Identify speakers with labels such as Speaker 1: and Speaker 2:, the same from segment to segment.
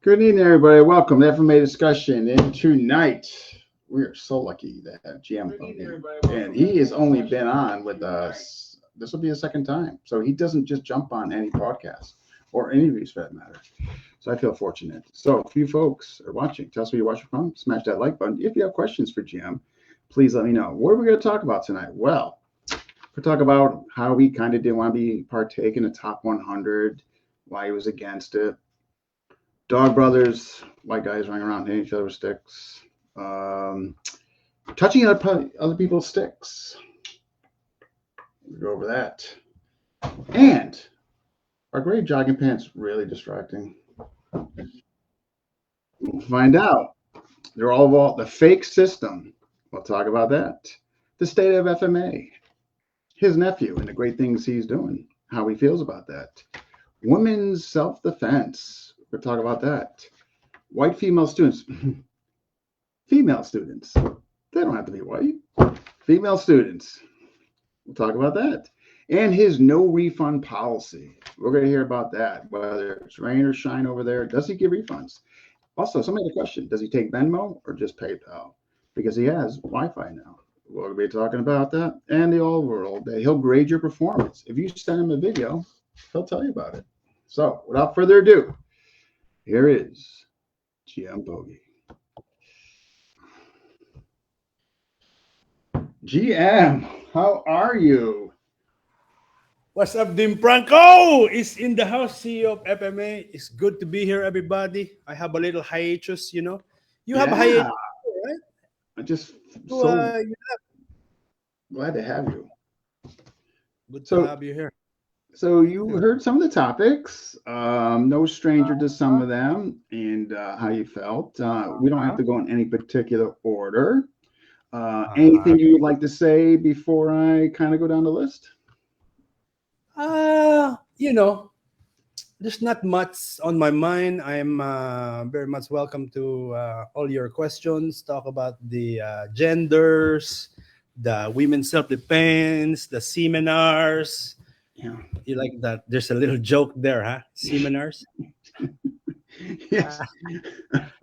Speaker 1: Good evening, everybody. Welcome to FMA discussion. And tonight, we are so lucky to have GM Pogi. And he has only been on with us. This will be his second time. So he doesn't just jump on any podcast or interviews for that matter. So I feel fortunate. So if you folks are watching, tell us where you're watching from. Smash that like button. If you have questions for GM, please let me know. What are we going to talk about tonight? Well, we'll talk about how we kind of didn't want to be partake in the top 100, why he was against it. Dog brothers, white guys running around hitting each other with sticks, touching other people's sticks. We go over that. And are gray jogging pants really distracting? We'll find out. They're all about the fake system. We'll talk about that. The state of FMA, his nephew, and the great things he's doing, how he feels about that. Women's self-defense. We'll talk about that. White female students. Female students. They don't have to be white. Female students. We'll talk about that. And his no refund policy. We're going to hear about that. Whether it's rain or shine over there. Does he give refunds? Also, somebody had a question. Does he take Venmo or just PayPal? Because he has Wi-Fi now. We'll be talking about that. And the old world. He'll grade your performance. If you send him a video, he'll tell you about it. So, without further ado, here is GM Pogi. GM, how are you?
Speaker 2: What's up, Dim Franco? Is in the house, CEO of FMA. It's good to be here, everybody. I have a little hiatus, you know. You have a hiatus, right?
Speaker 1: I just
Speaker 2: So,
Speaker 1: so glad to have you.
Speaker 2: Good to have you here.
Speaker 1: So you heard some of the topics, no stranger to some of them, and how you felt. We don't have to go in any particular order. Anything you would like to say before I kind of go down the list?
Speaker 2: You know, there's not much on my mind. I'm very much welcome to all your questions. Talk about the genders, the women's self-defense, the seminars.
Speaker 1: Yeah.
Speaker 2: You like that? There's a little joke there, huh? Seminars.
Speaker 1: Yes.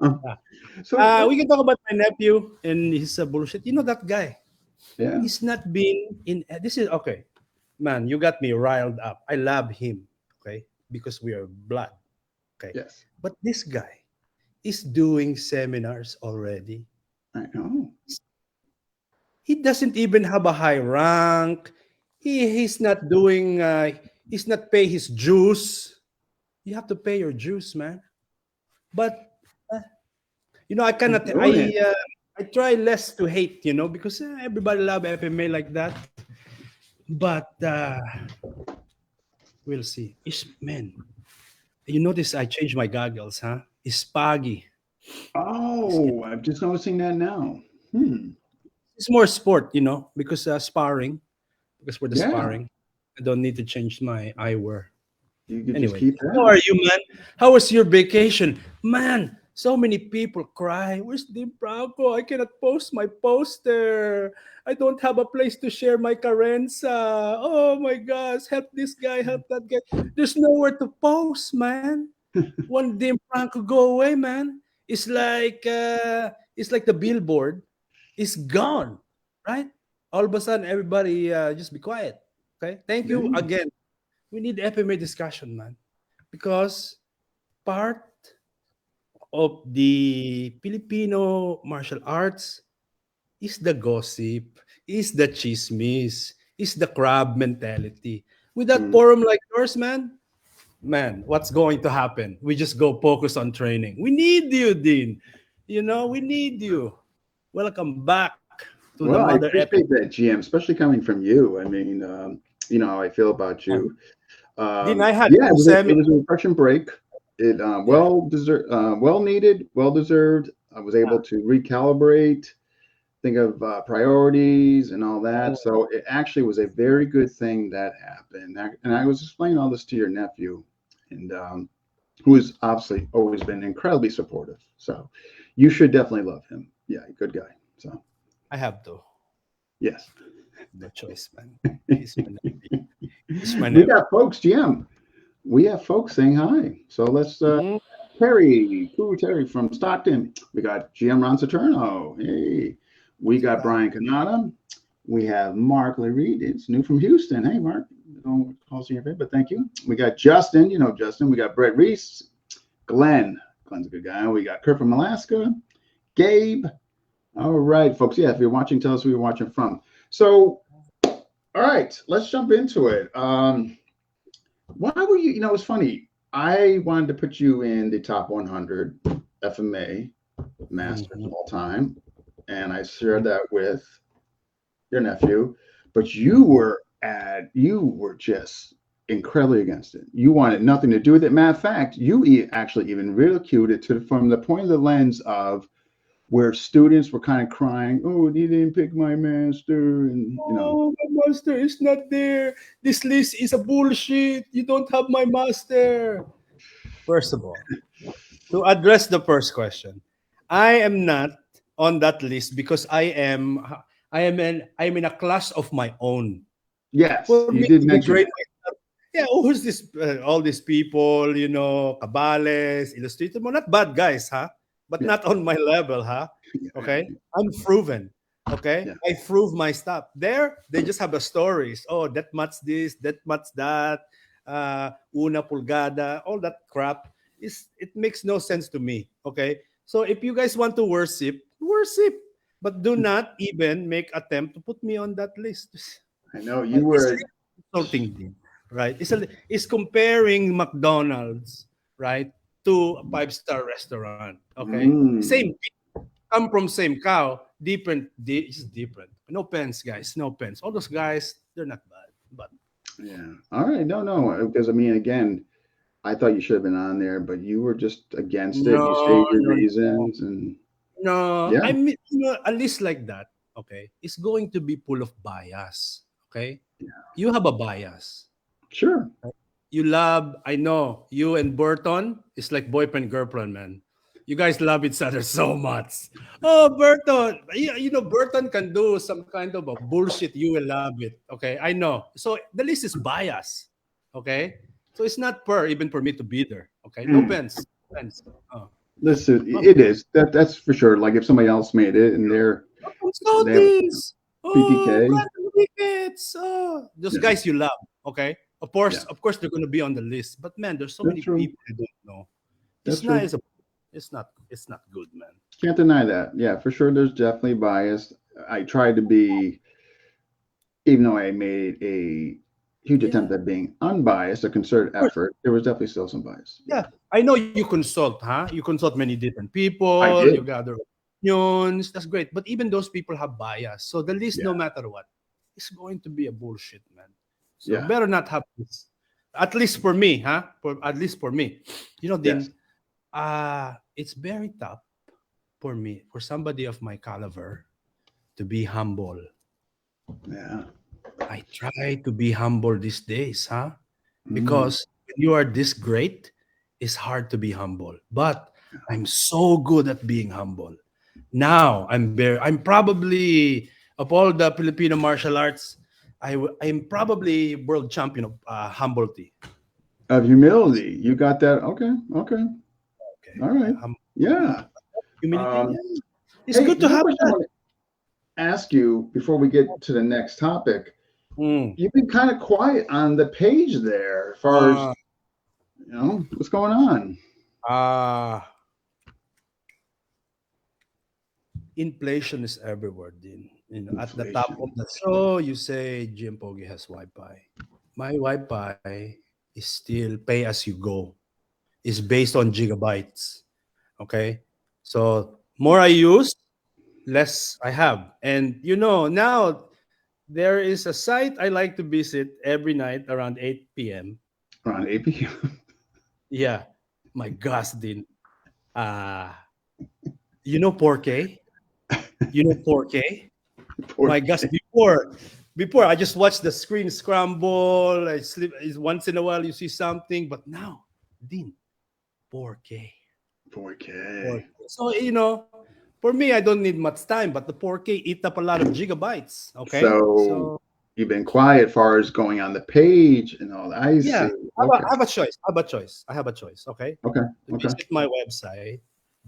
Speaker 2: We can talk about my nephew and his bullshit. You know that guy?
Speaker 1: Yeah.
Speaker 2: He's not been in. This is okay, man. You got me riled up. I love him, okay, because we are blood, okay.
Speaker 1: Yes.
Speaker 2: But this guy is doing seminars already.
Speaker 1: I know.
Speaker 2: He doesn't even have a high rank. He's not doing. He's not pay his dues. You have to pay your dues, man. But you know, I cannot. I try less to hate, you know, because everybody love FMA like that. But we'll see. Man, you notice I changed my goggles, huh? It's Pogi.
Speaker 1: Oh, I'm just noticing that now.
Speaker 2: It's more sport, you know, because sparring. Because for the
Speaker 1: Yeah.
Speaker 2: sparring, I don't need to change my eyewear.
Speaker 1: You can
Speaker 2: Anyway,
Speaker 1: just keep that.
Speaker 2: how are you, man? How was your vacation? Man, so many people cry. Where's Dim Franco? I cannot post my poster. I don't have a place to share my carenza. Oh my gosh, help this guy, help that guy. There's nowhere to post, man. One Dim Franco go away, man. It's like the billboard is gone, right? All of a sudden, everybody just be quiet. Okay, thank you again. We need FMA discussion, man, because part of the Filipino martial arts is the gossip, is the chismis, is the crab mentality. With that forum like yours, man, what's going to happen? We just go focus on training. We need you, Dean. You know, we need you. Welcome back to the
Speaker 1: Well, I
Speaker 2: mother
Speaker 1: appreciate that, GM, especially coming from you. I mean, you know how I feel about you.
Speaker 2: Dean, I had
Speaker 1: Yeah, it
Speaker 2: two
Speaker 1: was
Speaker 2: seminars.
Speaker 1: a refreshing break. It well deserved, well needed, well deserved. I was able to recalibrate, think of priorities and all that. So it actually was a very good thing that happened. And I was explaining all this to your nephew, and who has obviously always been incredibly supportive. So you should definitely love him. Yeah, good guy. So
Speaker 2: I have to.
Speaker 1: yes.
Speaker 2: No choice, man. He's my nephew. He's my
Speaker 1: We
Speaker 2: nephew.
Speaker 1: got folks, GM. We have folks saying hi. So let's Terry, cool Terry from Stockton. We got GM Ron Saturno. Hey, we got Brian Canada. We have Mark Reed. It's new from Houston. Hey, Mark. Don't call your favorite, but thank you. We got Justin. You know Justin. We got Brett Reese. Glenn. Glenn's a good guy. We got Kurt from Alaska. Gabe. All right, folks. Yeah, if you're watching, tell us where you're watching from. So, all right, let's jump into it. Why were you? You know, it's funny. I wanted to put you in the top 100 FMA masters of all time, and I shared that with your nephew. But you were just incredibly against it. You wanted nothing to do with it. Matter of fact, you actually even ridiculed it from the point of the lens of where students were kind of crying, "Oh, you didn't pick my master," and you know,
Speaker 2: Oh, my master is not there. This list is a bullshit. You don't have my master. First of all, to address the first question, I am not on that list because I'm in a class of my own.
Speaker 1: yes,
Speaker 2: For
Speaker 1: you
Speaker 2: me
Speaker 1: did
Speaker 2: to be
Speaker 1: mention
Speaker 2: great,
Speaker 1: that.
Speaker 2: yeah, who's this? All these people, Cabales, Illustrated mo, not bad guys, huh? But
Speaker 1: Yeah,
Speaker 2: not on my level, huh? Okay,
Speaker 1: yeah,
Speaker 2: I'm proven. Okay,
Speaker 1: yeah.
Speaker 2: I prove my stuff. There, they just have the stories. Oh, that much this, that much that. Una pulgada, all that crap. It makes no sense to me. Okay, so if you guys want to worship, worship, but do not even make attempt to put me on that list.
Speaker 1: I know you
Speaker 2: It's
Speaker 1: were.
Speaker 2: really insulting, din, right? It's comparing McDonald's, right, to a five-star restaurant. Okay, same
Speaker 1: Mm,
Speaker 2: come from same cow, it's different. No offense, guys, no offense. All those guys, they're not bad, but
Speaker 1: yeah. All right. No, no. Because I mean, again, I thought you should have been on there, but you were just against it. You
Speaker 2: no,
Speaker 1: stated your
Speaker 2: no, no,
Speaker 1: reasons, and
Speaker 2: no.
Speaker 1: yeah,
Speaker 2: I mean, a list like that, okay, is going to be full of bias. Okay, you have a bias.
Speaker 1: sure.
Speaker 2: You love, I know, you and Burton is like boyfriend girlfriend, man. You guys love each other so much. Oh, Burton, Burton can do some kind of a bullshit. You will love it. Okay, I know. So the list is biased. Okay, so it's not fair even for me to be there. Okay, no
Speaker 1: Mm.
Speaker 2: offense. Offense. Oh,
Speaker 1: Listen,
Speaker 2: no
Speaker 1: it is that's for sure. Like if somebody else made it and they have
Speaker 2: Scotties. Oh,
Speaker 1: PPK,
Speaker 2: Brandon Ricketts. Oh, those
Speaker 1: yeah,
Speaker 2: guys you love. Okay.
Speaker 1: yeah,
Speaker 2: Of course, they're going to be on the list. But man, there's so
Speaker 1: that's
Speaker 2: many
Speaker 1: true.
Speaker 2: people you don't know.
Speaker 1: That's
Speaker 2: It's not.
Speaker 1: true.
Speaker 2: It's not good, man.
Speaker 1: Can't deny that. Yeah, for sure. There's definitely bias. I tried to be, even though I made a huge
Speaker 2: Yeah.
Speaker 1: attempt at being unbiased, a
Speaker 2: Of
Speaker 1: concerted
Speaker 2: course.
Speaker 1: effort, there was definitely still some bias. Yeah,
Speaker 2: Yeah. I know you consult, huh? You consult many different
Speaker 1: I
Speaker 2: people. You
Speaker 1: did.
Speaker 2: gather opinions. That's great. But even those people have bias. So the list, no
Speaker 1: Yeah,
Speaker 2: matter what, is going to be a bullshit, man. So
Speaker 1: yeah,
Speaker 2: better not have this. At least for me, huh? At least for me.
Speaker 1: yes,
Speaker 2: Din, it's very tough for me, for somebody of my caliber, to be humble.
Speaker 1: yeah.
Speaker 2: I try to be humble these days, huh?
Speaker 1: Mm,
Speaker 2: Because when you are this great, it's hard to be humble. But I'm so good at being humble. Now I'm probably of all the Filipino martial arts, I'm probably world champion of humility.
Speaker 1: of humility, you got that? Okay, okay,
Speaker 2: Okay,
Speaker 1: all right,
Speaker 2: yeah,
Speaker 1: yeah.
Speaker 2: humility.
Speaker 1: Um,
Speaker 2: Yeah, it's
Speaker 1: hey,
Speaker 2: good to
Speaker 1: another
Speaker 2: have
Speaker 1: question I
Speaker 2: that.
Speaker 1: want to ask you before we get to the next topic.
Speaker 2: Mm.
Speaker 1: You've been kind of quiet on the page there, as far as
Speaker 2: Uh,
Speaker 1: what's going on.
Speaker 2: uh, Inflation is everywhere, Din. At the top of
Speaker 1: Inflation.
Speaker 2: the show, you say GM Pogi has Wi-Fi. My Wi-Fi is still pay as you go. It's based on gigabytes. Okay, so more I use, less I have. And now there is a site I like to visit every night around 8 p.m.
Speaker 1: Around 8 p.m.
Speaker 2: Yeah, my gosh, Din. Uh, you know 4K? You know 4K?
Speaker 1: Poor
Speaker 2: My gosh,
Speaker 1: kid.
Speaker 2: before I just watch the screen scramble. I sleep once in a while you see something, but now, Dean, 4K.
Speaker 1: Poor kid.
Speaker 2: 4K. So for me, I don't need much time, but the 4K eat up a lot of gigabytes. Okay,
Speaker 1: So
Speaker 2: so
Speaker 1: you've been quiet as far as going on the page and all that. I
Speaker 2: Yeah,
Speaker 1: see. Okay.
Speaker 2: I have a choice. I have a choice. I have a choice. Okay,
Speaker 1: Okay.
Speaker 2: to
Speaker 1: Okay.
Speaker 2: visit my website,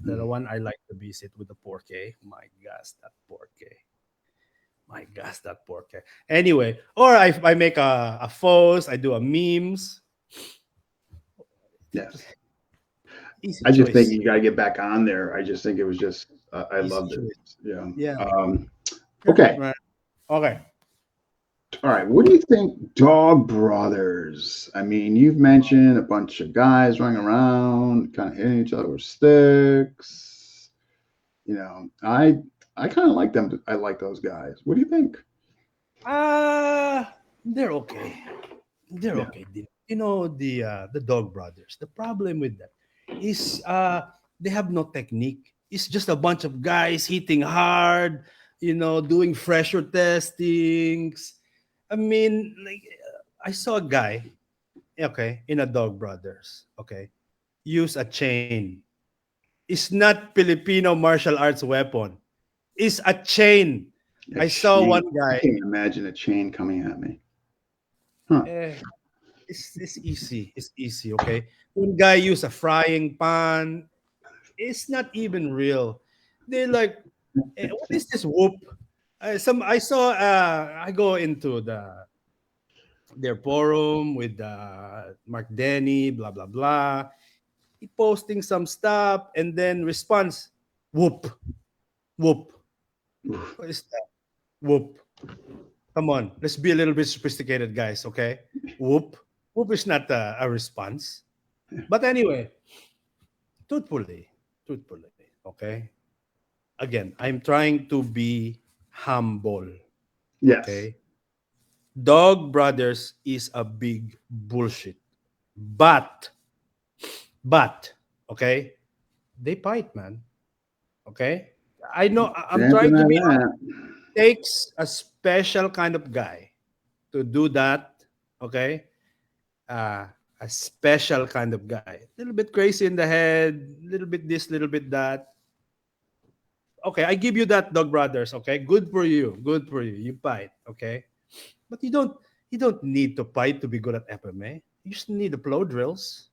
Speaker 2: the
Speaker 1: Mm.
Speaker 2: one I like to visit with the 4K. My gosh, that 4K. My gosh, that 4K. Anyway, or I make a post. I do a memes.
Speaker 1: Yes.
Speaker 2: Easy
Speaker 1: I just think
Speaker 2: choice.
Speaker 1: you got to get back on there. I just think it was just, I
Speaker 2: Easy
Speaker 1: loved it.
Speaker 2: choice.
Speaker 1: Yeah.
Speaker 2: Yeah. Yeah.
Speaker 1: Okay.
Speaker 2: Right. Okay.
Speaker 1: All right. What do you think, Dog Brothers? I mean, you've mentioned a bunch of guys running around, kind of hitting each other with sticks. I kind of like them. I like those guys. What do you think?
Speaker 2: They're okay. They're
Speaker 1: Yeah.
Speaker 2: okay. The Dog Brothers. The problem with that is they have no technique. It's just a bunch of guys hitting hard, doing pressure testings. I mean, like I saw a guy, okay, in a Dog Brothers, okay, use a chain. It's not Filipino martial arts weapon. It's a chain.
Speaker 1: A
Speaker 2: I saw
Speaker 1: chain.
Speaker 2: one
Speaker 1: I
Speaker 2: guy.
Speaker 1: can't imagine a chain coming at me. Huh.
Speaker 2: Eh, it's easy. It's easy, okay? One guy use a frying pan. It's not even real. They like, what is this whoop? I saw. I go into their forum with Mark Denny, blah blah blah. He posting some stuff and then response, whoop, whoop.
Speaker 1: Oof.
Speaker 2: What is that? Whoop. Come on, let's be a little bit sophisticated, guys. Okay, whoop. Whoop is not a response. But anyway, truthfully, truthfully, okay. Again, I'm trying to be humble.
Speaker 1: Yes.
Speaker 2: Okay, Dog Brothers is a big bullshit. But, but, okay, they fight, man. Okay, I know. I'm
Speaker 1: Can't
Speaker 2: trying to
Speaker 1: deny
Speaker 2: be.
Speaker 1: that.
Speaker 2: Takes a special kind of guy to do that. Okay, a special kind of guy. A little bit crazy in the head, little bit this, little bit that. Okay, I give you that, Dog Brothers. Okay, good for you, good for you. You fight, okay, but you don't need to fight to be good at FMA. You just need the flow drills.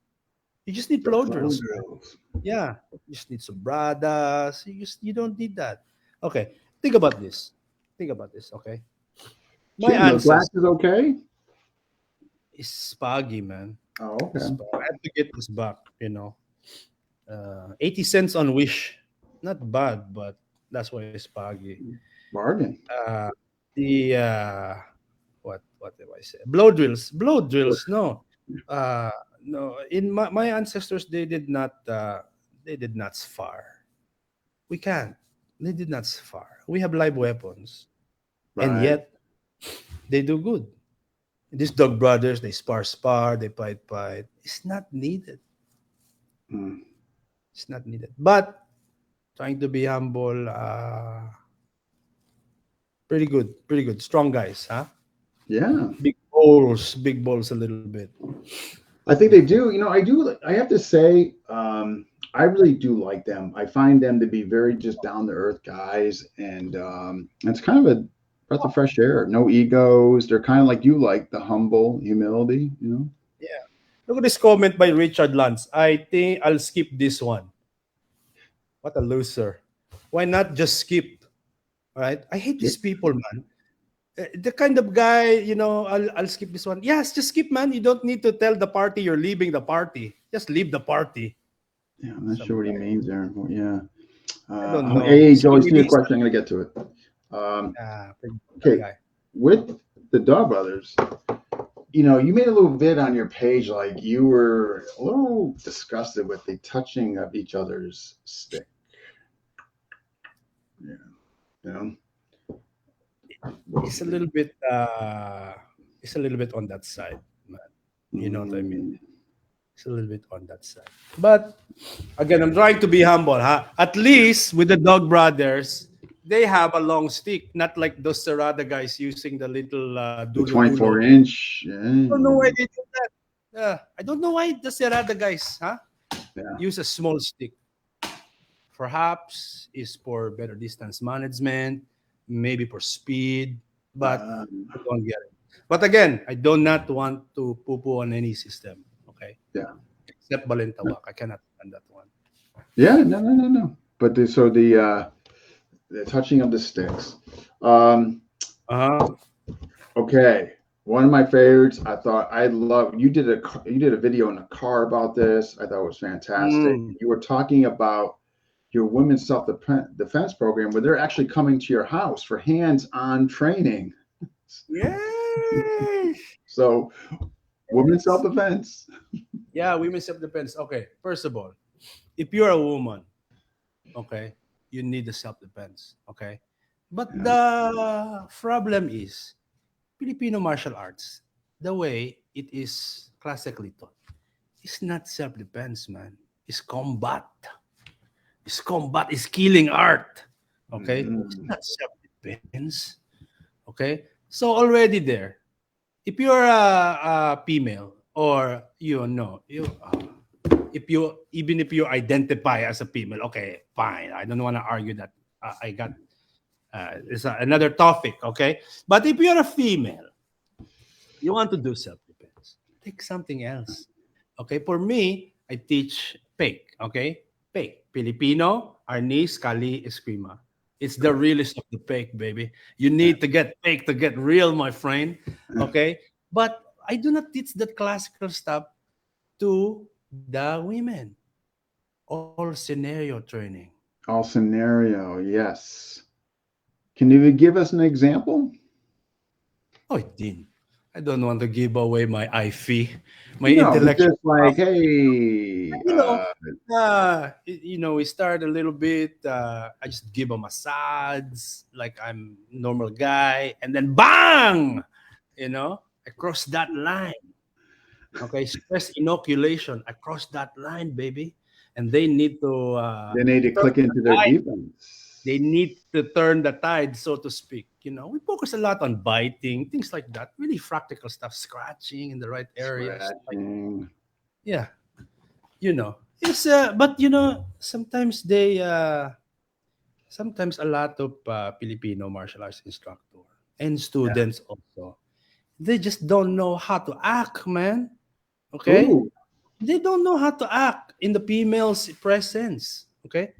Speaker 2: You just need
Speaker 1: The
Speaker 2: flow
Speaker 1: flow
Speaker 2: drills.
Speaker 1: drills.
Speaker 2: Yeah, you just need some bradas. You don't need that. Okay, think about this. Think about this. Okay, my
Speaker 1: Jim, those
Speaker 2: ancestors
Speaker 1: glasses okay?
Speaker 2: is spaggy, man.
Speaker 1: Oh, okay.
Speaker 2: I have to get this back. 80 cents on Wish. Not bad, but that's why it's spaggy.
Speaker 1: Bargain.
Speaker 2: Uh, the what do I say? Blow drills. No, no. In my ancestors, they did not spar. We can't. They did not spar. We have live weapons, and
Speaker 1: Right.
Speaker 2: yet they do good. These Dog Brothers, they spar, they fight. It's not needed.
Speaker 1: Mm.
Speaker 2: It's not needed. But trying to be humble, pretty good, pretty good. Strong guys, huh?
Speaker 1: Yeah.
Speaker 2: Big balls a little bit.
Speaker 1: I think
Speaker 2: Big
Speaker 1: they
Speaker 2: balls.
Speaker 1: do. I do. I have to say, I really do like them. I find them to be very just down to earth guys, and it's kind of a breath of fresh air. No egos. They're kind of like you, like the humble humility.
Speaker 2: Yeah. Look at this comment by Richard Lance. I think I'll skip this one. What a loser. Why not just skip? All right. I hate
Speaker 1: Yeah.
Speaker 2: these people, man. The kind of guy, I'll skip this one. Yes, just skip, man. You don't need to tell the party you're leaving the party. Just leave the party.
Speaker 1: Yeah, I'm not
Speaker 2: Some
Speaker 1: sure what he
Speaker 2: guy.
Speaker 1: means there. Well, yeah.
Speaker 2: I don't know.
Speaker 1: Hey,
Speaker 2: Same
Speaker 1: Joey,
Speaker 2: with
Speaker 1: see a
Speaker 2: this.
Speaker 1: question. I'm going to get to it. Um,
Speaker 2: That
Speaker 1: okay.
Speaker 2: guy.
Speaker 1: With the Dog Brothers, you made a little vid on your page, like you were a little disgusted with the touching of each other's stick. Yeah. You know?
Speaker 2: It's a little bit on that side, man. You know what I mean?
Speaker 1: Mm,
Speaker 2: It's a little bit on that side. But again, I'm trying to be humble, huh? At least with the Dog Brothers, they have a long stick, not like those Serrada guys using the little
Speaker 1: the
Speaker 2: dulo dulo.
Speaker 1: 24-inch.
Speaker 2: I don't know
Speaker 1: Yeah.
Speaker 2: why they do that. I don't know why the Serrada guys, huh?
Speaker 1: Yeah.
Speaker 2: Use a small stick. Perhaps is for better distance management, maybe for speed. but
Speaker 1: Um,
Speaker 2: I don't get it. But again, I do not want to poo-poo on any system. Okay,
Speaker 1: yeah.
Speaker 2: except Balintawak. I cannot stand that one.
Speaker 1: Yeah. No. No. No. No. But the touching of the sticks. Um,
Speaker 2: Uh-huh.
Speaker 1: okay. One of my favorites. I thought I love. You did a video in a car about this. I thought it was fantastic.
Speaker 2: Mm.
Speaker 1: You were talking about your women's self defense program, where they're actually coming to your house for hands-on training.
Speaker 2: Yes.
Speaker 1: So, women's self defense.
Speaker 2: Yeah, women's self-defense. Okay, first of all, if you're a woman, okay, you need the self-defense. Okay, but
Speaker 1: Yeah.
Speaker 2: the problem is Filipino martial arts, the way it is classically taught, is not self-defense, man. It's combat. It's combat. It's killing art. Okay, it's
Speaker 1: Mhm.
Speaker 2: not self-defense. Okay, so already there, if you're a female or if you even if you identify as a female, okay, fine. I don't want to argue that. I got it's another topic, okay. But if you're a female, you want to do self-defense, take something else. Okay, for me, I teach fake. Okay, fake Filipino, Arnis, Kali, Eskrima. It's the realest of the fake, baby. You
Speaker 1: Yeah.
Speaker 2: need to get fake to get real, my friend. Okay, but I do not teach that classical stuff to the women. All scenario training.
Speaker 1: All scenario, yes. Can you give us an example?
Speaker 2: Oh, it didn't. I don't want to give away my IFE, my
Speaker 1: No, but
Speaker 2: intellectual
Speaker 1: just like,
Speaker 2: property.
Speaker 1: hey,
Speaker 2: You know, we start a little bit. I just give a massage like I'm normal guy, and then bang, I cross that line. Okay, stress inoculation. I cross that line, baby, and they need to
Speaker 1: they need to
Speaker 2: turn
Speaker 1: click
Speaker 2: the
Speaker 1: into their
Speaker 2: tide.
Speaker 1: defense.
Speaker 2: They need to turn the tide, so to speak. We focus a lot on biting, things like that. Really practical stuff, scratching in the right areas. Like,
Speaker 1: Scratching.
Speaker 2: yeah, it's but sometimes sometimes a lot of Filipino martial arts instructor and
Speaker 1: Yeah.
Speaker 2: students also, they just don't know how to act, man. Okay,
Speaker 1: Ooh,
Speaker 2: they don't know how to act in the female's presence. Okay,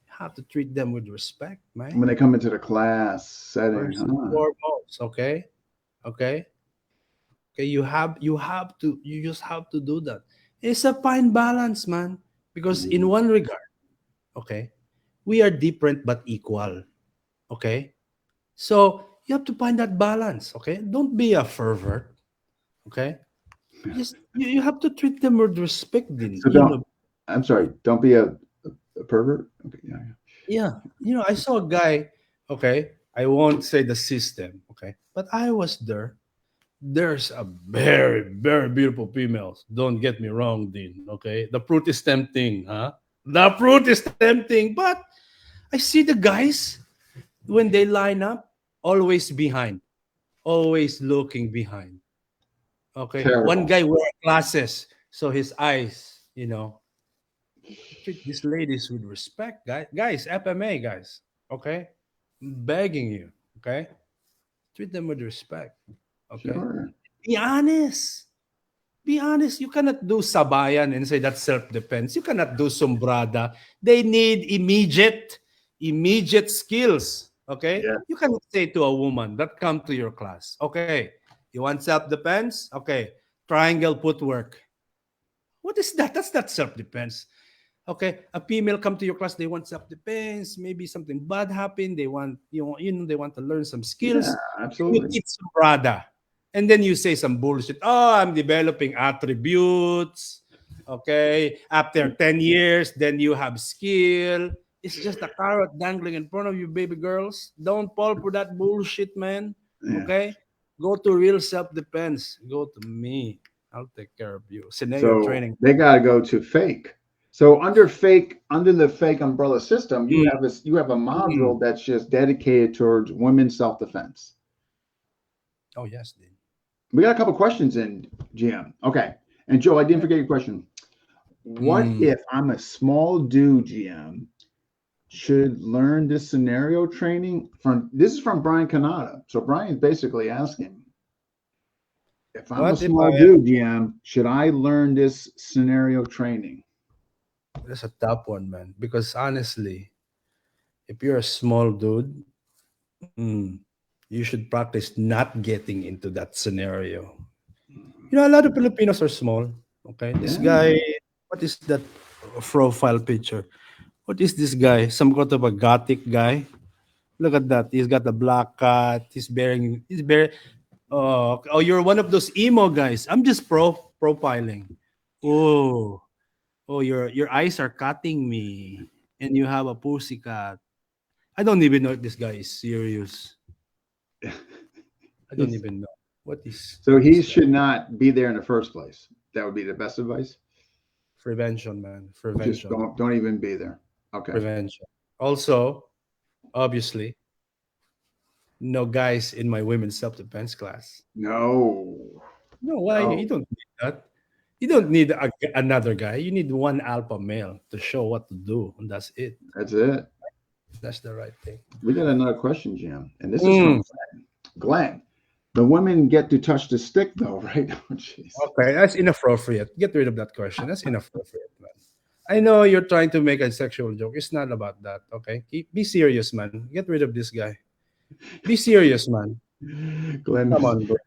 Speaker 2: have to treat them with respect, man.
Speaker 1: when they come into the class setting,
Speaker 2: First and
Speaker 1: huh?
Speaker 2: foremost. Okay, okay, okay. You just have to do that. It's a fine balance, man. Because in
Speaker 1: Mhm.
Speaker 2: one regard, okay, we are different but equal. Okay, so you have to find that balance. Okay, don't be a pervert. Okay, you have to treat them with respect. Then
Speaker 1: So don't. I'm sorry. Don't be a pervert. Okay. Yeah.
Speaker 2: yeah. I saw a guy. Okay, I won't say the system. Okay, but I was there. There's a very, very beautiful females. Don't get me wrong, Dean. Okay, the fruit is tempting, huh? The fruit is tempting, but I see the guys when they line up, always behind, always looking behind. Okay, one
Speaker 1: Terrible.
Speaker 2: guy wear glasses, so his eyes, treat these ladies with respect, guys, FMA guys. Okay, I'm begging you. Okay, treat them with respect. Okay,
Speaker 1: Sure.
Speaker 2: be honest. Be honest, you cannot do sabayan and say that's self-defense. You cannot do sombrada. They need immediate skills. Okay?
Speaker 1: Yeah.
Speaker 2: You cannot say to a woman that come to your class, okay, you want self-defense? Okay, triangle footwork. What is that? That's not self-defense. Okay, a female come to your class, they want self-defense, maybe something bad happened, they want, they want to learn some
Speaker 1: Yeah.
Speaker 2: skills. You
Speaker 1: Absolutely.
Speaker 2: teach some brada. And then you say some bullshit. Oh, I'm developing attributes. Okay. After 10 years, then you have skill. It's just a carrot dangling in front of you, baby girls. Don't fall for that bullshit, man.
Speaker 1: Yeah.
Speaker 2: Okay. Go to real self-defense. Go to me. I'll take care of you. Scenario
Speaker 1: So
Speaker 2: training.
Speaker 1: they got to go to fake. So under the fake umbrella system,
Speaker 2: Mm,
Speaker 1: you have a
Speaker 2: mm.
Speaker 1: module that's just dedicated towards women's self defense.
Speaker 2: Oh, yes, Dean.
Speaker 1: We got a couple questions in GM. Okay, and Joe, I didn't forget your question. What
Speaker 2: Mm.
Speaker 1: if I'm a small dude, GM, should learn this scenario training from this is from Brian Canada. So Brian's basically asking, if I'm a
Speaker 2: What if
Speaker 1: small
Speaker 2: I?
Speaker 1: dude, GM, should I learn this scenario training?
Speaker 2: That's a tough one, man. Because honestly, if you're a small dude, mm, you should practice not getting into that scenario. You know, a lot of Filipinos are small. Okay, this
Speaker 1: Yeah.
Speaker 2: guy, what is that profile picture? What is this guy? Some kind of a gothic guy. Look at that. He's got the black cat. He's bearing. Oh, you're one of those emo guys. I'm just profiling. Oh, oh, your eyes are cutting me, and you have a pussycat. I don't even know if this guy is serious. I don't
Speaker 1: He's,
Speaker 2: even know
Speaker 1: so
Speaker 2: what
Speaker 1: he
Speaker 2: is that.
Speaker 1: should not be there in the first place. That would be the best advice.
Speaker 2: Prevention, man.
Speaker 1: Just
Speaker 2: Prevention.
Speaker 1: don't even be there. Okay.
Speaker 2: Prevention. Also, obviously, no guys in my women's self-defense class.
Speaker 1: No.
Speaker 2: No, why? You
Speaker 1: No.
Speaker 2: don't need that. You don't need another guy. You need one alpha male to show what to do, and that's it.
Speaker 1: That's it.
Speaker 2: That's the right thing.
Speaker 1: We got another question, Jim. And this is
Speaker 2: Mm,
Speaker 1: from Glenn. The women get to touch the stick though, right? Oh, jeez.
Speaker 2: okay, that's inappropriate. Get rid of that question. That's inappropriate, man. I know you're trying to make a sexual joke. It's not about that. Okay, be serious, man. Get rid of this guy. Be serious, man.
Speaker 1: Glenn.
Speaker 2: Come on, bro.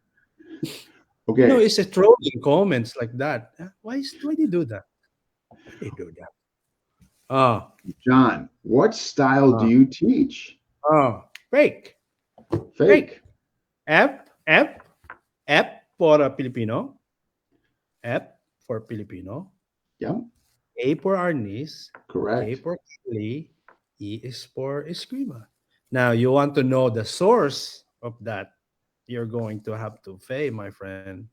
Speaker 2: You know,
Speaker 1: Okay.
Speaker 2: it's a trolling comments like that. Why do you do that? Why do you do that? Oh,
Speaker 1: John, what style do
Speaker 2: oh,
Speaker 1: you teach?
Speaker 2: oh. Fake. Fake.
Speaker 1: Fake.
Speaker 2: F, F for Filipino. F for Filipino.
Speaker 1: Yep.
Speaker 2: A for Arnis. K
Speaker 1: Correct.
Speaker 2: for Kali. E is for Escrima. Now, you want to know the source of that, you're going to have to pay, my friend.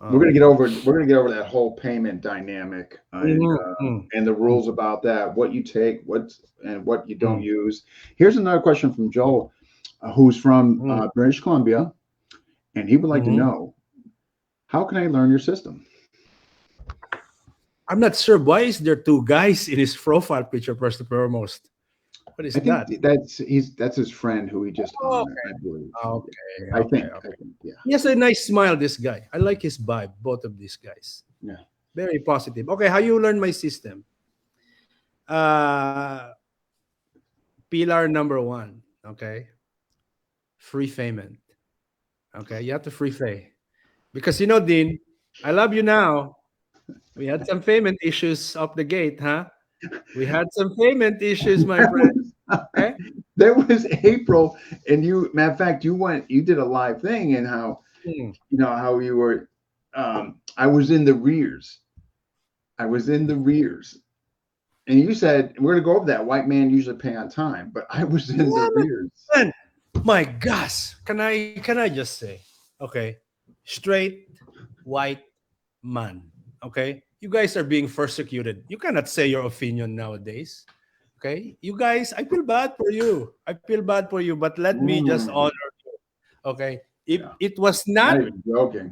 Speaker 1: We're gonna get over that whole payment dynamic
Speaker 2: Mhm.
Speaker 1: and the rules about that, what you take, what you don't
Speaker 2: Mm,
Speaker 1: use. Here's another question from Joel, who's from
Speaker 2: mm,
Speaker 1: British Columbia, and he would like to
Speaker 2: mhm.
Speaker 1: know, how can I learn your system?
Speaker 2: I'm not sure why is there two guys in his profile picture first and foremost. What
Speaker 1: I
Speaker 2: is
Speaker 1: think
Speaker 2: that?
Speaker 1: that's his friend who he just
Speaker 2: Oh,
Speaker 1: honored, I believe. Yeah.
Speaker 2: okay,
Speaker 1: I
Speaker 2: okay,
Speaker 1: think. I
Speaker 2: okay.
Speaker 1: think. Yeah.
Speaker 2: He has a nice smile, this guy. I like his vibe, both of these guys.
Speaker 1: Yeah.
Speaker 2: Very positive. Okay, how you learn my system? Uh Pillar number one, okay? Free payment. Okay, you have to free pay. Because Dean, I love you now. We had some payment issues up the gate, huh? We had some payment issues, my
Speaker 1: That
Speaker 2: friend.
Speaker 1: was
Speaker 2: Okay?
Speaker 1: that was April, and matter of fact, you did a live thing, and how
Speaker 2: Hmm.
Speaker 1: how you were. I was in the rears. I was in the rears, and you said we're gonna go over that. White man usually pay on time, but I was in the
Speaker 2: Yeah,
Speaker 1: rears.
Speaker 2: man. My gosh. Can I just say, okay, straight white man. Okay? You guys are being persecuted. You cannot say your opinion nowadays. Okay? You guys, I feel bad for you. I feel bad for you, but let me just
Speaker 1: Mm,
Speaker 2: honor you. Okay? If
Speaker 1: yeah,
Speaker 2: it was
Speaker 1: not
Speaker 2: not
Speaker 1: even joking.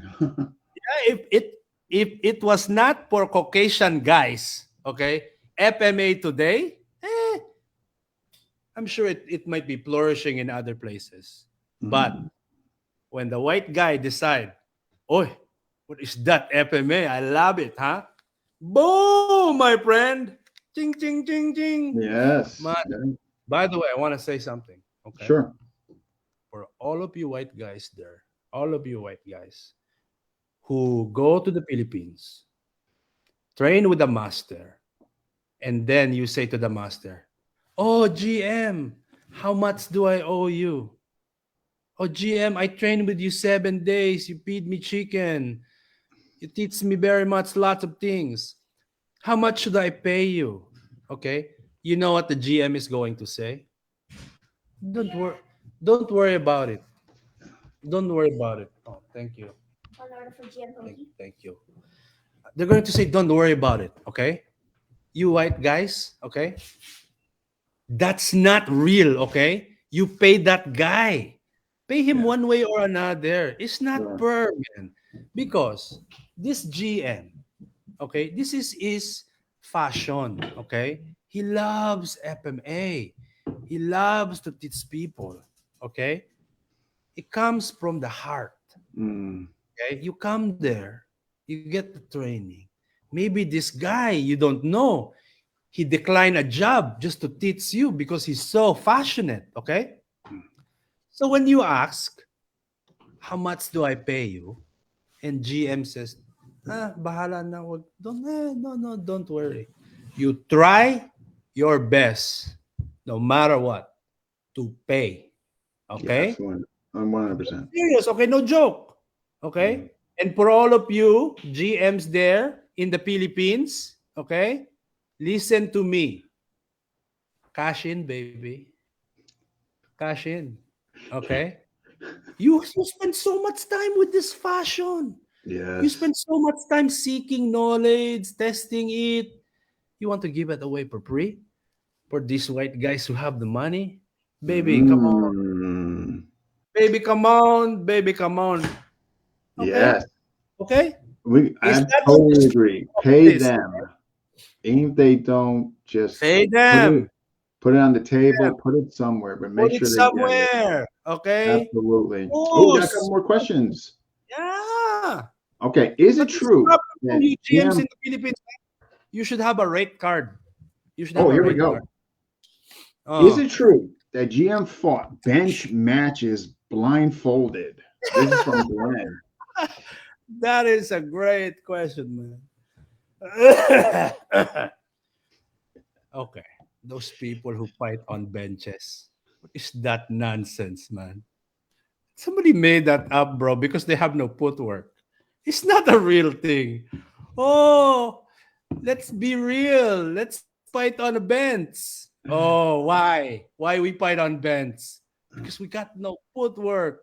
Speaker 2: if it was not for Caucasian guys, okay, FMA today, I'm sure it might be flourishing in other places. But
Speaker 1: Mhm.
Speaker 2: when the white guy decide, oh, what is that FMA? I love it, huh? Boom, my friend. Ching, ching, ching, ching.
Speaker 1: Yes.
Speaker 2: Man,
Speaker 1: Yeah.
Speaker 2: by the way, I want to say something, okay?
Speaker 1: Sure.
Speaker 2: For all of you white guys there, all of you white guys who go to the Philippines, train with a master, and then you say to the master, "Oh, GM, how much do I owe you? Oh, GM, I trained with you 7 days. You feed me chicken. You teach me very much lots of things. How much should I pay you?" Okay. You know what the GM is going to say? Don't worry. Don't worry about it. Don't worry about it. Oh, thank you.
Speaker 3: One order for GM Pogi.
Speaker 2: Thank you. They're going to say, don't worry about it. Okay. You white guys. Okay. That's not real. Okay. You pay that guy. Pay him
Speaker 1: Yeah.
Speaker 2: one way or another. It's not
Speaker 1: Sure.
Speaker 2: per man. Because this GM, okay, this is his fashion. Okay. He loves FMA. He loves to teach people. Okay, it comes from the heart.
Speaker 1: Mm.
Speaker 2: Okay, you come there, you get the training. Maybe this guy you don't know, he declined a job just to teach you because he's so passionate. Okay, so when you ask, how much do I pay you? And GM says, bahala na, no, don't worry. You try your best, no matter what, to pay.
Speaker 1: Yes,
Speaker 2: Okay?
Speaker 1: I'm 100%.
Speaker 2: Serious, okay? No joke.
Speaker 1: Mm.
Speaker 2: Okay? And for all of you GMs there in the Philippines, okay? Listen to me. Cash in, baby. Cash in. Okay? You spend so much time with this fashion. You
Speaker 1: Yes.
Speaker 2: spend so much time seeking knowledge, testing it. You want to give it away for free for these white guys who have the money? Baby, come on.
Speaker 1: Mm.
Speaker 2: Baby, come on. Baby, come on. Okay?
Speaker 1: Yes.
Speaker 2: Okay?
Speaker 1: I
Speaker 2: Is that the
Speaker 1: totally agree.
Speaker 2: description of
Speaker 1: Pay
Speaker 2: this?
Speaker 1: them. Even if they don't, just
Speaker 2: Pay
Speaker 1: put it
Speaker 2: them.
Speaker 1: put it on the table, put it somewhere, but make
Speaker 2: Put it
Speaker 1: sure they get it.
Speaker 2: somewhere. Okay?
Speaker 1: Absolutely. Oh, we got a couple
Speaker 2: Push.
Speaker 1: more questions.
Speaker 2: Yeah.
Speaker 1: Okay. Is
Speaker 2: But
Speaker 1: it
Speaker 2: this is the
Speaker 1: true
Speaker 2: problem from
Speaker 1: that
Speaker 2: you GMs
Speaker 1: GM?
Speaker 2: in the Philippines. You should have a rate card. You should have
Speaker 1: Oh,
Speaker 2: a
Speaker 1: here we
Speaker 2: rate card.
Speaker 1: go. Is
Speaker 2: Oh.
Speaker 1: it true that GM fought bench matches blindfolded? This is from Glenn.
Speaker 2: That is a great question, man. Okay. Those people who fight on benches. What is that nonsense, man? Somebody made that up, bro, because they have no footwork. It's not a real thing. Oh, let's be real. Let's fight on a bench. Oh, why? Why we fight on bench? Because we got no footwork.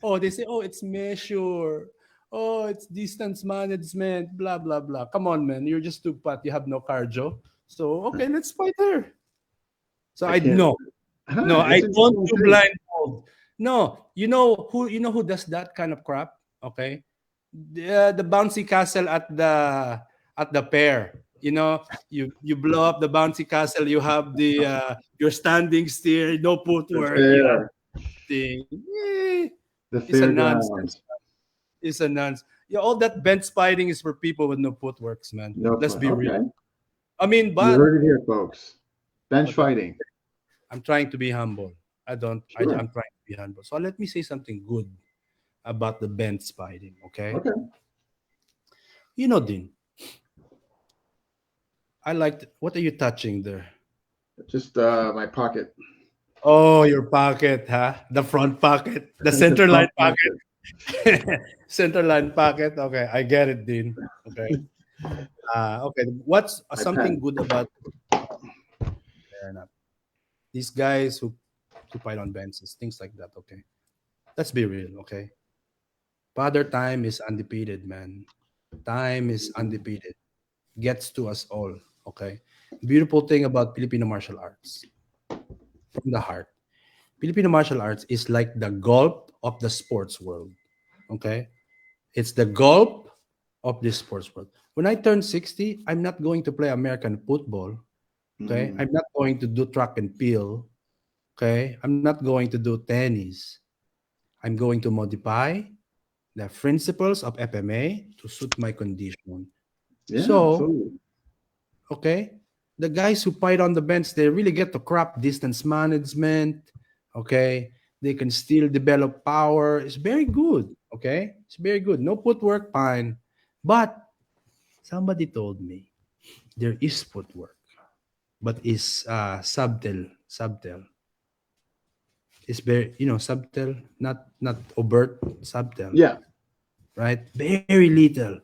Speaker 2: Oh, they say, oh, it's measure. Oh, it's distance management, blah, blah, blah. Come on, man. You're just too fat. You have no cardio. So, okay, let's fight her. So
Speaker 1: I
Speaker 2: I
Speaker 1: can't.
Speaker 2: no, no, I
Speaker 1: It's
Speaker 2: don't
Speaker 1: interesting
Speaker 2: do
Speaker 1: take.
Speaker 2: blindfold. No, you know who does that kind of crap? Okay, the bouncy castle at the pair. You blow up the bouncy castle. You have you're standing still, no
Speaker 1: The
Speaker 2: footwork. You have
Speaker 1: fair,
Speaker 2: thing.
Speaker 1: the
Speaker 2: It's a nonsense.
Speaker 1: fairgrounds.
Speaker 2: It's a nonsense. Yeah, all that bench fighting is for people with no footworks, man.
Speaker 1: No
Speaker 2: Let's
Speaker 1: fun.
Speaker 2: be real.
Speaker 1: Okay,
Speaker 2: I mean,
Speaker 1: you
Speaker 2: but
Speaker 1: heard it here, folks. Bench
Speaker 2: okay,
Speaker 1: fighting.
Speaker 2: I'm trying to be humble. I don't.
Speaker 1: Sure.
Speaker 2: I'm trying to be humble. So let me say something good about the bench fighting. Okay,
Speaker 1: Okay.
Speaker 2: Din. I liked. What are you touching there?
Speaker 1: Just my pocket.
Speaker 2: Oh, your pocket, huh? The front pocket, the
Speaker 1: The
Speaker 2: center line
Speaker 1: front
Speaker 2: pocket,
Speaker 1: pocket.
Speaker 2: center line pocket. Okay, I get it, Dean. Okay. Okay. What's
Speaker 1: My
Speaker 2: something
Speaker 1: pen.
Speaker 2: good about fair enough. These guys who fight on benches, things like that. Okay, let's be real. Okay, Father Time is undefeated, man. Time is undefeated. Gets to us all. Okay. Beautiful thing about Filipino martial arts from the heart. Filipino martial arts is like the golf of the sports world. Okay. It's the golf of the sports world. When I turn 60, I'm not going to play American football. Okay.
Speaker 1: Mm.
Speaker 2: I'm not going to do track and field. Okay. I'm not going to do tennis. I'm going to modify the principles of FMA to suit my condition.
Speaker 1: Yeah,
Speaker 2: So,
Speaker 1: absolutely.
Speaker 2: okay, the guys who fight on the bench, they really get to crap distance management. Okay, they can still develop power. It's very good. Okay, it's very good. No footwork, fine. But somebody told me there is footwork, but is subtle. It's very subtle, not overt, subtle,
Speaker 1: Yeah.
Speaker 2: right? Very little,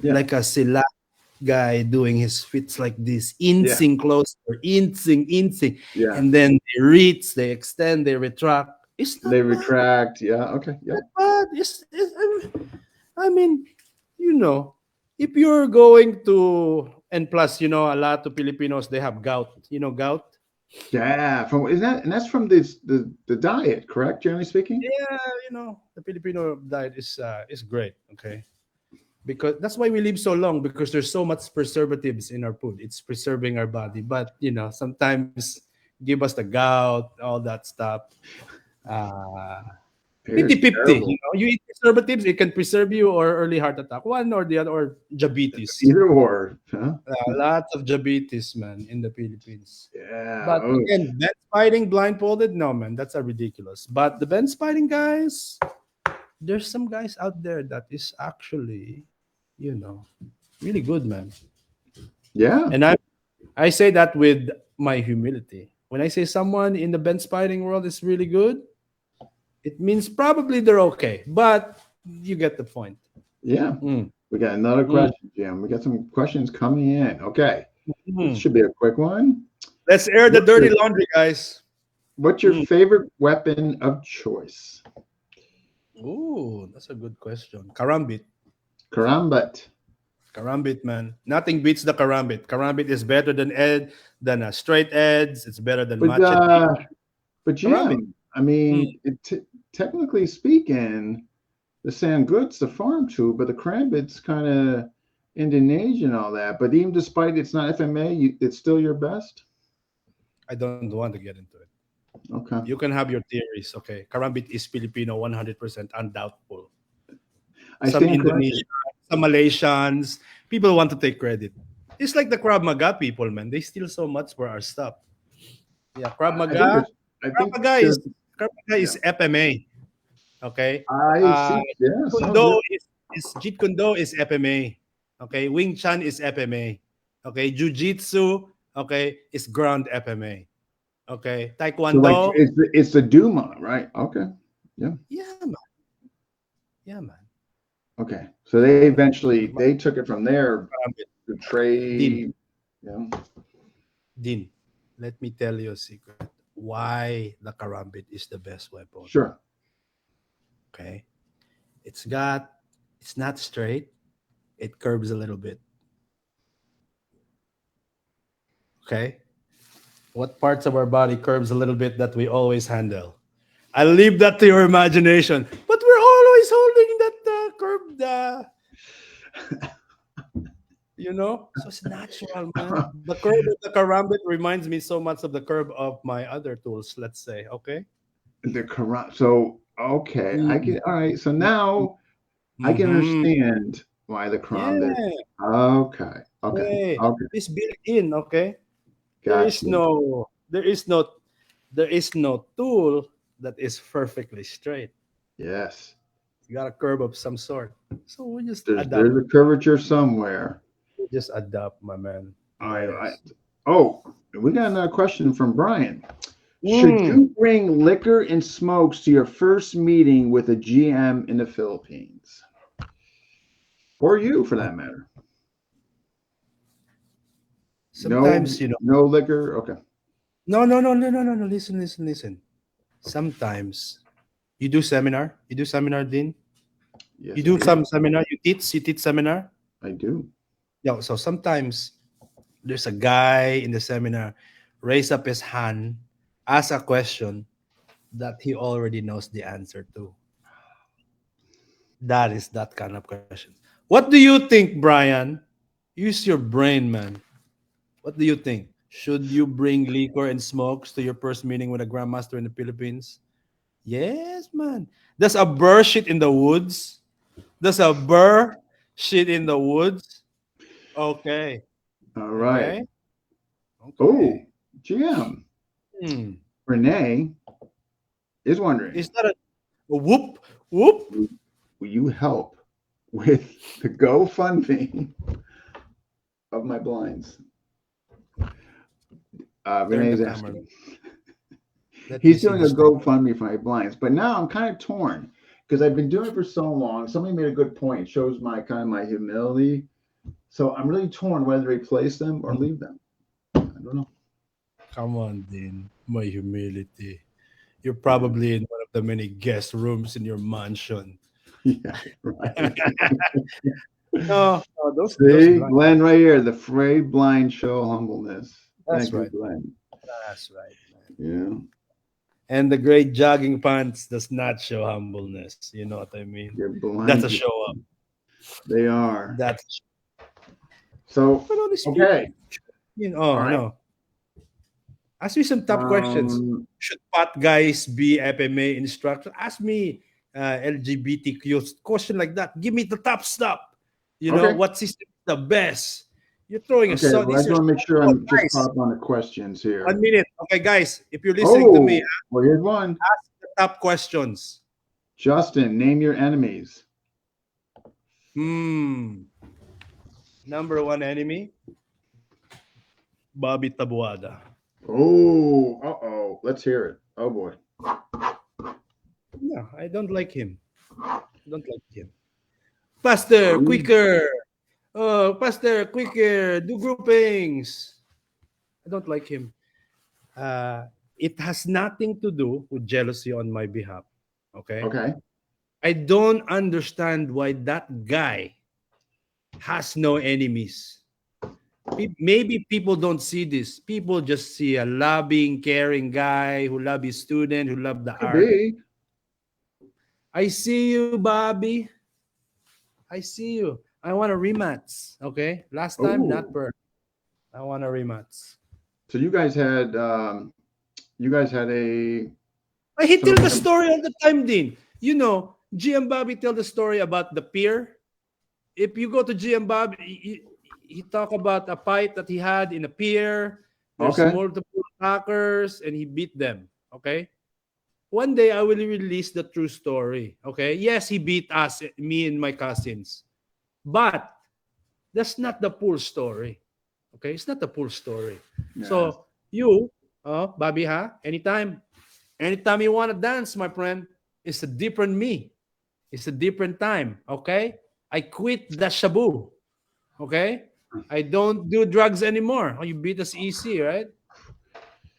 Speaker 1: Yeah.
Speaker 2: like a sila guy doing his fits like this,
Speaker 1: Yeah.
Speaker 2: inching closer, inching,
Speaker 1: Yeah.
Speaker 2: and then they reach, they extend, they retract. It's not
Speaker 1: They
Speaker 2: bad.
Speaker 1: retract. Yeah. Okay.
Speaker 2: Not
Speaker 1: Yep.
Speaker 2: bad. I mean, you know, if you're going to, and plus, a lot of Filipinos they have gout. Gout.
Speaker 1: Yeah. That's from the diet, correct? Generally speaking.
Speaker 2: Yeah, the Filipino diet is great. Okay, because that's why we live so long because there's so much preservatives in our food. It's preserving our body, but sometimes give us the gout, all that stuff. Uh,
Speaker 1: It's
Speaker 2: 50-50.
Speaker 1: terrible.
Speaker 2: You eat preservatives, it can preserve you or early heart attack. One or the other, or diabetes.
Speaker 1: Either or, huh?
Speaker 2: Lots of diabetes, man, in the Philippines.
Speaker 1: Yeah.
Speaker 2: But
Speaker 1: Oh,
Speaker 2: again, bench fighting blindfolded, no, man, that's a ridiculous. But the bench fighting guys, there's some guys out there that is actually, you know, really good, man.
Speaker 1: yeah.
Speaker 2: And I say that with my humility. When I say someone in the bench fighting world is really good, it means probably they're okay. But you get the point.
Speaker 1: Yeah.
Speaker 2: Mm,
Speaker 1: We got another
Speaker 2: mm,
Speaker 1: question, Jim. We got some questions coming in. Okay. This
Speaker 2: mm.
Speaker 1: should be a quick one.
Speaker 2: Let's air the
Speaker 1: What's your,
Speaker 2: dirty laundry, guys.
Speaker 1: what's your
Speaker 2: Mm.
Speaker 1: favorite weapon of choice?
Speaker 2: Ooh, that's a good question. Karambit.
Speaker 1: Karambit.
Speaker 2: Karambit, man. Nothing beats the karambit. Karambit is better than a straight edge. It's better than
Speaker 1: But
Speaker 2: machete.
Speaker 1: uh, but
Speaker 2: Karambit.
Speaker 1: Jim, I
Speaker 2: Mm.
Speaker 1: mean, technically speaking, the Sangut's the farm tool, but the Karambit's kind of Indonesian and all that. But even despite it's not FMA, it's still your best.
Speaker 2: I don't want to get into it.
Speaker 1: Okay.
Speaker 2: You can have your theories. Okay. Karambit is Filipino 100% undoubtful.
Speaker 1: I
Speaker 2: Some
Speaker 1: stand corrected.
Speaker 2: Indonesians, some Malaysians, people want to take credit. It's like the Krav Maga people, man. They steal so much for our stuff. Yeah, Krav
Speaker 1: I think
Speaker 2: Maga.
Speaker 1: there's, I
Speaker 2: Krav
Speaker 1: think
Speaker 2: Maga
Speaker 1: there's,
Speaker 2: is Krav Maga
Speaker 1: yeah.
Speaker 2: is FMA. Okay.
Speaker 1: I see. Yeah, sounds
Speaker 2: Kundo
Speaker 1: good.
Speaker 2: is Jeet Kundo is FMA. Okay. Wing Chun is FMA. Okay. Jiu Jitsu, okay, is ground FMA. Okay.
Speaker 1: So like
Speaker 2: Taekwondo.
Speaker 1: it's the Duma, right? Okay. Yeah.
Speaker 2: Yeah, man. Yeah, man.
Speaker 1: Okay. So they eventually they took it from there
Speaker 2: Karambit.
Speaker 1: to
Speaker 2: Din.
Speaker 1: trade. Yeah.
Speaker 2: Din. Let me tell you a secret. Why the karambit is the best weapon.
Speaker 1: Sure.
Speaker 2: Okay. It's not straight. It curves a little bit. Okay. What parts of our body curves a little bit that we always handle? I leave that to your imagination. But we're always holding that curved, so it's natural, man. The curve of the karambit reminds me so much of the curve of my other tools, let's say. Okay.
Speaker 1: The corrupt. So okay, I
Speaker 2: Mm.
Speaker 1: get all right. So now I can
Speaker 2: Mm-hmm.
Speaker 1: understand why the Karambit.
Speaker 2: Yeah.
Speaker 1: Okay. Okay.
Speaker 2: Hey,
Speaker 1: Okay.
Speaker 2: it's built in. Okay. There is
Speaker 1: Gotcha.
Speaker 2: no. There is no. There is no tool that is perfectly straight.
Speaker 1: Yes.
Speaker 2: You got a curve of some sort. So we just adapt.
Speaker 1: There's a curvature somewhere.
Speaker 2: We just adapt, my man.
Speaker 1: I
Speaker 2: Yes.
Speaker 1: oh, we got another question from Brian. Should
Speaker 2: Mm.
Speaker 1: you bring liquor and smokes to your first meeting with a GM in the Philippines? Or you for that matter?
Speaker 2: Sometimes,
Speaker 1: No liquor? Okay.
Speaker 2: no. Listen. Sometimes you do seminar. You do seminar, Dean.
Speaker 1: Yes,
Speaker 2: You
Speaker 1: I
Speaker 2: do
Speaker 1: do.
Speaker 2: some seminar. You teach seminar.
Speaker 1: I do.
Speaker 2: Yeah. So sometimes there's a guy in the seminar raise up his hand, ask a question that he already knows the answer to. That is that kind of question. What do you think, Brian? Use your brain, man. What do you think? Should you bring liquor and smokes to your first meeting with a grandmaster in the Philippines? Yes, man. Does a burr shit in the woods? Does a burr shit in the woods? Okay.
Speaker 1: All right.
Speaker 2: Okay.
Speaker 1: Oh,
Speaker 2: Okay.
Speaker 1: GM.
Speaker 2: Hmm.
Speaker 1: Renee is wondering,
Speaker 2: Is that a whoop? Whoop?
Speaker 1: will you help with the GoFundMe of my blinds?
Speaker 2: Turn the
Speaker 1: Renee's
Speaker 2: camera.
Speaker 1: asking.
Speaker 2: Let me
Speaker 1: He's
Speaker 2: see
Speaker 1: doing a
Speaker 2: this thing.
Speaker 1: GoFundMe for my blinds, but now I'm kind of torn because I've been doing it for so long. Somebody made a good point. It shows my kind of my humility. So I'm really torn whether to replace them or leave them. I don't know.
Speaker 2: Come on, Dean. My humility. You're
Speaker 1: Yeah.
Speaker 2: probably in one of the many guest rooms in your mansion.
Speaker 1: Yeah, right.
Speaker 2: No, those
Speaker 1: See,
Speaker 2: blind.
Speaker 1: Glenn right here, the frayed blind show humbleness.
Speaker 2: That's
Speaker 1: Thank you,
Speaker 2: right.
Speaker 1: Glenn.
Speaker 2: That's right, man.
Speaker 1: Yeah,
Speaker 2: And the great jogging pants does not show humbleness. You know what I mean?
Speaker 1: you're
Speaker 2: That's a
Speaker 1: blind.
Speaker 2: show up.
Speaker 1: They are.
Speaker 2: That's
Speaker 1: So,
Speaker 2: but on this
Speaker 1: okay.
Speaker 2: I
Speaker 1: All right.
Speaker 2: know. Ask me some tough questions.
Speaker 1: Um,
Speaker 2: Should pot guys be FMA instructor? Ask me LGBTQ question like that. Give me the top stuff. You know,
Speaker 1: okay.
Speaker 2: what system is the best? You're throwing a
Speaker 1: Okay.
Speaker 2: so
Speaker 1: Well, I
Speaker 2: these
Speaker 1: just
Speaker 2: are
Speaker 1: want to make sure
Speaker 2: so
Speaker 1: I'm just
Speaker 2: guys.
Speaker 1: caught up on the questions
Speaker 2: One
Speaker 1: here.
Speaker 2: minute. Okay, guys, if you're listening to me,
Speaker 1: Oh, well, here's one.
Speaker 2: ask the top questions.
Speaker 1: Justin, name your enemies.
Speaker 2: Number one enemy, Bobby Tabuada.
Speaker 1: Oh, uh-oh. Let's hear it. Oh, boy.
Speaker 2: No, I don't like him. Don't like him. Faster,
Speaker 1: Oh,
Speaker 2: quicker. Oh, faster, quicker. Do groupings. I don't like him. Uh, it has nothing to do with jealousy on my behalf. Okay.
Speaker 1: okay.
Speaker 2: I don't understand why that guy has no enemies. Maybe people don't see this. People just see a loving, caring guy who love his student, who love the
Speaker 1: Could
Speaker 2: art.
Speaker 1: be.
Speaker 2: I see you, Bobby. I see you. I want a rematch. Okay. Last time, not
Speaker 1: Oh,
Speaker 2: per. I want a rematch.
Speaker 1: so you guys had a
Speaker 2: He
Speaker 1: sort
Speaker 2: tell
Speaker 1: of
Speaker 2: the
Speaker 1: like a,
Speaker 2: story all the time, Dean. You know, GM Bobby tell the story about the pier. If you go to GM Bobby, he talk about a fight that he had in a pier. There's
Speaker 1: okay.
Speaker 2: multiple attackers, and he beat them. Okay. One day I will release the true story. Okay. Yes, he beat us, me and my cousins. But that's not the full story. Okay. It's not the full story.
Speaker 1: Yeah.
Speaker 2: So you, Bobby, anytime you want to dance, my friend, it's a different me. It's a different time. Okay. I quit the shabu. Okay. I don't do drugs anymore. Oh, you beat us easy, right?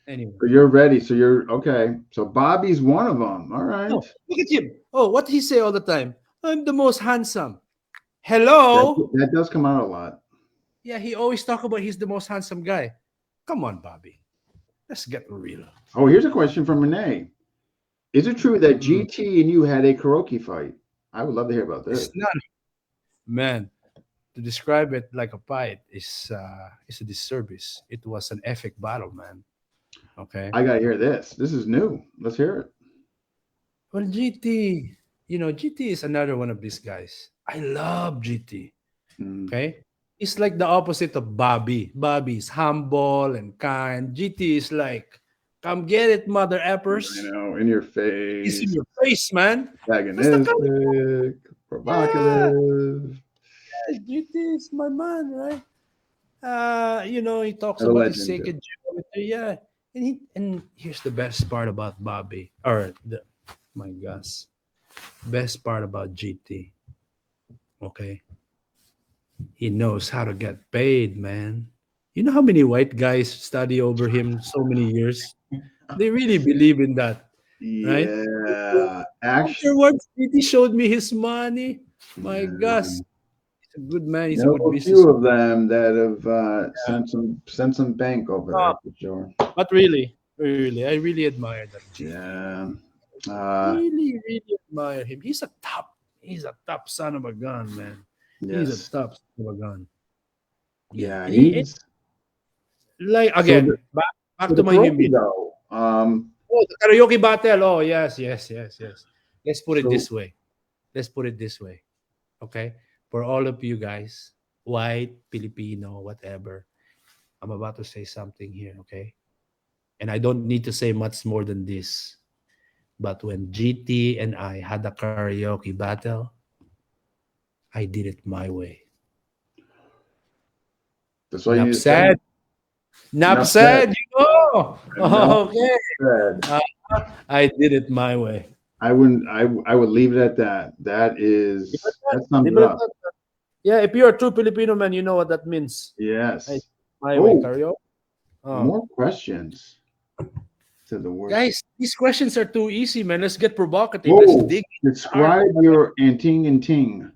Speaker 2: Anyway.
Speaker 1: So you're ready. So you're okay. So Bobby's one of them. All right.
Speaker 2: Oh, look at him. Oh, what he say all the time? I'm the most handsome.
Speaker 1: That
Speaker 2: Hello?
Speaker 1: that does come out a lot.
Speaker 2: Yeah, he always talk about he's the most handsome guy. Come on, Bobby. Let's get real.
Speaker 1: Oh, here's a question from Renee. Is it true that
Speaker 2: Hmm.
Speaker 1: GT and you had a karaoke fight? I would love to hear about
Speaker 2: It's
Speaker 1: this.
Speaker 2: not, man. To describe it like a fight is a disservice. It was an epic battle, man. Okay.
Speaker 1: I gotta hear this. This is new. Let's hear it.
Speaker 2: Well, GT, GT is another one of these guys. I love GT.
Speaker 1: Mm,
Speaker 2: Okay. It's like the opposite of Bobby. Bobby is humble and kind. GT is like, come get it, mother
Speaker 1: I
Speaker 2: effers.
Speaker 1: know, in your
Speaker 2: It's in
Speaker 1: face,
Speaker 2: your face, man. That's the kind
Speaker 1: antagonistic,
Speaker 2: yeah,
Speaker 1: provocative.
Speaker 2: GT is my man, right? He talks
Speaker 1: What a
Speaker 2: about his
Speaker 1: legend.
Speaker 2: sacred geometry, yeah. And here's the best part about Bobby, or my gosh, best part about GT. Okay, he knows how to get paid, man. You know how many white guys study over him so many years? They really believe in that, right?
Speaker 1: Yeah, actually,
Speaker 2: Afterwards, GT showed me his money. My gosh,
Speaker 1: yeah.
Speaker 2: he's a good man. He's a
Speaker 1: Know
Speaker 2: good
Speaker 1: a few
Speaker 2: businessman.
Speaker 1: of them that have sent some bank over
Speaker 2: Oh,
Speaker 1: there for sure.
Speaker 2: but really, I really admire that GT.
Speaker 1: Yeah. Uh,
Speaker 2: Really, really admire him. He's a top son of a gun, man. He's a
Speaker 1: yes.
Speaker 2: top son of a gun. Yeah.
Speaker 1: Yeah,
Speaker 2: He
Speaker 1: he's
Speaker 2: like
Speaker 1: so the
Speaker 2: again, back
Speaker 1: so
Speaker 2: to
Speaker 1: the
Speaker 2: my
Speaker 1: karaoke
Speaker 2: meme.
Speaker 1: though.
Speaker 2: Oh, the karaoke battle. Oh, yes, yes, yes, yes. Let's put it
Speaker 1: So
Speaker 2: this way. Let's put it this way. Okay? For all of you guys, white, Filipino, whatever, I'm about to say something here, okay? And I don't need to say much more than this. But when GT and I had a karaoke battle, I did it my way.
Speaker 1: that's all you
Speaker 2: Enough
Speaker 1: need to say.
Speaker 2: said. Enough
Speaker 1: Enough said.
Speaker 2: said, you know.
Speaker 1: Enough
Speaker 2: Okay.
Speaker 1: said.
Speaker 2: Uh, I did it my way.
Speaker 1: I wouldn't. I would leave it at that. That sums
Speaker 2: Leave
Speaker 1: it
Speaker 2: it at
Speaker 1: up.
Speaker 2: that. Yeah, if you're a true Filipino man, you know what that means. I
Speaker 1: Yes.
Speaker 2: my way,
Speaker 1: Oh,
Speaker 2: karaoke. Oh.
Speaker 1: more questions to the worst.
Speaker 2: Guys, these questions are too easy, man. Let's get provocative. Let's
Speaker 1: Whoa!
Speaker 2: dig hard.
Speaker 1: Describe your anting and ting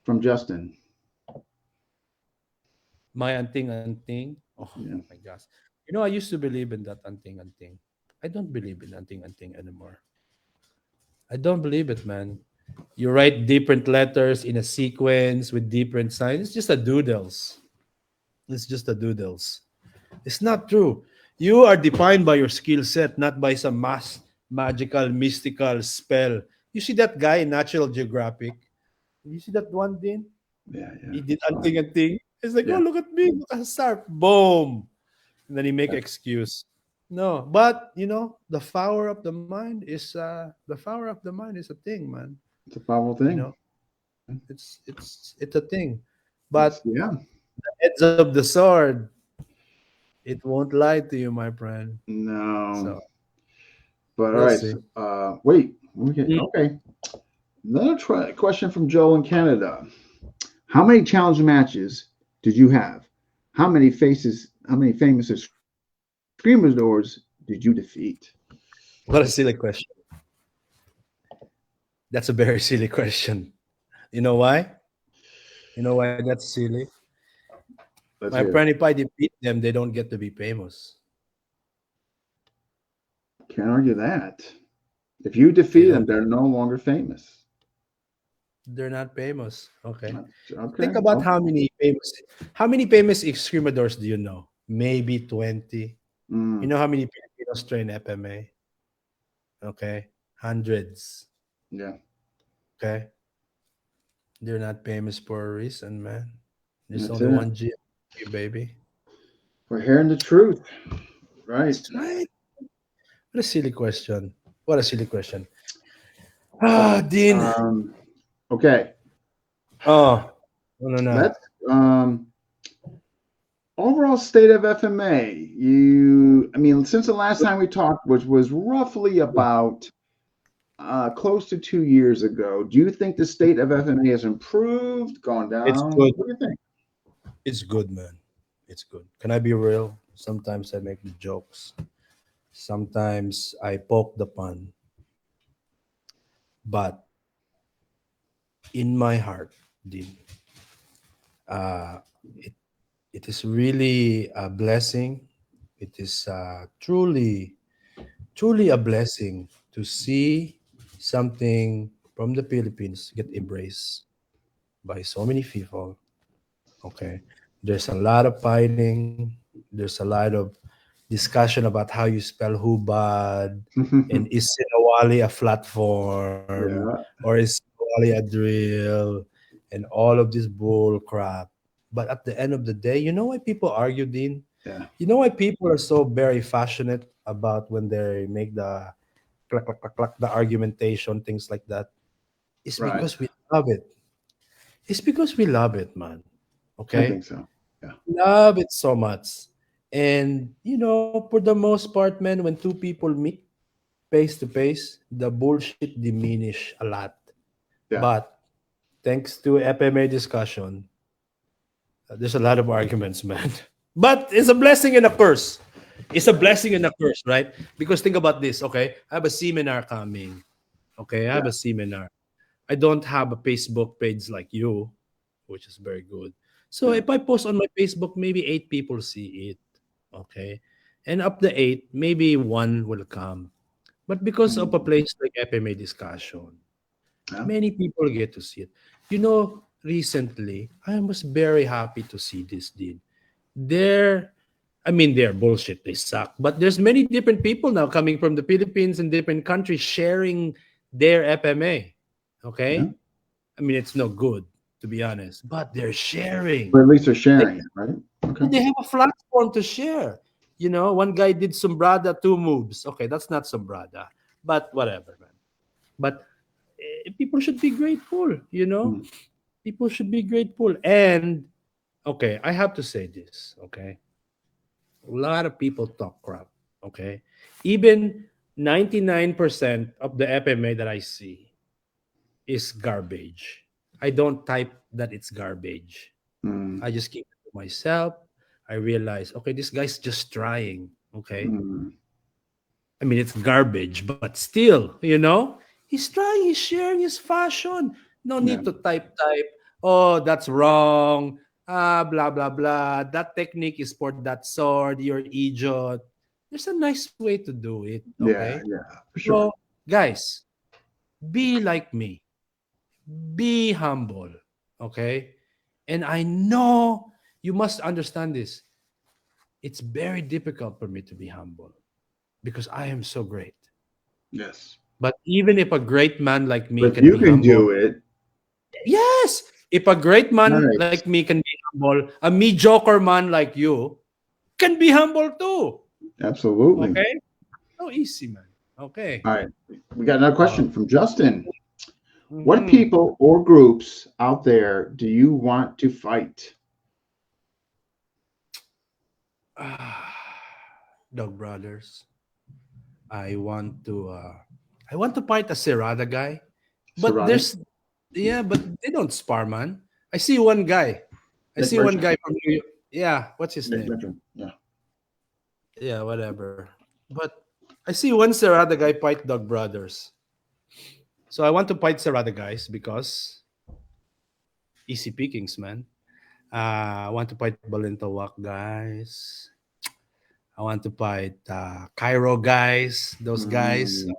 Speaker 1: from Justin.
Speaker 2: My anting-anting. Oh
Speaker 1: Yeah.
Speaker 2: my gosh. I used to believe in that anting-anting. I don't believe in anting-anting anymore. I don't believe it, man. You write different letters in a sequence with different signs. It's just a doodles. It's just a doodles. It's not true. You are defined by your skill set, not by some magical, mystical spell. You see that guy in Natural Geographic? You see that one, Dean?
Speaker 1: Yeah, yeah.
Speaker 2: He did
Speaker 1: It's fine.
Speaker 2: anting anting. It's like, oh,
Speaker 1: Yeah,
Speaker 2: look at me, look at star. Boom. And then he make
Speaker 1: yeah.
Speaker 2: excuse. No, but the power of the mind is a thing, man.
Speaker 1: It's a powerful
Speaker 2: You
Speaker 1: thing.
Speaker 2: know, it's a thing.
Speaker 1: It's,
Speaker 2: But
Speaker 1: yeah.
Speaker 2: edge of the sword, it won't lie to you, my friend.
Speaker 1: No.
Speaker 2: So
Speaker 1: But all
Speaker 2: we'll
Speaker 1: right.
Speaker 2: see.
Speaker 1: So, wait.
Speaker 2: Mm.
Speaker 1: Okay. Another question from Joel in Canada. How many challenge matches did you have? How many famous Screamers doors did you defeat?
Speaker 2: What a silly question. That's a very silly question. You know why? You know why that's silly?
Speaker 1: Let's
Speaker 2: My
Speaker 1: hear it.
Speaker 2: friend, if I defeat them, they don't get to be famous.
Speaker 1: Can't argue that. If you
Speaker 2: They
Speaker 1: defeat them,
Speaker 2: don't.
Speaker 1: they're no longer famous.
Speaker 2: They're not famous. Okay.
Speaker 1: Okay.
Speaker 2: Think about
Speaker 1: Okay.
Speaker 2: how many famous extremadors do you know? Maybe 20. You
Speaker 1: Mm,
Speaker 2: know how many Filipinos train FMA? Okay. Hundreds.
Speaker 1: yeah.
Speaker 2: Okay. They're not famous for a reason, man. There's
Speaker 1: That's
Speaker 2: only
Speaker 1: it.
Speaker 2: one GM, baby.
Speaker 1: We're hearing the truth. Right.
Speaker 2: That's right. What a silly question. What a silly question. Ah, Dean.
Speaker 1: Um, okay.
Speaker 2: Oh, no, no, no.
Speaker 1: Let's overall state of FMA. I mean, since the last time we talked, which was roughly about close to 2 years ago, do you think the state of FMA has improved, gone
Speaker 2: It's
Speaker 1: down?
Speaker 2: good.
Speaker 1: What do you think?
Speaker 2: It's good, man. It's good. Can I be real? Sometimes I make the jokes. Sometimes I poke the fun. But in my heart, Dean, uh, it, it is really a blessing. It is truly a blessing to see something from the Philippines get embraced by so many people. Okay. There's a lot of fighting. There's a lot of discussion about how you spell hubad, and is Sinawali a flat form
Speaker 1: Yeah,
Speaker 2: or is Sinawali a drill, and all of this bull crap. But at the end of the day, you know why people argue, Dean?
Speaker 1: yeah,
Speaker 2: You know why people are so very passionate about when they make the clack, clack, clack, clack, the argumentation, things like that? It's
Speaker 1: right.
Speaker 2: because we love it. It's because we love it, man.
Speaker 1: I
Speaker 2: Okay?
Speaker 1: think so. Yeah.
Speaker 2: Love it so much. And, for the most part, man, when two people meet face to face, the bullshit diminish a lot.
Speaker 1: Yeah.
Speaker 2: But thanks to FMA discussion, there's a lot of arguments, man. But it's a blessing and a curse. It's a blessing and a curse, right? Because think about this, okay? I have a seminar coming. Okay, I have
Speaker 1: Yeah.
Speaker 2: a seminar. I don't have a Facebook page like you, which is very good. So
Speaker 1: Yeah.
Speaker 2: if I post on my Facebook, maybe 8 people see it. Okay. And up the eight, maybe one will come. But because of a
Speaker 1: Mm,
Speaker 2: place like FMA discussion,
Speaker 1: yeah.
Speaker 2: many people get to see it. Recently, I was very happy to see this deal. They're, I mean, they're bullshit. They suck. But there's many different people now coming from the Philippines and different countries sharing their FMA.
Speaker 1: Yeah.
Speaker 2: Okay. I mean, it's no good, to be honest, but they're sharing.
Speaker 1: But at least they're
Speaker 2: They,
Speaker 1: sharing it, right? Okay.
Speaker 2: they have a platform to share. One guy did sombrada, two moves. Okay, that's not sombrada, but whatever, man. But people should be grateful.
Speaker 1: Mm,
Speaker 2: People should be grateful. And, okay, I have to say this, okay? A lot of people talk crap, okay? Even 99% of the FMA that I see is garbage. I don't type that it's garbage.
Speaker 1: mm,
Speaker 2: I just keep it to myself. I realize, okay, this guy's just trying. Okay.
Speaker 1: mm.
Speaker 2: I mean, it's garbage, but still, he's trying, he's sharing his fashion. No
Speaker 1: Yeah.
Speaker 2: need to type, oh, that's wrong. Blah, blah, blah. That technique is for that sword. You're idiot. There's a nice way to do it. Okay.
Speaker 1: Yeah. Yeah. For sure.
Speaker 2: So, guys, be like me. Be humble. Okay. And I know you must understand this. it's very difficult for me to be humble because I am so great.
Speaker 1: Yes.
Speaker 2: But even if a great man like me
Speaker 1: But
Speaker 2: can
Speaker 1: you
Speaker 2: be
Speaker 1: can
Speaker 2: humble,
Speaker 1: do it.
Speaker 2: yes, if a great man like
Speaker 1: Nice.
Speaker 2: me can be humble, a mediocre man like you can be humble too.
Speaker 1: Absolutely.
Speaker 2: Okay? So easy, man. Okay.
Speaker 1: All right. We got another
Speaker 2: Uh,
Speaker 1: question from Justin. What
Speaker 2: mhm.
Speaker 1: people or groups out there do you want to fight?
Speaker 2: Ah, Dog Brothers. I want to fight a Serrada guy. But
Speaker 1: Serrata?
Speaker 2: but they don't spar, man. I see one guy. I
Speaker 1: Nick
Speaker 2: see one
Speaker 1: Richard?
Speaker 2: guy from New York. Yeah, what's his
Speaker 1: Nick
Speaker 2: name?
Speaker 1: Richard. Yeah.
Speaker 2: Yeah, whatever. But I see one Serrada guy fight Dog Brothers. So I want to fight Serrada guys because easy pickings, man. I want to fight Balintawak guys. I want to fight Cairo guys. Those guys.
Speaker 1: Mm,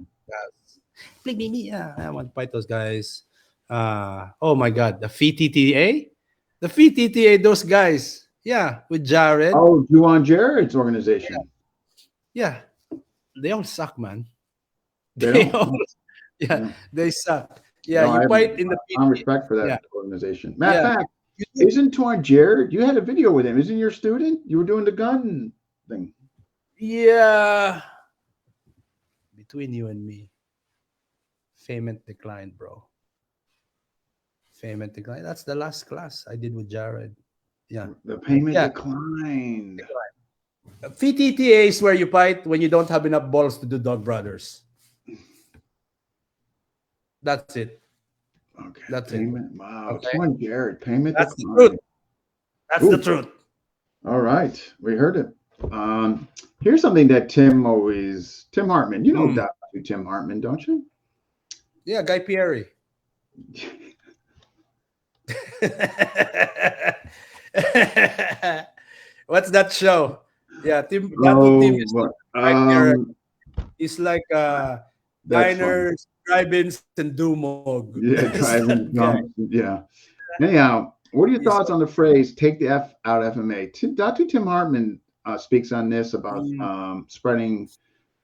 Speaker 2: Yeah, I want to fight those guys. Oh my God, the FTTA, the FTTA, those guys. Yeah, with Jared.
Speaker 1: oh, Juwan Jared's organization.
Speaker 2: Yeah, they all suck, man.
Speaker 1: They
Speaker 2: They
Speaker 1: don't.
Speaker 2: all, yeah,
Speaker 1: Yeah.
Speaker 2: they suck. Yeah,
Speaker 1: No, I
Speaker 2: you
Speaker 1: have
Speaker 2: fight in the PTA.
Speaker 1: respect for
Speaker 2: Yeah,
Speaker 1: that organization. Matter of
Speaker 2: yeah.
Speaker 1: fact,
Speaker 2: You do-
Speaker 1: isn't Juwan Jared? You had a video with him. Isn't your student? You were doing the gun thing.
Speaker 2: Yeah. Between you and me, fame and decline, bro. Fame and decline. That's the last class I did with Jared. Yeah,
Speaker 1: The payment
Speaker 2: yeah.
Speaker 1: declined.
Speaker 2: VTTA is where you fight when you don't have enough balls to do Dog Brothers. That's it.
Speaker 1: Okay.
Speaker 2: That's it.
Speaker 1: Payment. Wow.
Speaker 2: Okay.
Speaker 1: Juwan Jared. Payment
Speaker 2: That's the truth.
Speaker 1: declined.
Speaker 2: That's the
Speaker 1: Ooh.
Speaker 2: truth.
Speaker 1: All right. We heard it. Here's something that Tim Hartman. You know
Speaker 2: Mm.
Speaker 1: Dr. Tim Hartman, don't you?
Speaker 2: Yeah, Guy Fieri. What's that show? Yeah, Datu Tim is
Speaker 1: Oh,
Speaker 2: Guy Fieri.
Speaker 1: um,
Speaker 2: It's like
Speaker 1: that's funny.
Speaker 2: diners, drive-ins, and Dumog.
Speaker 1: Yeah,
Speaker 2: That's that
Speaker 1: driving
Speaker 2: guy.
Speaker 1: drunk. Yeah. Anyhow, what are your
Speaker 2: He's
Speaker 1: thoughts on the phrase "take the F out of FMA"? Dr. Tim Hartman speaks on this about
Speaker 2: mm,
Speaker 1: spreading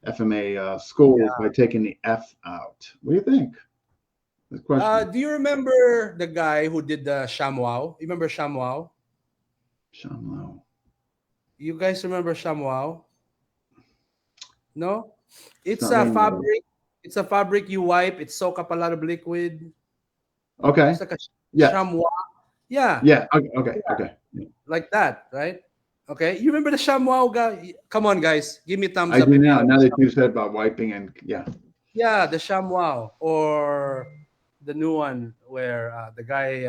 Speaker 1: FMA schools by taking the F out. What do you think? Good question.
Speaker 2: Do you remember the guy who did the ShamWow? You remember ShamWow?
Speaker 1: Shamlo.
Speaker 2: You guys remember ShamWow? No?
Speaker 1: It's
Speaker 2: It's
Speaker 1: not
Speaker 2: a
Speaker 1: ringing a bell.
Speaker 2: fabric. It's a fabric you wipe. It soak up a lot of liquid.
Speaker 1: Okay.
Speaker 2: It's like a
Speaker 1: Yes.
Speaker 2: ShamWow. Yeah,
Speaker 1: Yeah. Okay. Okay. Okay. Yeah.
Speaker 2: like that, right? Okay. You remember the ShamWow guy? Come on, guys. Give me thumbs
Speaker 1: I
Speaker 2: up
Speaker 1: do
Speaker 2: if you
Speaker 1: now.
Speaker 2: know.
Speaker 1: Now that you said about wiping and yeah.
Speaker 2: Yeah, the ShamWow. Or the new one where the guy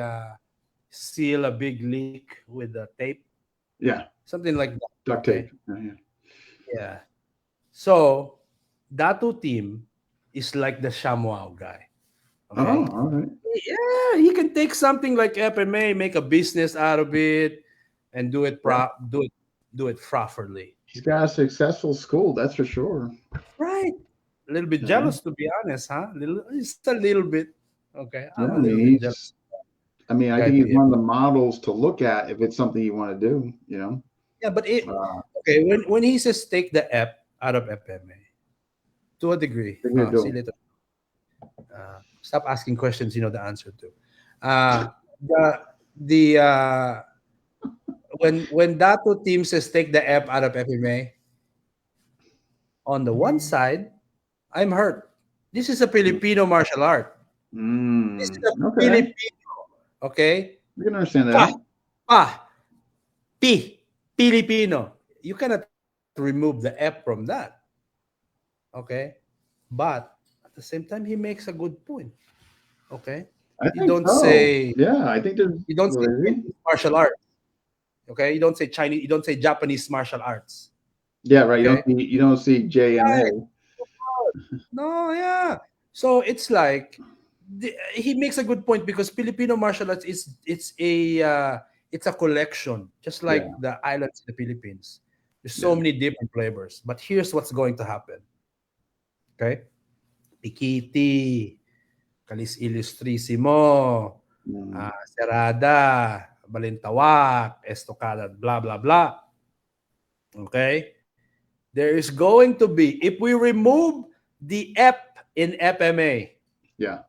Speaker 2: seal a big leak with the tape.
Speaker 1: Yeah.
Speaker 2: Something like that.
Speaker 1: Duct tape.
Speaker 2: Okay.
Speaker 1: Yeah.
Speaker 2: Yeah. So Datu team is like the ShamWow guy.
Speaker 1: Oh,
Speaker 2: Okay.
Speaker 1: all right.
Speaker 2: Yeah, he can take something like FMA, make a business out of it, and
Speaker 1: Yeah.
Speaker 2: do it properly.
Speaker 1: He's got a successful school, that's for sure.
Speaker 2: Right. A little bit
Speaker 1: Yeah.
Speaker 2: jealous to be honest, huh? Just a little bit. Okay. I'm
Speaker 1: Yeah.
Speaker 2: a
Speaker 1: I
Speaker 2: little
Speaker 1: mean,
Speaker 2: bit jealous.
Speaker 1: I
Speaker 2: Guy
Speaker 1: think he's
Speaker 2: Pierre.
Speaker 1: one of the models to look at if it's something you want to do. You know.
Speaker 2: Yeah, but
Speaker 1: Uh,
Speaker 2: okay, when he says take the app out of FMA, to a degree.
Speaker 1: what are you
Speaker 2: See
Speaker 1: doing?
Speaker 2: later. Stop asking questions you know the answer to. Uh, the when Dato team says take the app out of FMA, on the one side, I'm hurt. This is a Filipino martial art. This is a
Speaker 1: Okay.
Speaker 2: Filipino. Okay?
Speaker 1: We can understand
Speaker 2: Pa,
Speaker 1: that.
Speaker 2: pa, pi, Filipino. You cannot remove the F from that. Okay? But at the same time, he makes a good point. Okay?
Speaker 1: I
Speaker 2: You
Speaker 1: think
Speaker 2: don't
Speaker 1: so.
Speaker 2: say
Speaker 1: Yeah, I think there's.
Speaker 2: you don't say
Speaker 1: Well, is he?
Speaker 2: Chinese martial arts. Okay? You don't say Chinese, you don't say Japanese martial arts.
Speaker 1: Yeah, right.
Speaker 2: Okay?
Speaker 1: You don't see
Speaker 2: Right.
Speaker 1: JMA.
Speaker 2: No, yeah. So it's like he makes a good point because Filipino martial arts is it's a collection, just like
Speaker 1: Yeah.
Speaker 2: the islands in the Philippines. There's so
Speaker 1: Yeah.
Speaker 2: many different flavors. But here's what's going to happen. Okay? Pikiti, Kalis Illustrisimo,
Speaker 1: Mm,
Speaker 2: Serada, Balintawak, Estocada, blah blah blah. Okay? There is going to be, if we remove the F in FMA,
Speaker 1: Yeah.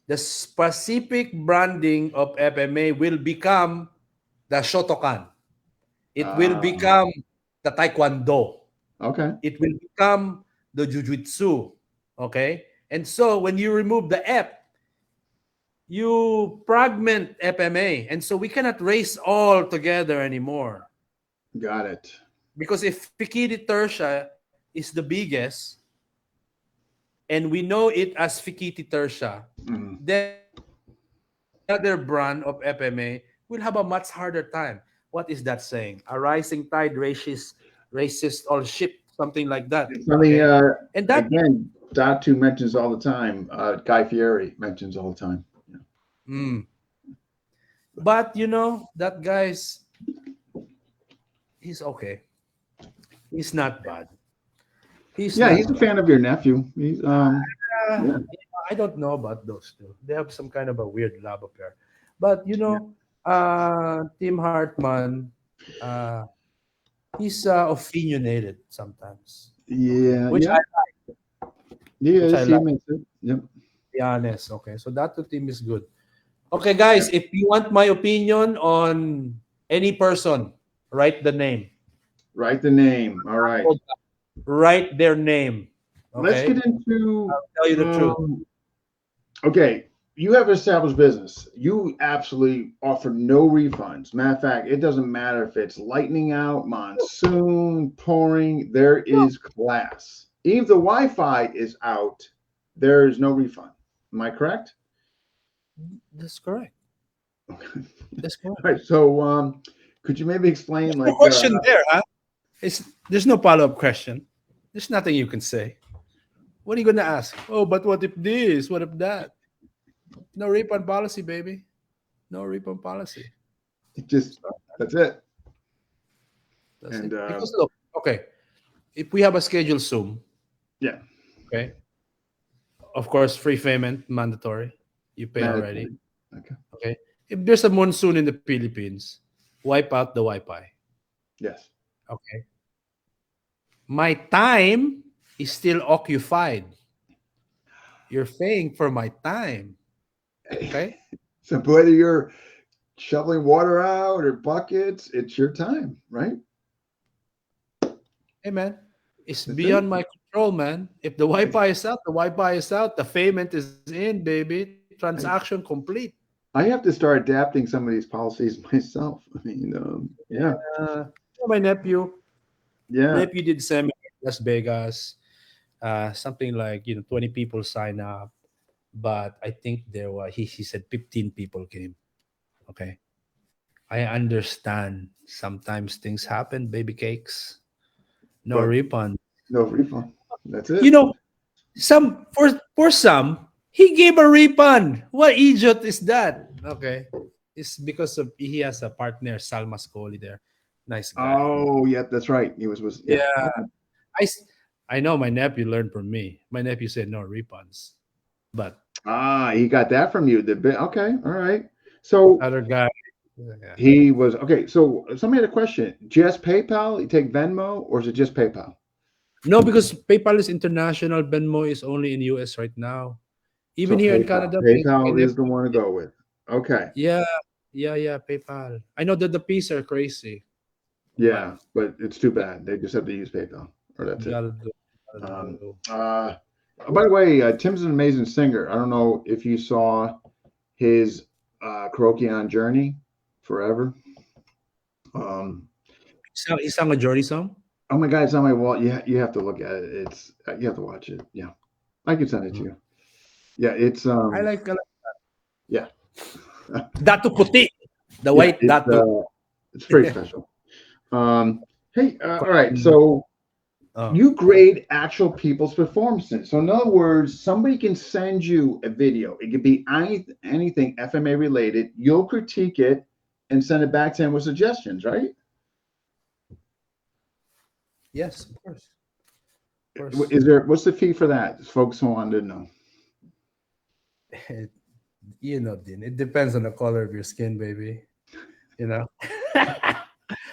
Speaker 2: the specific branding of FMA will become the Shotokan. It will
Speaker 1: Uh,
Speaker 2: become the Taekwondo.
Speaker 1: okay.
Speaker 2: It will become the Jiu-Jitsu. Okay? And so when you remove the F, you fragment FMA. And so we cannot race all together anymore.
Speaker 1: Got it.
Speaker 2: Because if Fikiri Tertia is the biggest, and we know it as Fikiti Tertia,
Speaker 1: Mhm.
Speaker 2: then any other brand of FMA will have a much harder time. What is that saying? A rising tide raises all ship, something like that.
Speaker 1: It's something,
Speaker 2: Okay, and that
Speaker 1: again, Datu mentions all the time. Guy Fieri mentions all the time. Yeah.
Speaker 2: mm, but that guy's he's okay. He's not bad. He's
Speaker 1: Yeah, he's
Speaker 2: not
Speaker 1: a
Speaker 2: bad.
Speaker 1: fan of your nephew. He's yeah.
Speaker 2: I don't know about those two. They have some kind of a weird love affair. But Tim Hartman, uh, he's opinionated sometimes. Okay,
Speaker 1: Yeah,
Speaker 2: which
Speaker 1: yeah. He
Speaker 2: I
Speaker 1: is. He
Speaker 2: like.
Speaker 1: admits it. Yep.
Speaker 2: To be honest. Okay, so that two team is good. Okay, guys, if you want my opinion on any person, write the name.
Speaker 1: Write the name. All right.
Speaker 2: Write their name.
Speaker 1: Let's
Speaker 2: Okay,
Speaker 1: get into
Speaker 2: tell you the truth.
Speaker 1: okay. You have established business. You absolutely offer no refunds. Matter of fact, it doesn't matter if it's lightning out, monsoon, pouring, there is class. Even if the Wi-Fi is out, there is no refund. Am I correct?
Speaker 2: That's correct.
Speaker 1: Okay.
Speaker 2: That's correct.
Speaker 1: All right. So could you maybe explain
Speaker 2: No
Speaker 1: like
Speaker 2: question there, huh? There's no follow-up question. There's nothing you can say. What are you gonna ask? Oh, but what if this? What if that? No refund policy, baby. No refund policy.
Speaker 1: just that's it.
Speaker 2: That's
Speaker 1: And
Speaker 2: it. Because look, okay, if we have a scheduled Zoom,
Speaker 1: yeah,
Speaker 2: okay, of course, free payment mandatory. You pay already.
Speaker 1: mandatory. Okay.
Speaker 2: Okay. If there's a monsoon in the Philippines, wipe out the Wi-Fi.
Speaker 1: Yes.
Speaker 2: Okay. My time is still occupied. You're paying for my time. Okay.
Speaker 1: So whether you're shoveling water out or buckets, it's your time, right?
Speaker 2: Hey man, it's
Speaker 1: That's it.
Speaker 2: beyond my control, man. If the Wi-Fi is out, the Wi-Fi is out. The payment is in, baby. Transaction complete.
Speaker 1: I have to start adapting some of these policies myself. I mean, yeah,
Speaker 2: My nephew,
Speaker 1: yeah.
Speaker 2: did seminar in Las Vegas. Something like 20 people sign up, but I think there were he said 15 people came. Okay, I understand. Sometimes things happen, baby cakes. No
Speaker 1: But
Speaker 2: refund.
Speaker 1: no refund. That's
Speaker 2: You
Speaker 1: it.
Speaker 2: know, some for some, he gave a refund. What idiot is that? Okay, it's because of he has a partner, Salma Scoli there, nice guy.
Speaker 1: Oh, yeah, that's right. He was yeah.
Speaker 2: Yeah,
Speaker 1: Okay.
Speaker 2: I s- I know my nephew learned from me. My nephew said no refunds, but
Speaker 1: Ah, he got that from you. Okay, all right. So
Speaker 2: other guy, yeah.
Speaker 1: he was okay. So somebody had a question. Just PayPal? You take Venmo, or is it just PayPal?
Speaker 2: No, because PayPal is international. Venmo is only in US right now.
Speaker 1: So
Speaker 2: Even here in
Speaker 1: PayPal.
Speaker 2: Canada, my
Speaker 1: PayPal is the
Speaker 2: nephew,
Speaker 1: one to go with. Okay.
Speaker 2: yeah, yeah, PayPal. I know that the fees are crazy, but
Speaker 1: Yeah, but it's too bad. They just have to use PayPal, or that's
Speaker 2: you
Speaker 1: it.
Speaker 2: gotta do, gotta
Speaker 1: Um,
Speaker 2: do.
Speaker 1: uh, by the way, Tim's an amazing singer. I don't know if you saw his karaoke on Journey Forever. Um,
Speaker 2: He sang a Journey song.
Speaker 1: oh my God, it's on my wall. You have to look at it. It's you have to watch it. Yeah, I can send it to
Speaker 2: Mm.
Speaker 1: you. Yeah, it's
Speaker 2: I like
Speaker 1: yeah
Speaker 2: Datu Puti, the
Speaker 1: yeah
Speaker 2: white Datu.
Speaker 1: it's pretty special. Hey, all right,
Speaker 2: Um,
Speaker 1: so
Speaker 2: oh,
Speaker 1: you grade actual people's performances. So in other words, somebody can send you a video. It could be anything FMA related. You'll critique it and send it back to him with suggestions, right?
Speaker 2: yes, of course, of course.
Speaker 1: What's the fee for that? Folks wanted to know.
Speaker 2: Dean, it depends on the color of your skin, baby. You know.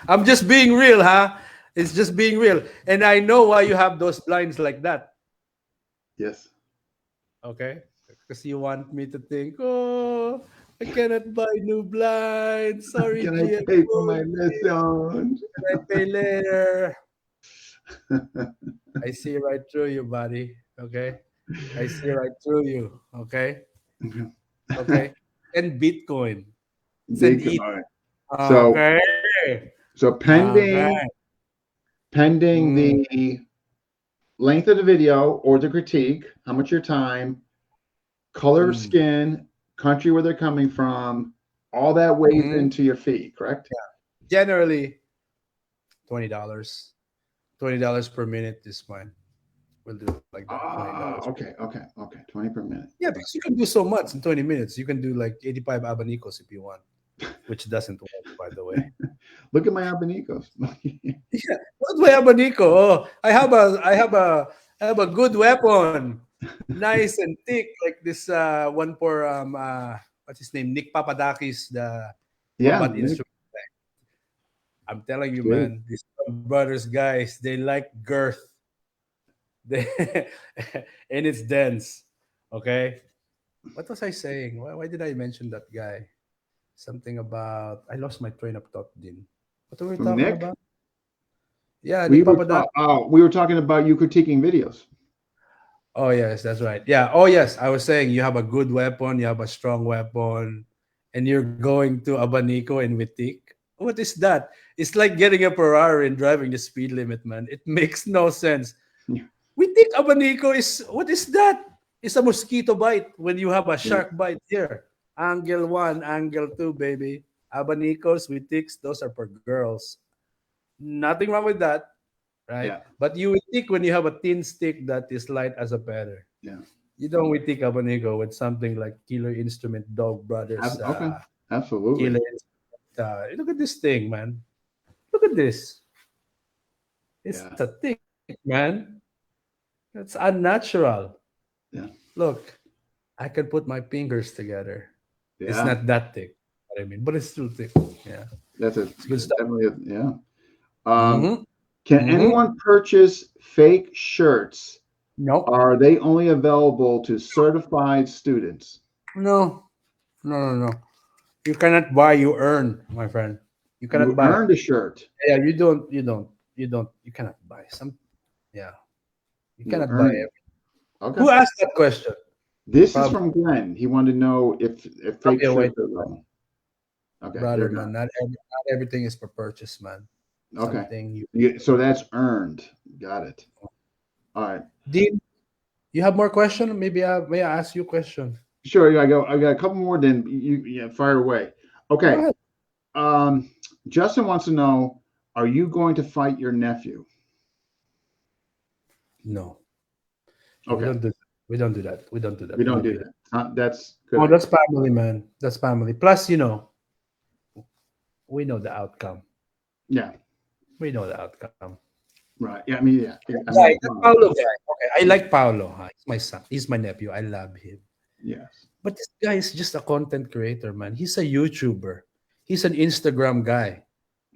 Speaker 2: I'm just being real, huh? It's just being real. And I know why you have those blinds like that.
Speaker 1: Yes.
Speaker 2: Okay? Because you want me to think, oh, I cannot buy new blinds. Sorry,
Speaker 1: Can I
Speaker 2: GM
Speaker 1: pay for my
Speaker 2: Pogi.
Speaker 1: lesson?
Speaker 2: Can I pay later? I see right through you, buddy. Okay? I see right through you. Okay? Okay? And Bitcoin. Send it.
Speaker 1: Bitcoin. So,
Speaker 2: Okay.
Speaker 1: so
Speaker 2: Okay.
Speaker 1: pending
Speaker 2: Mm,
Speaker 1: the length of the video or the critique, how much your time, color of
Speaker 2: mm,
Speaker 1: skin, country where they're coming from, all that weighs
Speaker 2: mhm.
Speaker 1: into your fee, correct?
Speaker 2: Generally, $20. $20 per minute is fine. We'll do it like that. $20.
Speaker 1: Okay. 20 per minute.
Speaker 2: Yeah, because you can do so much in 20 minutes. You can do like 85 abanicos if you want, which doesn't work, by the way.
Speaker 1: Look at my abanicos.
Speaker 2: Yeah, what's my abanico? Oh, I have a good weapon, nice and thick, like this one for what's his name, Nick Papadakis, the
Speaker 1: Yeah,
Speaker 2: combat
Speaker 1: Nick.
Speaker 2: instrument. I'm telling you,
Speaker 1: Sweet.
Speaker 2: man, these brothers, guys, they like girth. They, and it's dense. Okay, what was I saying? Why did I mention that guy? Something about I lost my train of thought. Din. What were we
Speaker 1: From
Speaker 2: talking
Speaker 1: Nick,
Speaker 2: about? Yeah, Nick Papadakis.
Speaker 1: we were talking about you critiquing videos.
Speaker 2: Oh yes, that's right. Yeah. Oh yes, I was saying you have a good weapon, you have a strong weapon, and you're going to Abanico and Witik. What is that? It's like getting a Ferrari and driving the speed limit, man. It makes no sense.
Speaker 1: Yeah.
Speaker 2: Witik Abanico is what is that? It's a mosquito bite when you have a
Speaker 1: Yeah.
Speaker 2: shark bite here. Angle one, angle two, baby. Abanicos, Witiks, those are for girls. Nothing wrong with that, right?
Speaker 1: Yeah.
Speaker 2: But you would think when you have a thin stick that is light as a feather.
Speaker 1: Yeah.
Speaker 2: You don't with think abanico with something like Killer Instrument Dog Brothers
Speaker 1: Okay. Absolutely.
Speaker 2: Killer Instrument. Look at this thing, man. Look at this. It's
Speaker 1: Yeah.
Speaker 2: a thick, man. It's unnatural.
Speaker 1: Yeah.
Speaker 2: Look, I can put my fingers together. It's
Speaker 1: Yeah.
Speaker 2: not that thick, what I mean, but it's still thick. Yeah,
Speaker 1: That's a
Speaker 2: it's good stuff.
Speaker 1: definitely yeah. Um,
Speaker 2: Mm-hmm.
Speaker 1: can
Speaker 2: Mm-hmm.
Speaker 1: anyone purchase fake shirts?
Speaker 2: No,
Speaker 1: Are they only available to certified students?
Speaker 2: no, no. You cannot buy, you earn, my friend. You cannot
Speaker 1: You
Speaker 2: buy.
Speaker 1: earned a shirt.
Speaker 2: Yeah, you cannot buy some. Yeah, you
Speaker 1: You
Speaker 2: cannot buy
Speaker 1: earned it.
Speaker 2: everything.
Speaker 1: Okay.
Speaker 2: Who asked that question?
Speaker 1: This is
Speaker 2: Probably
Speaker 1: from Glenn. He wanted to know if fake
Speaker 2: a white
Speaker 1: shirts are available. Okay,
Speaker 2: brother,
Speaker 1: they're not.
Speaker 2: man. Not everything is for purchase, man.
Speaker 1: Okay.
Speaker 2: Something you
Speaker 1: So that's earned. Got it. All right.
Speaker 2: did. You have more question? Maybe may I ask you a question?
Speaker 1: Sure. Yeah, I got a couple more. Then you yeah, fire away.
Speaker 2: Go
Speaker 1: Okay.
Speaker 2: ahead.
Speaker 1: Justin wants to know: are you going to fight your nephew?
Speaker 2: No, no, we
Speaker 1: Okay.
Speaker 2: don't do. We don't do that. We don't do
Speaker 1: We
Speaker 2: that. We
Speaker 1: don't
Speaker 2: don't
Speaker 1: do
Speaker 2: do that.
Speaker 1: that. That's good
Speaker 2: Oh,
Speaker 1: idea.
Speaker 2: that's family, man. That's family. Plus, we know the outcome.
Speaker 1: Yeah.
Speaker 2: We know the outcome.
Speaker 1: Right. Yeah. I mean, yeah. I
Speaker 2: Guy,
Speaker 1: mean,
Speaker 2: that Paolo guy. Okay, I like Paolo. Huh? He's my son. He's my nephew. I love him.
Speaker 1: yes.
Speaker 2: But this guy is just a content creator, man. He's a YouTuber. He's an Instagram guy.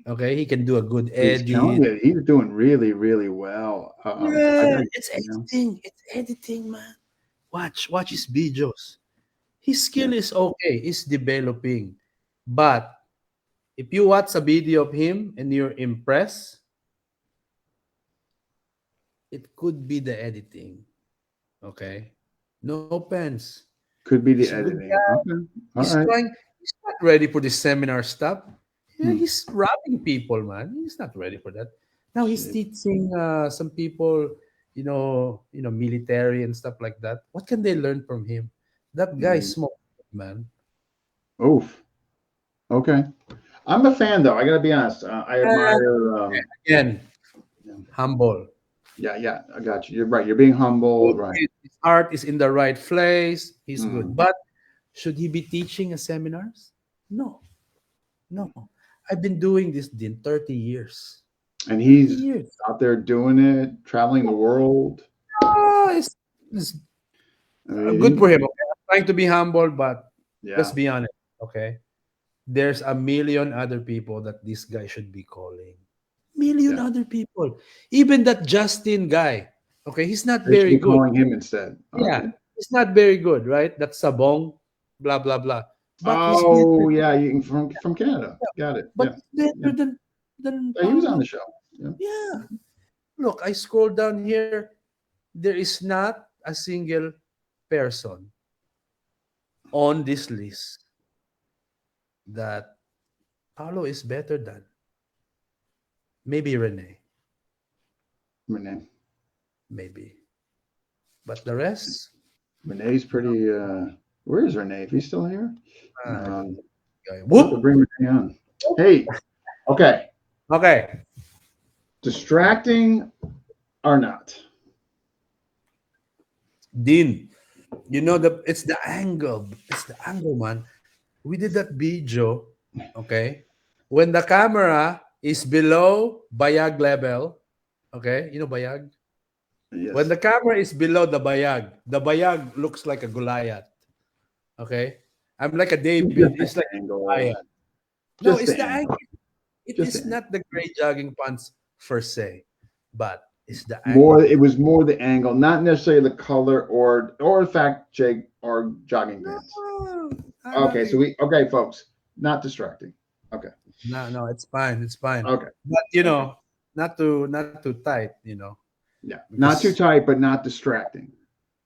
Speaker 2: Okay, he can do a good
Speaker 1: He's killing
Speaker 2: edit.
Speaker 1: it. He's doing really, really well. I
Speaker 2: Yeah,
Speaker 1: got,
Speaker 2: it's
Speaker 1: you know,
Speaker 2: editing. It's editing, man. Watch his videos. His
Speaker 1: yeah.
Speaker 2: skill is okay. He's developing. But if you watch a video of him and you're impressed, it could be the editing. Okay, no offense.
Speaker 1: Could be
Speaker 2: He's
Speaker 1: the
Speaker 2: a good
Speaker 1: editing.
Speaker 2: guy.
Speaker 1: Okay. All
Speaker 2: He's
Speaker 1: right.
Speaker 2: trying. He's not ready for this seminar stuff. Yeah,
Speaker 1: Hmm.
Speaker 2: he's robbing people, man. He's not ready for that. Now he's
Speaker 1: Shit.
Speaker 2: teaching some people, military and stuff like that. What can they learn from him? That guy
Speaker 1: Mm.
Speaker 2: smoked, man.
Speaker 1: Oof. Okay. I'm a fan, though. I got to be honest. I
Speaker 2: Uh,
Speaker 1: admire.
Speaker 2: Again,
Speaker 1: Yeah.
Speaker 2: humble.
Speaker 1: Yeah. I got you. You're right. You're being humble. Right.
Speaker 2: His heart is in the right place. He's good.
Speaker 1: Mm.
Speaker 2: But should he be teaching a seminars? No, no. I've been doing this in 30 years.
Speaker 1: And
Speaker 2: 30
Speaker 1: he's
Speaker 2: years.
Speaker 1: out there doing it, traveling the world.
Speaker 2: It's
Speaker 1: I
Speaker 2: good for
Speaker 1: mean,
Speaker 2: him. Okay? I'm trying to be humble, but let's
Speaker 1: yeah.
Speaker 2: be honest. Okay. there's a million other people that this guy should be calling. Million
Speaker 1: Yeah.
Speaker 2: other people. Even that Justin guy. Okay, he's not
Speaker 1: They should
Speaker 2: very
Speaker 1: be
Speaker 2: good.
Speaker 1: calling him instead.
Speaker 2: Yeah,
Speaker 1: Okay.
Speaker 2: he's not very good, right? That's Sabong, blah blah blah. But he's better.
Speaker 1: Oh yeah, you from Canada. Got it.
Speaker 2: But
Speaker 1: Yeah.
Speaker 2: he's better
Speaker 1: Yeah.
Speaker 2: than
Speaker 1: He was on the
Speaker 2: Paulo.
Speaker 1: show. Yeah.
Speaker 2: Yeah. Look, I scroll down here. There is not a single person on this list that Paulo is better than. Maybe Rene,
Speaker 1: Renee.
Speaker 2: maybe. But the rest,
Speaker 1: Renee's pretty. Where is Renee? If he's still here,
Speaker 2: I don't
Speaker 1: um,
Speaker 2: know.
Speaker 1: we'll have to
Speaker 2: Whoop.
Speaker 1: bring Renee on. Hey. Okay.
Speaker 2: Okay.
Speaker 1: Distracting or not?
Speaker 2: Dean, it's the angle. It's the angle, man. We did that video, okay? When the camera is below bayag level, okay? You know bayag? When
Speaker 1: Yes.
Speaker 2: the camera is below the bayag looks like a Goliath. Okay? I'm like a David.
Speaker 1: Just
Speaker 2: It's
Speaker 1: the
Speaker 2: like a
Speaker 1: angle.
Speaker 2: Goliath. No,
Speaker 1: Just
Speaker 2: it's
Speaker 1: the
Speaker 2: the
Speaker 1: angle.
Speaker 2: angle. It
Speaker 1: Just the
Speaker 2: is
Speaker 1: angle.
Speaker 2: not the gray jogging pants per se, but it's the
Speaker 1: More.
Speaker 2: angle.
Speaker 1: It was more the angle, not necessarily the color or in fact, Jake or jogging
Speaker 2: No,
Speaker 1: pants.
Speaker 2: I
Speaker 1: Okay.
Speaker 2: love
Speaker 1: So
Speaker 2: it.
Speaker 1: folks, not distracting. Okay.
Speaker 2: No, it's fine. It's fine.
Speaker 1: Okay.
Speaker 2: But
Speaker 1: Okay.
Speaker 2: not too tight,
Speaker 1: Yeah. Not too
Speaker 2: because
Speaker 1: tight, but not distracting.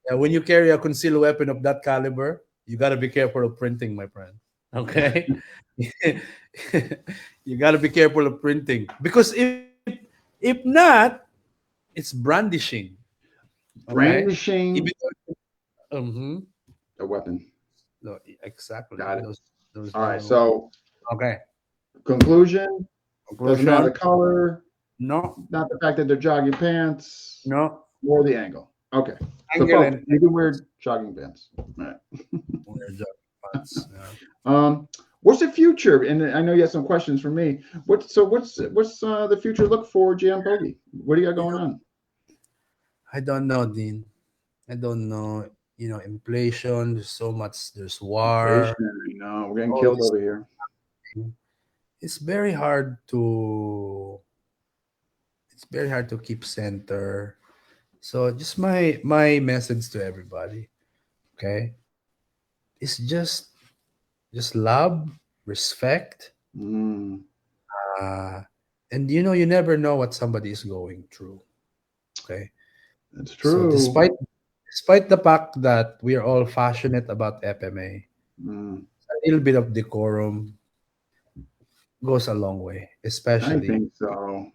Speaker 2: when you carry a concealed weapon of that caliber, you got to be careful of printing, my friend. Okay, you got to be careful of printing because if not, it's brandishing. Okay, even
Speaker 1: Brandishing
Speaker 2: mm-hmm.
Speaker 1: a weapon.
Speaker 2: No, exactly
Speaker 1: Got it.
Speaker 2: those
Speaker 1: All right.
Speaker 2: little.
Speaker 1: So
Speaker 2: Okay,
Speaker 1: conclusion doesn't matter
Speaker 2: conclusion.
Speaker 1: the color,
Speaker 2: No,
Speaker 1: not the fact that they're jogging pants,
Speaker 2: no,
Speaker 1: or the angle. Okay. So
Speaker 2: angle
Speaker 1: folks,
Speaker 2: and
Speaker 1: you can wear jogging pants. All right.
Speaker 2: pants. Yeah.
Speaker 1: What's the future? And I know you have some questions for me. What's the future look for GM Pogi? What do you got
Speaker 2: You
Speaker 1: going
Speaker 2: know,
Speaker 1: on?
Speaker 2: I don't know, Dean. I don't know. Inflation. There's so much. There's war.
Speaker 1: Inflation. We're getting
Speaker 2: All
Speaker 1: killed
Speaker 2: this
Speaker 1: over here.
Speaker 2: thing. It's very hard to. It's very hard to keep center. So just my message to everybody. Okay, it's just love, respect,
Speaker 1: Mm,
Speaker 2: uh, and you never know what somebody is going through. Okay,
Speaker 1: that's
Speaker 2: so
Speaker 1: true.
Speaker 2: despite the fact that we are all passionate about FMA,
Speaker 1: Mm,
Speaker 2: a little bit of decorum goes a long way,
Speaker 1: I
Speaker 2: especially
Speaker 1: think so.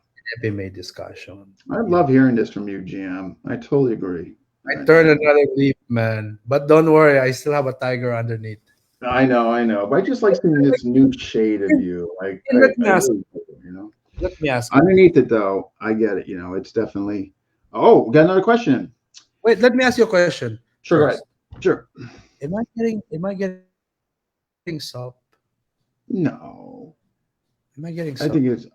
Speaker 2: FMA discussion.
Speaker 1: I love hearing this from you, GM. I totally agree.
Speaker 2: I turned another leaf, man. But don't worry, I still have a tiger underneath.
Speaker 1: I know. But I just like seeing this new shade of you. Like
Speaker 2: And let
Speaker 1: I
Speaker 2: me ask.
Speaker 1: really do.
Speaker 2: Let me ask you.
Speaker 1: Underneath it though, I get it. It's definitely. Oh, we got another question.
Speaker 2: Wait, let me ask you a question
Speaker 1: Sure, go ahead.
Speaker 2: first.
Speaker 1: Sure.
Speaker 2: Am I getting soft?
Speaker 1: No,
Speaker 2: Am I getting
Speaker 1: I
Speaker 2: soft?
Speaker 1: think it's.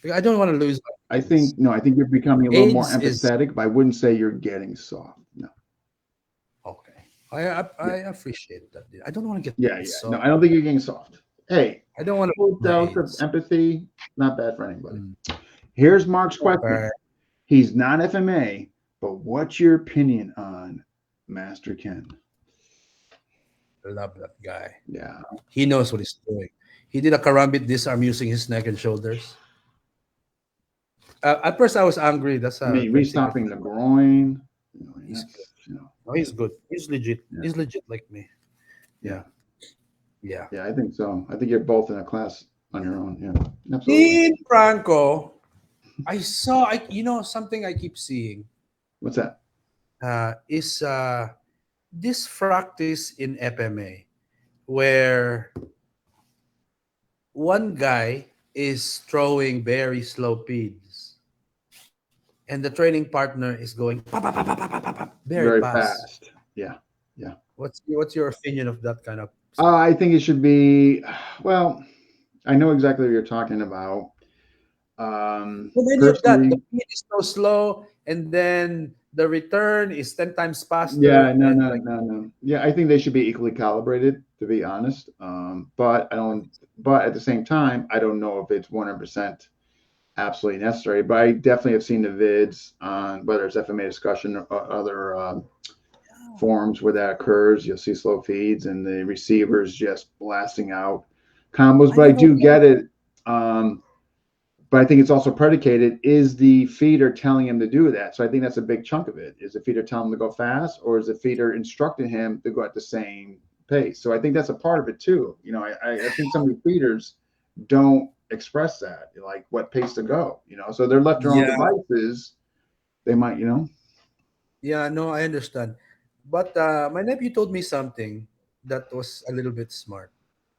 Speaker 2: Because I don't want to lose my
Speaker 1: I
Speaker 2: AIDS.
Speaker 1: think no. I think you're becoming a little more
Speaker 2: AIDS is
Speaker 1: empathetic, but I wouldn't say you're getting soft. No.
Speaker 2: okay. I
Speaker 1: Yeah.
Speaker 2: appreciate that. I don't want to get
Speaker 1: Yeah.
Speaker 2: soft.
Speaker 1: No, I don't think you're getting soft. Hey,
Speaker 2: I don't want to
Speaker 1: full
Speaker 2: lose my
Speaker 1: dose of
Speaker 2: AIDS.
Speaker 1: empathy, not bad for anybody.
Speaker 2: Mm.
Speaker 1: Here's Mark's question.
Speaker 2: Okay.
Speaker 1: He's not FMA, but what's your opinion on Master Ken?
Speaker 2: I love that guy.
Speaker 1: Yeah.
Speaker 2: He knows what he's doing. He did a karambit disarm using his neck and shoulders. At first, I was angry. That's
Speaker 1: I
Speaker 2: a
Speaker 1: mean,
Speaker 2: fencing.
Speaker 1: restopping the groin.
Speaker 2: He's good.
Speaker 1: That's,
Speaker 2: No, he's good. He's legit.
Speaker 1: yeah,
Speaker 2: He's legit like me.
Speaker 1: yeah,
Speaker 2: Yeah. Yeah.
Speaker 1: yeah. I think so. I think you're both in a class on your own. Yeah, absolutely.
Speaker 2: Dean Franco, something I keep seeing
Speaker 1: What's that?
Speaker 2: is this practice in FMA where one guy is throwing very slow peeds and the training partner is going pa, pa, pa, pa, pa, pa, pa, pa, very
Speaker 1: Very
Speaker 2: fast.
Speaker 1: fast. Yeah, yeah.
Speaker 2: What's your opinion of that kind of
Speaker 1: I think it should be. Well, I know exactly what you're talking about.
Speaker 2: But then you've got the
Speaker 1: Personally,
Speaker 2: beat is so slow and then the return is 10 times
Speaker 1: Yeah,
Speaker 2: faster,
Speaker 1: no,
Speaker 2: and
Speaker 1: no,
Speaker 2: like,
Speaker 1: no, no. Yeah, I think they should be equally calibrated, to be honest. But I don't. But at the same time, I don't know if it's 100% absolutely necessary. But I definitely have seen the vids on whether it's FMA discussion or other forums where that occurs. You'll see slow feeds and the receivers just blasting out combos.
Speaker 2: I
Speaker 1: But I
Speaker 2: don't know
Speaker 1: do
Speaker 2: why.
Speaker 1: get it. But I think it's also predicated, is the feeder telling him to do that? So I think that's a big chunk of it. Is the feeder telling him to go fast, or is the feeder instructing him to go at the same pace? So I think that's a part of it too. I think some of the feeders don't express that, like what pace to go, so they're left their own
Speaker 2: Yeah,
Speaker 1: devices. They might,
Speaker 2: yeah, no, I understand. But my nephew told me something that was a little bit smart.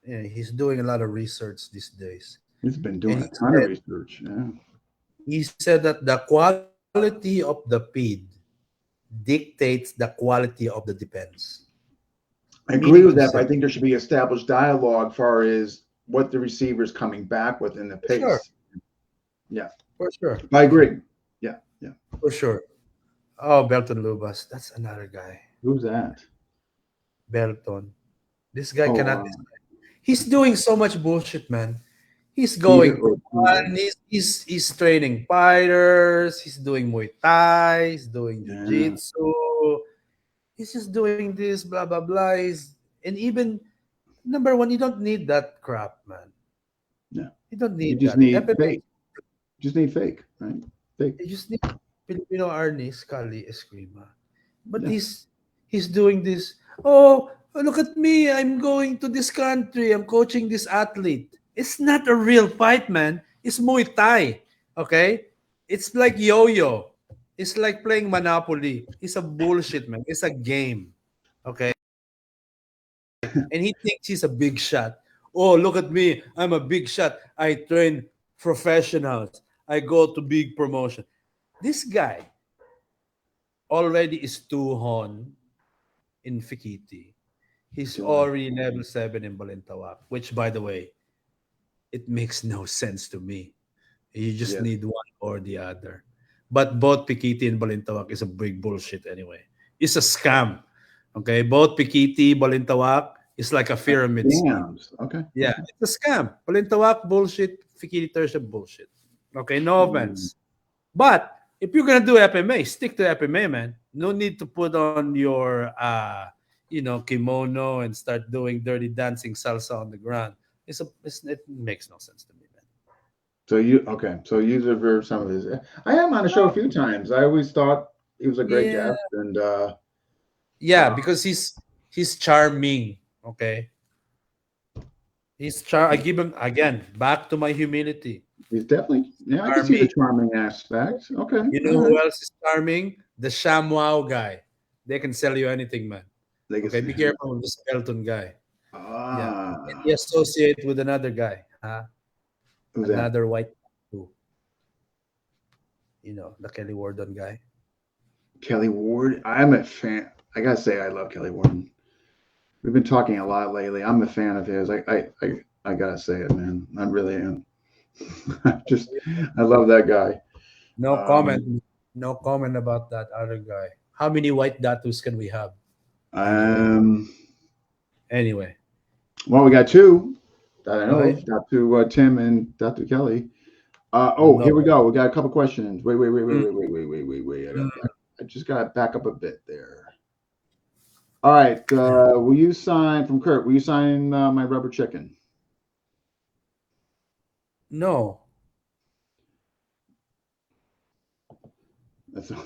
Speaker 2: Yeah, he's doing a lot of research these days,
Speaker 1: he's been
Speaker 2: and
Speaker 1: doing a ton of research. Yeah.
Speaker 2: he said that the quality of the feed dictates the quality of the defense.
Speaker 1: I agree
Speaker 2: Meaning
Speaker 1: with
Speaker 2: to
Speaker 1: that,
Speaker 2: say,
Speaker 1: but I think there should be established dialogue far as what the receiver's coming back with in the
Speaker 2: for sure,
Speaker 1: pace. Yeah.
Speaker 2: for sure,
Speaker 1: I agree. Yeah, yeah.
Speaker 2: for sure. Oh, Belton Lubas, that's another guy.
Speaker 1: Who's that?
Speaker 2: Belton. This guy
Speaker 1: Oh,
Speaker 2: cannot. He's doing so much bullshit, man. He's
Speaker 1: feeder
Speaker 2: going to
Speaker 1: or feeder?
Speaker 2: one. He's training fighters. He's doing Muay Thai. He's doing
Speaker 1: Yeah,
Speaker 2: Jiu-Jitsu. He's just doing this, blah blah blah. And even number one, you don't need that crap, man.
Speaker 1: yeah.
Speaker 2: You don't
Speaker 1: You
Speaker 2: need
Speaker 1: just
Speaker 2: that.
Speaker 1: need
Speaker 2: FMA,
Speaker 1: fake. Just need fake, right? Fake.
Speaker 2: you just need Filipino Arnie, Scully, Escrima. But
Speaker 1: Yeah.
Speaker 2: he's doing this. Oh, look at me! I'm going to this country. I'm coaching this athlete. It's not a real fight, man. It's Muay Thai. Okay, it's like yo-yo. It's like playing Monopoly. It's a bullshit, man. It's a game. Okay, and he thinks he's a big shot. Oh, look at me. I'm a big shot. I train professionals. I go to big promotion. This guy already is two-hon in Fikiti. He's
Speaker 1: Sure.
Speaker 2: already level 7 in Balintawak, which, by the way, it makes no sense to me. You just
Speaker 1: Yes.
Speaker 2: need one or the other. But both Pikiti and Balintawak is a big bullshit anyway. It's a scam. Okay, both Pikiti, Balintawak is like a pyramid scheme.
Speaker 1: Scams. Okay.
Speaker 2: Yeah,
Speaker 1: Okay.
Speaker 2: it's a scam. Balintawak bullshit, Fikiti Tertia bullshit. Okay, no
Speaker 1: Mm,
Speaker 2: offense. But if you're gonna do FMA, stick to FMA, man. No need to put on your kimono and start doing dirty dancing salsa on the ground. It makes no sense to me, man.
Speaker 1: so you okay? So you observed some of his. I am on the show a few times. I always thought he was a great
Speaker 2: Yeah,
Speaker 1: guest, and
Speaker 2: yeah,
Speaker 1: uh,
Speaker 2: because he's charming. Okay, I give him again back to my humility.
Speaker 1: he's definitely. Yeah, I can see the
Speaker 2: Charming.
Speaker 1: charming aspect. Okay.
Speaker 2: You
Speaker 1: All
Speaker 2: know
Speaker 1: right.
Speaker 2: who else is charming? The ShamWow guy. They can sell you anything, man. Okay,
Speaker 1: Legacy.
Speaker 2: be careful with this Elton guy. Yeah. And
Speaker 1: Ah,
Speaker 2: he associate with another guy, huh?
Speaker 1: who's that?
Speaker 2: Another white too. The Kelly Wardon guy.
Speaker 1: Kelly Ward. I'm a fan. I gotta say, I love Kelly Warden. We've been talking a lot lately. I'm a fan of his. I gotta say it, man. I really am. Just, I love that guy.
Speaker 2: No
Speaker 1: Um,
Speaker 2: comment. No comment about that other guy. How many white tattoos can we have? Anyway.
Speaker 1: um,
Speaker 2: Anyway.
Speaker 1: well, we got two that I know
Speaker 2: Okay.
Speaker 1: of. Dr. Tim and Dr. Kelly.
Speaker 2: Well,
Speaker 1: Here
Speaker 2: no.
Speaker 1: we go. We got a couple questions. Wait, wait, wait, wait,
Speaker 2: Mm,
Speaker 1: wait, wait, wait, wait, wait, wait.
Speaker 2: mm.
Speaker 1: I just got to back up a bit there. All right. Will you sign from Kurt? Will you sign my rubber chicken?
Speaker 2: No.
Speaker 1: That's we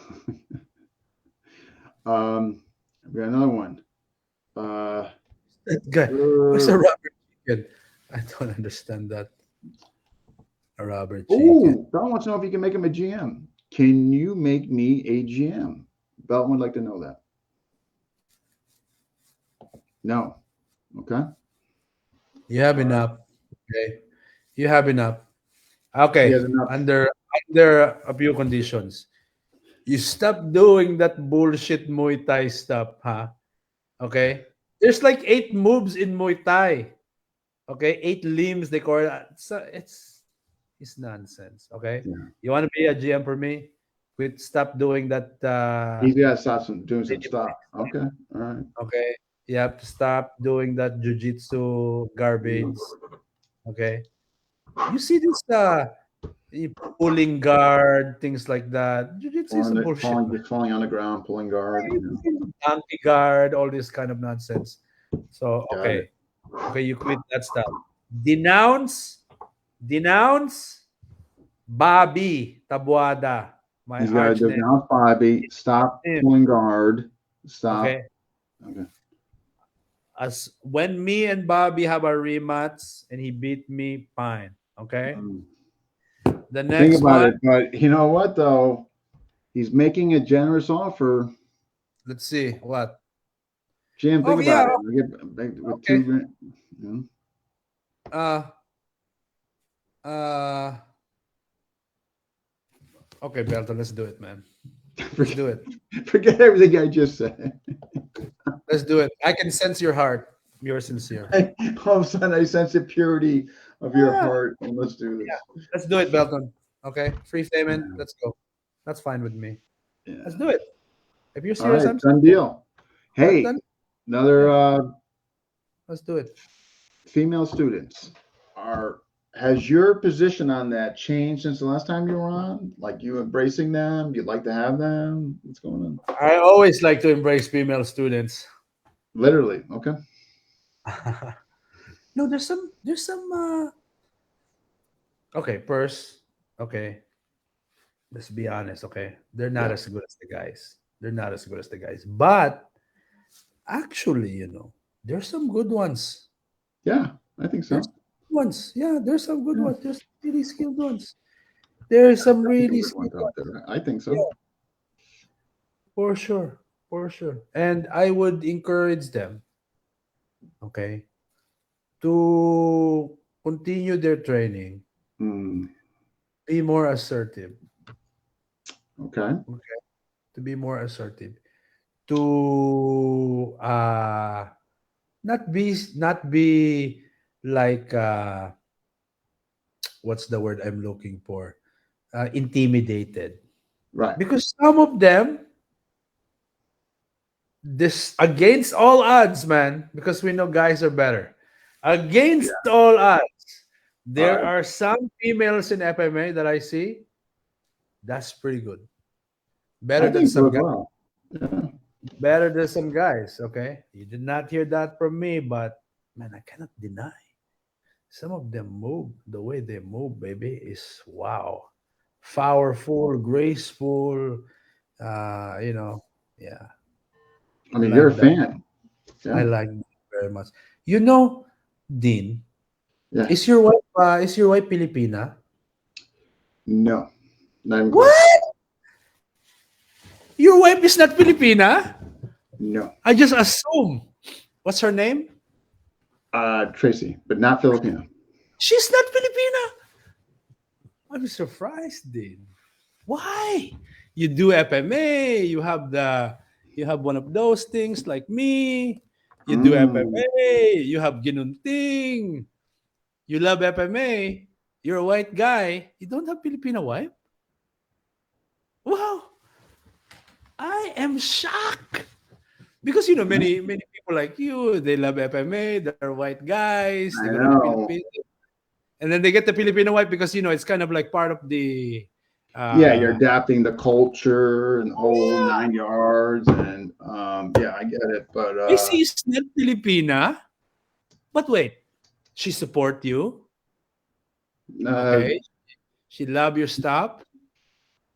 Speaker 1: got another one. Uh,
Speaker 2: That guy. What's a rubber chicken? I don't understand that. A rubber chicken.
Speaker 1: Bell wants to know if you can make him a GM. Can you make me a GM? Bell would like to know that. No. Okay.
Speaker 2: You have
Speaker 1: All right.
Speaker 2: enough. Okay. You have enough.
Speaker 1: He
Speaker 2: Okay.
Speaker 1: has enough.
Speaker 2: Under a few conditions. You stop doing that bullshit Muay Thai stuff, huh? Okay? There's like 8 moves in Muay Thai. Okay? 8 limbs they call it. It's nonsense. Okay?
Speaker 1: Yeah.
Speaker 2: You want to be a GM for me? Stop doing that.
Speaker 1: He's got to stop doing some stuff. Okay. All right.
Speaker 2: Okay, you have to stop doing that jujitsu garbage. Okay, you see this pulling guard things like that. Jujitsu is a bullshit, man.
Speaker 1: Falling on the ground, pulling guard.
Speaker 2: Donkey guard, all this kind of nonsense. So
Speaker 1: Got it.
Speaker 2: okay, you quit that stuff. Denounce, denounce Bobby Tabuada, my
Speaker 1: He's got to
Speaker 2: arch
Speaker 1: do
Speaker 2: name.
Speaker 1: down 5 stop
Speaker 2: Him.
Speaker 1: pulling guard, stop.
Speaker 2: Okay,
Speaker 1: Okay.
Speaker 2: as when me and Bobby have a rematch and he beat me, fine. Okay, the
Speaker 1: Think
Speaker 2: next
Speaker 1: about
Speaker 2: one,
Speaker 1: it, but you know what though? He's making a generous offer.
Speaker 2: let's see what.
Speaker 1: Jim,
Speaker 2: Oh
Speaker 1: think
Speaker 2: yeah,
Speaker 1: about it. We get with
Speaker 2: okay.
Speaker 1: 2 grand. You
Speaker 2: Uh, uh, okay, Belton, let's do it, man.
Speaker 1: know?
Speaker 2: Let's do it.
Speaker 1: Forget everything I just said.
Speaker 2: Let's do it. I can sense your heart. You're sincere.
Speaker 1: All of a sudden, I sense the purity of your
Speaker 2: Yeah.
Speaker 1: heart. And let's do this.
Speaker 2: Let's do it, Belton. Okay, free payment.
Speaker 1: Yeah.
Speaker 2: Let's go. That's fine with me.
Speaker 1: Yeah.
Speaker 2: Let's do it. If you're
Speaker 1: All
Speaker 2: serious,
Speaker 1: right,
Speaker 2: I'm
Speaker 1: done deal. Hey,
Speaker 2: done.
Speaker 1: another
Speaker 2: Let's do it.
Speaker 1: female students has your position on that changed since the last time you were on? Like you embracing them? You'd like to have them? What's going on?
Speaker 2: I always like to embrace female students.
Speaker 1: Literally. Okay.
Speaker 2: No, there's some okay, first, okay. Let's be honest, okay? They're not
Speaker 1: Yeah.
Speaker 2: as good as the guys. They're not as good as the guys. But actually, there's some good ones.
Speaker 1: Yeah, I think so.
Speaker 2: There's ones. Yeah, there's some good ones. There's really skilled ones. There's some really
Speaker 1: Good
Speaker 2: skilled
Speaker 1: ones out
Speaker 2: ones.
Speaker 1: there. I think so.
Speaker 2: Yeah. For sure. For sure. And I would encourage them, okay, to continue their training,
Speaker 1: Hmm.
Speaker 2: be more assertive,
Speaker 1: Okay.
Speaker 2: to be more assertive, to not be like what's the word I'm looking for? Intimidated.
Speaker 1: Right.
Speaker 2: Because some of them, this against all odds, man, because we know guys are better. Against all odds, there
Speaker 1: Right.
Speaker 2: are some females in FMA that I see. That's pretty good. Better
Speaker 1: I
Speaker 2: than
Speaker 1: think so
Speaker 2: some
Speaker 1: as
Speaker 2: guys.
Speaker 1: well. Yeah.
Speaker 2: Better than some guys. Okay, you did not hear that from me, but man, I cannot deny some of them move. The way they move, baby, is wow, powerful, graceful. Yeah,
Speaker 1: I
Speaker 2: I
Speaker 1: mean, you're a
Speaker 2: like that.
Speaker 1: fan.
Speaker 2: I
Speaker 1: Yeah.
Speaker 2: like that very much. You know, Dean,
Speaker 1: Yeah.
Speaker 2: is your wife Filipina?
Speaker 1: No. Not even close.
Speaker 2: What? Your wife is not Filipina?
Speaker 1: No.
Speaker 2: I just assume. What's her name?
Speaker 1: Tracy, but not Filipino.
Speaker 2: She's not Filipina. I'm surprised, Dean. Why? You do FMA. You have one of those things like me. You do
Speaker 1: Mm.
Speaker 2: FMA. You have ginunting. You love FMA. You're a white guy. You don't have Filipino wife? Wow. I am shocked. Because many people like you, they love FMA, they're white guys, they
Speaker 1: I
Speaker 2: go to the
Speaker 1: know.
Speaker 2: Philippines. And then they get the Filipino wife because it's kind of like part of the
Speaker 1: Yeah, you're
Speaker 2: uh
Speaker 1: adapting the culture and the whole
Speaker 2: yeah.
Speaker 1: 9 yards, and yeah, I get it. But
Speaker 2: I see it's not Filipina. But wait, she support you,
Speaker 1: uh,
Speaker 2: okay? She love your stuff.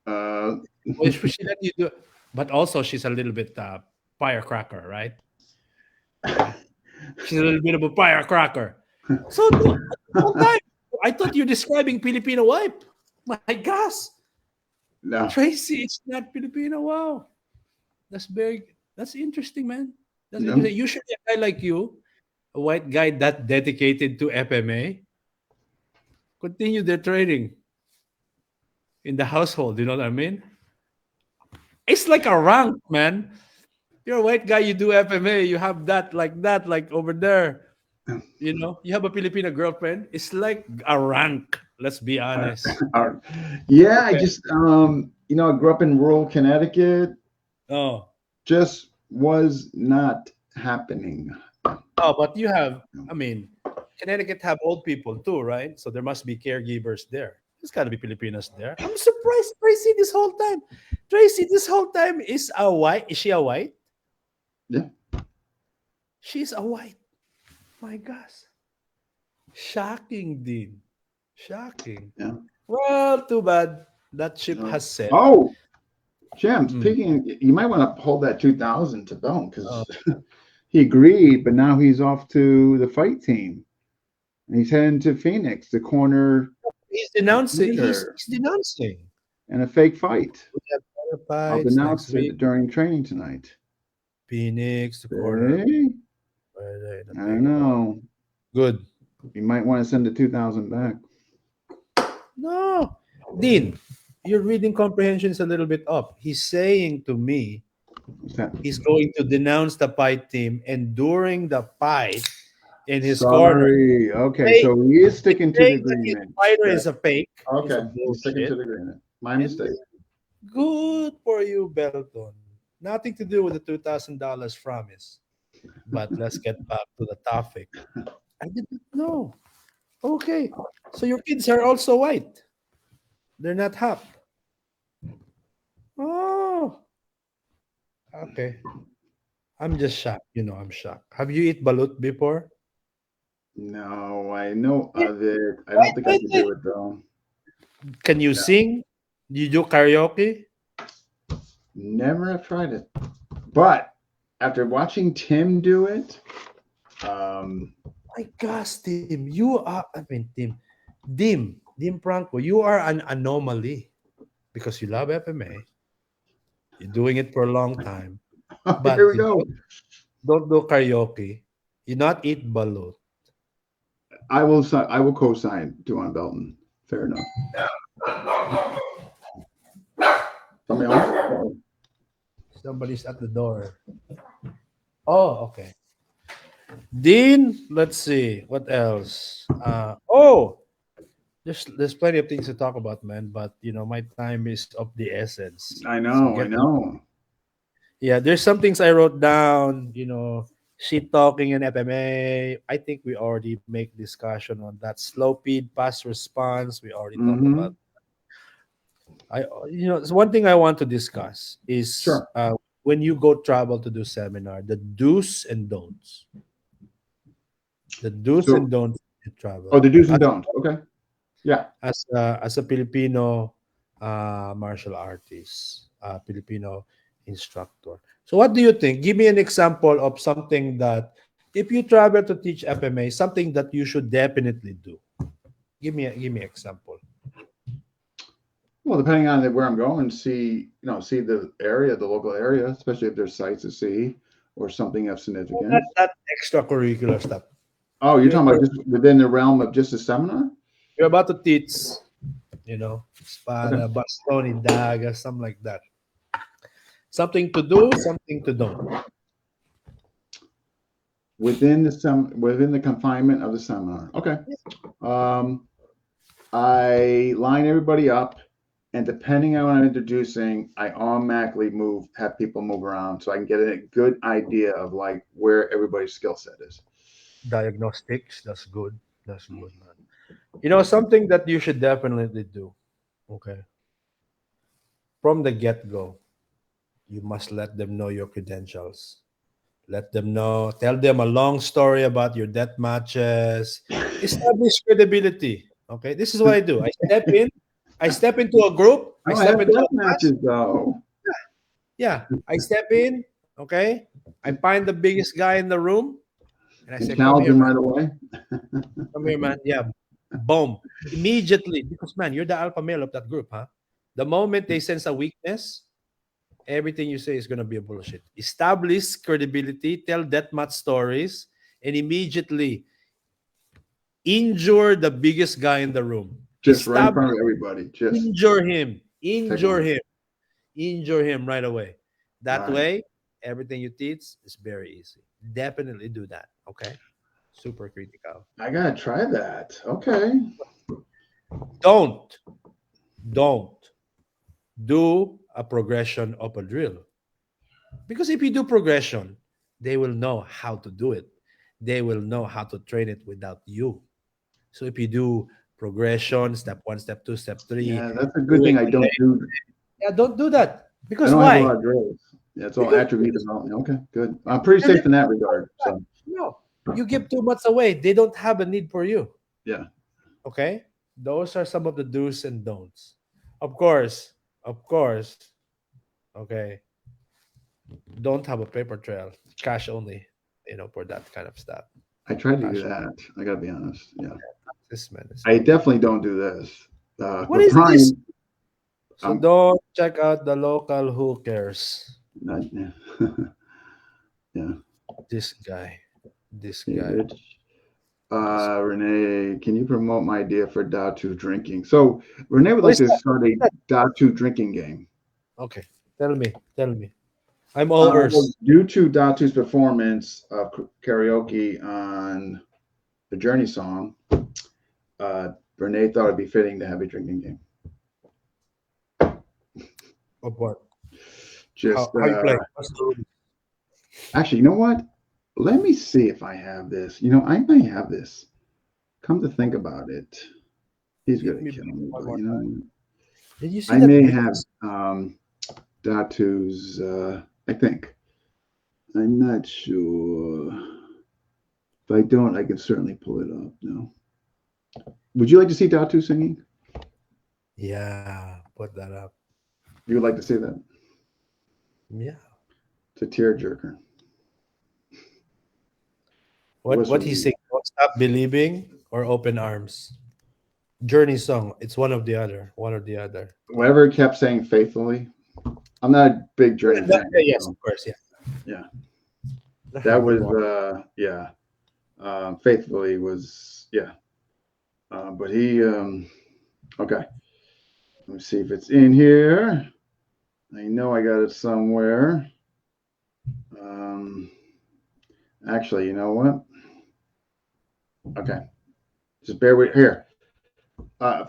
Speaker 1: uh,
Speaker 2: Or she let you do, but also she's a little bit firecracker, right? Okay. She's a little bit of a firecracker. So the whole time, I thought you're describing Filipino wife. My gosh,
Speaker 1: no,
Speaker 2: Tracy is not Filipino. Wow, that's interesting, man. That's
Speaker 1: no.
Speaker 2: interesting. Usually, a guy like you, a white guy that dedicated to FMA, continue their training in the household. You know what I mean? It's like a rank, man. You're a white guy, you do FMA, you have that, like over there. You have a Filipino girlfriend. It's like a rank. Let's be honest.
Speaker 1: Yeah, I
Speaker 2: Okay.
Speaker 1: just I grew up in rural Connecticut.
Speaker 2: Oh,
Speaker 1: Just was not happening.
Speaker 2: oh, but you have. I mean, Connecticut have old people too, right? So there must be caregivers there. There's got to be Filipinos there. I'm surprised, Tracy. This whole time, Tracy, this whole time is a white. Is she a white?
Speaker 1: Yeah.
Speaker 2: She's a white. My gosh, shocking, Dean. Shocking.
Speaker 1: Yeah.
Speaker 2: Well, too bad. That ship
Speaker 1: No.
Speaker 2: has sailed.
Speaker 1: Oh, Jim,
Speaker 2: Mm.
Speaker 1: speaking, you might want to hold that 2000 to Bone
Speaker 2: Oh,
Speaker 1: because he agreed, but now he's off to the fight team. And he's heading to Phoenix, the corner
Speaker 2: he's denouncing.
Speaker 1: leader,
Speaker 2: He's denouncing.
Speaker 1: in a fake fight.
Speaker 2: We have better
Speaker 1: I'll
Speaker 2: fights next
Speaker 1: denounce
Speaker 2: week.
Speaker 1: it during training tonight.
Speaker 2: Phoenix, the corner.
Speaker 1: Hey,
Speaker 2: Where they- the
Speaker 1: I
Speaker 2: thing.
Speaker 1: don't know.
Speaker 2: Good.
Speaker 1: You might want to send the 2000 back.
Speaker 2: No, Dean, your reading comprehension is a little bit up. He's saying to me
Speaker 1: What's that?
Speaker 2: he's going to denounce the fight team, and during the fight, in his corner,
Speaker 1: Sorry. Okay,
Speaker 2: say-
Speaker 1: so he is sticking to the
Speaker 2: saying that his
Speaker 1: agreement.
Speaker 2: fighter
Speaker 1: Yeah.
Speaker 2: is a fake. He's a
Speaker 1: Okay, he's sticking
Speaker 2: bullshit.
Speaker 1: to the agreement. My
Speaker 2: And
Speaker 1: mistake.
Speaker 2: good for you, Belton. Nothing to do with the $2,000 promise. But let's get back to the topic. I didn't know. Okay, so your kids are also white. They're not half. Oh, okay. I'm just shocked. I'm shocked. Have you eat balut before?
Speaker 1: No, I know
Speaker 2: Yeah,
Speaker 1: of it. I
Speaker 2: wait,
Speaker 1: don't think I
Speaker 2: wait,
Speaker 1: could
Speaker 2: wait.
Speaker 1: do it though.
Speaker 2: Can you
Speaker 1: No,
Speaker 2: sing? Do you do karaoke?
Speaker 1: never have tried it. But after watching Tim do it,
Speaker 2: My gosh, Tim, you are. I mean, Dim Franco, you are an anomaly because you love FMA. You're doing it for a long time, but
Speaker 1: here we
Speaker 2: you
Speaker 1: go.
Speaker 2: don't do karaoke. You not eat balut.
Speaker 1: I will co-sign Duane Belton. Fair enough. Somebody else?
Speaker 2: Somebody's at the door. Oh, okay. Dean, let's see what else. There's plenty of things to talk about, man. But my time is of the essence.
Speaker 1: I
Speaker 2: So
Speaker 1: know, I
Speaker 2: get
Speaker 1: know.
Speaker 2: yeah. There's some things I wrote down. Shit talking in FMA. I think we already make discussion on that. Slow feed, fast response. We already talked about.
Speaker 1: Mm-hmm.
Speaker 2: It's one thing I want to discuss is
Speaker 1: Sure.
Speaker 2: when you go travel to do seminar, the do's and don'ts. The do's and
Speaker 1: So,
Speaker 2: don'ts when you travel.
Speaker 1: oh, the do's and don'ts. Okay. Yeah.
Speaker 2: As a Filipino martial artist, Filipino instructor. So, what do you think? Give me an example of something that, if you travel to teach FMA, something that you should definitely do. Give me example.
Speaker 1: Well, depending on where I'm going, see the area, the local area, especially if there's sites to see or something of
Speaker 2: That
Speaker 1: significance.
Speaker 2: that extracurricular stuff.
Speaker 1: Oh, you're
Speaker 2: You're,
Speaker 1: talking about just within the realm of just a seminar?
Speaker 2: you're about to teach,
Speaker 1: Okay.
Speaker 2: espada, bastoni, daga, something like that. Something to do, something to don't.
Speaker 1: Within the confinement of the seminar. Okay. Um, I line everybody up, and depending on what I'm introducing, I automatically have people move around so I can get a good idea of like where everybody's skill set is.
Speaker 2: Diagnostics, that's good. That's good, man. Something that you should definitely do. Okay. From the get go, you must let them know your credentials. Let them know, tell them a long story about your death matches, establish credibility. Okay. This is what I do. I step into a group, I
Speaker 1: No, I
Speaker 2: step
Speaker 1: have
Speaker 2: into a
Speaker 1: death
Speaker 2: class.
Speaker 1: matches though.
Speaker 2: Yeah. I step in, okay. I find the biggest guy in the room and I
Speaker 1: And
Speaker 2: say, come
Speaker 1: challenge
Speaker 2: here,
Speaker 1: them
Speaker 2: man.
Speaker 1: right away.
Speaker 2: Come here, man. Yeah. Boom. Immediately. Because man, you're the alpha male of that group, huh? The moment they sense a weakness, everything you say is gonna be a bullshit. Establish credibility, tell deathmatch stories, and immediately injure the biggest guy in the room.
Speaker 1: Just right in front
Speaker 2: Establish,
Speaker 1: of everybody. Just
Speaker 2: injure him,
Speaker 1: take them.
Speaker 2: injure him right away.
Speaker 1: All
Speaker 2: That
Speaker 1: right.
Speaker 2: way, everything you teach is very easy. Definitely do that. Okay. Super critical.
Speaker 1: I gotta try that. Okay.
Speaker 2: Don't, don't, do a progression of a drill. Because if you do progression, they will know how to do it. They will know how to train it without you. So if you do progression, step one, step two, step three,
Speaker 1: Yeah, that's a good thing.
Speaker 2: doing
Speaker 1: I don't do.
Speaker 2: yeah, don't do that.
Speaker 1: I
Speaker 2: Because
Speaker 1: don't have a lot
Speaker 2: why?
Speaker 1: of drills. Yeah, it's all
Speaker 2: Because
Speaker 1: attribute development. Okay, good. I'm pretty
Speaker 2: they're
Speaker 1: safe in
Speaker 2: limited
Speaker 1: that
Speaker 2: to one
Speaker 1: regard.
Speaker 2: track.
Speaker 1: So
Speaker 2: No, you give too much away. They don't have a need for you.
Speaker 1: yeah,
Speaker 2: Okay, those are some of the do's and don'ts. Of course, of course. Okay, don't have a paper trail. Cash only. For that kind of stuff.
Speaker 1: I try to do
Speaker 2: Cash.
Speaker 1: that. I gotta be honest. Yeah,
Speaker 2: This man is
Speaker 1: I
Speaker 2: crazy.
Speaker 1: definitely don't do this.
Speaker 2: What
Speaker 1: But
Speaker 2: is this?
Speaker 1: Brian,
Speaker 2: So
Speaker 1: I'm
Speaker 2: don't check out the local hookers.
Speaker 1: not. Yeah, yeah.
Speaker 2: This guy. This
Speaker 1: Hey,
Speaker 2: guy.
Speaker 1: Rich.
Speaker 2: This.
Speaker 1: Renee, can you promote my idea for Datu drinking? So Renee would
Speaker 2: What
Speaker 1: like
Speaker 2: is
Speaker 1: to
Speaker 2: that?
Speaker 1: start a Datu drinking game.
Speaker 2: Okay. Tell me. Tell me. I'm all
Speaker 1: Well,
Speaker 2: ears.
Speaker 1: due to Datu's performance of karaoke on the Journey song, Renee thought it'd be fitting to have a drinking game.
Speaker 2: Of what?
Speaker 1: Just
Speaker 2: How you play? What's the rule?
Speaker 1: actually, you know what? Let me see if I have this. I may have this. Come to think about it, he's
Speaker 2: Hit
Speaker 1: gonna
Speaker 2: me
Speaker 1: kill
Speaker 2: back
Speaker 1: me.
Speaker 2: one
Speaker 1: But
Speaker 2: more time. Did you see
Speaker 1: I
Speaker 2: that
Speaker 1: may have
Speaker 2: bass?
Speaker 1: Datu's. I think I'm not sure. If I don't, I can certainly pull it up. No. Would you like to see Datu singing?
Speaker 2: Yeah, put that up.
Speaker 1: You would like to see that?
Speaker 2: Yeah.
Speaker 1: It's a tearjerker.
Speaker 2: What he
Speaker 1: Listen,
Speaker 2: sing? Don't stop believing or open arms. Journey song. It's one of the other. One or the other.
Speaker 1: whatever it kept saying faithfully. I'm not a big Journey fan,
Speaker 2: Yes,
Speaker 1: so
Speaker 2: of course. Yeah.
Speaker 1: yeah,
Speaker 2: I
Speaker 1: that
Speaker 2: have the
Speaker 1: was
Speaker 2: one.
Speaker 1: yeah. Faithfully was yeah. But he okay. Let me see if it's in here. I know I got it somewhere. Um, actually, you know what? Okay, just bear with here,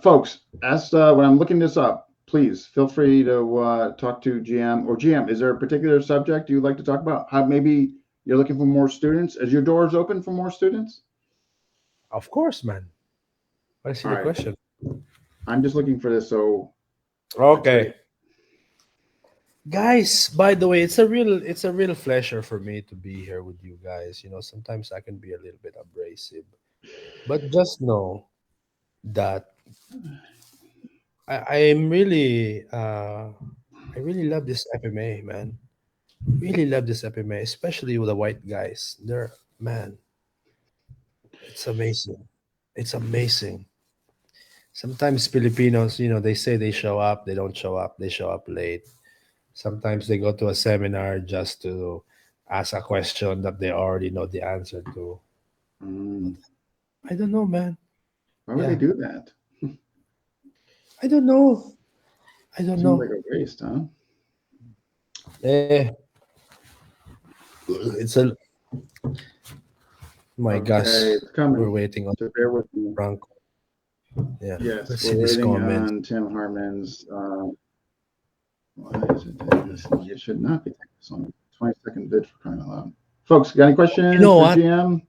Speaker 1: folks. As when I'm looking this up, please feel free to talk to GM or GM. Is there a particular subject you'd like to talk about? How maybe you're looking for more students? Is your doors open for more students?
Speaker 2: Of course, man. I see
Speaker 1: All
Speaker 2: the
Speaker 1: right,
Speaker 2: question.
Speaker 1: I'm just looking for this. So I tell you,
Speaker 2: Okay. Guys, by the way, it's a real pleasure for me to be here with you guys. Sometimes I can be a little bit abrasive, but just know that I really love this FMA, man. Really love this FMA, especially with the white guys. They're man, it's amazing. It's amazing. Sometimes Filipinos, they say they show up, they don't show up, they show up late. Sometimes they go to a seminar just to ask a question that they already know the answer to. But
Speaker 1: mm,
Speaker 2: I don't know, man.
Speaker 1: why would they
Speaker 2: Yeah,
Speaker 1: do that?
Speaker 2: I don't know. I don't
Speaker 1: Seems like
Speaker 2: know.
Speaker 1: a waste, huh?
Speaker 2: Eh, it's a my
Speaker 1: Okay,
Speaker 2: gosh.
Speaker 1: it's coming.
Speaker 2: We're waiting on
Speaker 1: So bear with me.
Speaker 2: Franco. Yeah,
Speaker 1: Yes,
Speaker 2: let's
Speaker 1: we're
Speaker 2: see this
Speaker 1: waiting
Speaker 2: comment.
Speaker 1: on Tim Harmon's. Why is it taking this long? It should not be taking this long. 20-second vid for crying out loud. Folks, got any
Speaker 2: You
Speaker 1: questions
Speaker 2: know
Speaker 1: for
Speaker 2: what?
Speaker 1: GM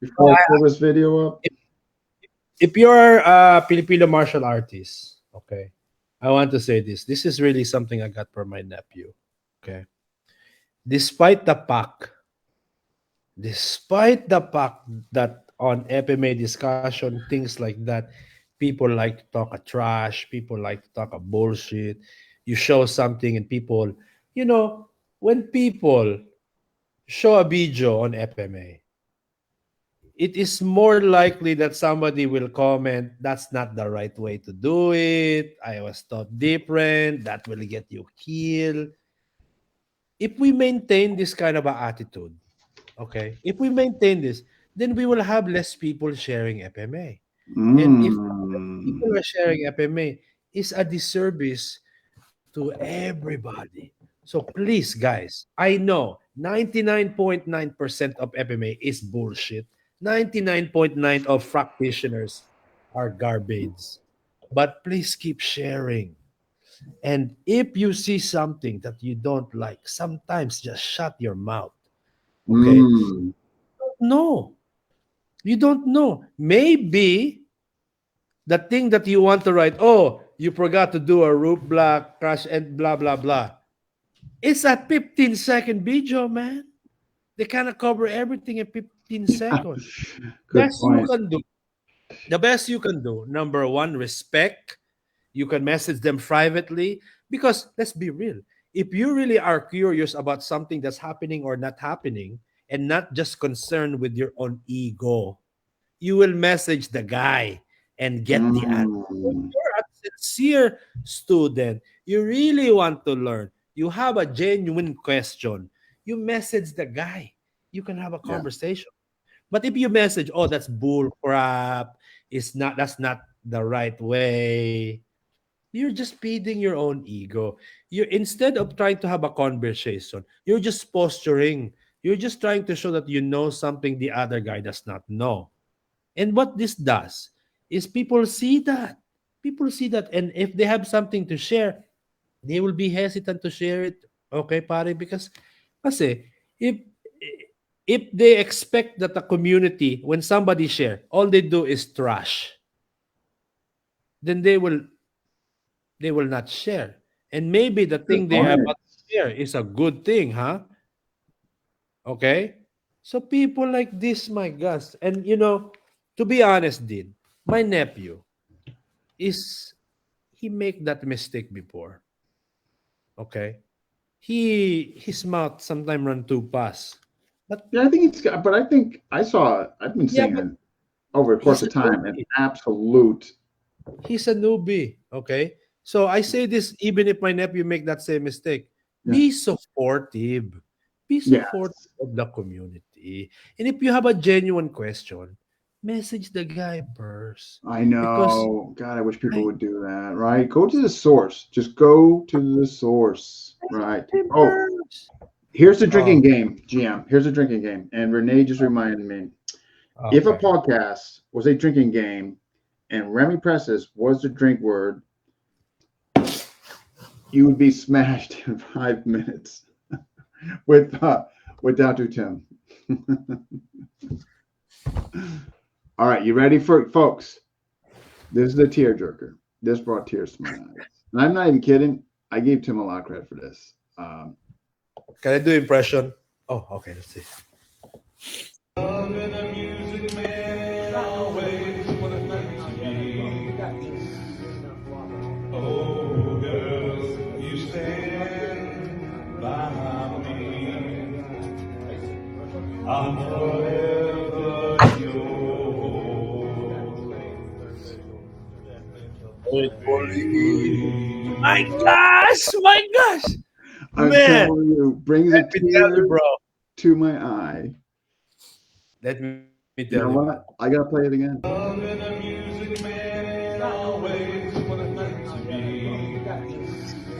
Speaker 1: before I pull this video up?
Speaker 2: If you're a Filipino martial artist, okay, I want to say this. This is really something I got from my nephew. Okay, despite the fact, that on FMA discussion, things like that, people like to talk a trash, people like to talk a bullshit. You show something and people, when people show a video on FMA, it is more likely that somebody will comment, that's not the right way to do it. I was taught different. That will get you killed. If we maintain this kind of a attitude, okay, if we maintain this, then we will have less people sharing FMA. And if
Speaker 1: Mm.
Speaker 2: people are sharing FMA, is a disservice to everybody. So please, guys, I know 99.9% of FMA is bullshit. 99.9 of practitioners are garbage. But please keep sharing. And if you see something that you don't like, sometimes just shut your mouth. Okay?
Speaker 1: Mm.
Speaker 2: No, you don't know. Maybe the thing that you want to write, oh, you forgot to do a roof block, crash, and blah, blah, blah. It's a 15-second video, man. They cannot cover everything in 15 seconds.
Speaker 1: Good
Speaker 2: Best you
Speaker 1: point.
Speaker 2: can do. The best you can do, number one, respect. You can message them privately because let's be real. If you really are curious about something that's happening or not happening and not just concerned with your own ego, you will message the guy and get the answer. If
Speaker 1: Mm.
Speaker 2: you're a sincere student, you really want to learn, you have a genuine question, you message the guy. You can have a
Speaker 1: Yeah.
Speaker 2: conversation. But if you message, oh, that's bull crap, that's not the right way, you're just feeding your own ego. You instead of trying to have a conversation, you're just posturing. You're just trying to show that you know something the other guy does not know. And what this does is people see that. People see that. And if they have something to share, they will be hesitant to share it. Okay, pare? Because kasi, if they expect that the community, when somebody share, all they do is trash, then they will not share. And maybe the
Speaker 1: Good
Speaker 2: thing they are
Speaker 1: point.
Speaker 2: about to share is a good thing, huh? Okay? So people like this, my gosh. And to be honest, Dean, my nephew is he make that mistake before. Okay? His mouth sometimes run too fast. But
Speaker 1: Yeah, I think it's got, but I think I've been
Speaker 2: yeah,
Speaker 1: seeing
Speaker 2: but
Speaker 1: it over the course
Speaker 2: he's a
Speaker 1: of time, an
Speaker 2: newbie.
Speaker 1: absolute,
Speaker 2: He's a newbie. Okay? So I say this even if my nephew make that same mistake.
Speaker 1: yeah.
Speaker 2: Be supportive. Be supportive
Speaker 1: Yes,
Speaker 2: of the community. And if you have a genuine question, message the guy first.
Speaker 1: I
Speaker 2: Because
Speaker 1: know. God, I wish people
Speaker 2: I
Speaker 1: would do that, right? Go to the source. Just go to the source, right?
Speaker 2: him
Speaker 1: Oh,
Speaker 2: first.
Speaker 1: here's the
Speaker 2: Oh,
Speaker 1: drinking game, GM. Here's a drinking game. And Renee just reminded me, if a
Speaker 2: okay.
Speaker 1: podcast was a drinking game and Remy Presses was the drink word, you would be smashed in 5 minutes with Dr. Tim. All right, you ready for folks? This is a tearjerker. This brought tears to my eyes. And I'm not even kidding. I gave Tim a lot of credit for this.
Speaker 2: Can I do impression? Oh, okay. Let's see.
Speaker 4: Oh, girl, you stand by me. I'm forever yours. Faithfully.
Speaker 2: My gosh! My gosh!
Speaker 1: I'm
Speaker 2: Man,
Speaker 1: telling you, brings a
Speaker 2: let me tell you,
Speaker 1: tear
Speaker 2: bro.
Speaker 1: to my eye.
Speaker 2: Let me tell you,
Speaker 1: You know
Speaker 2: man.
Speaker 1: what? I gotta play it again.
Speaker 4: Love and a music man, always what a night to be.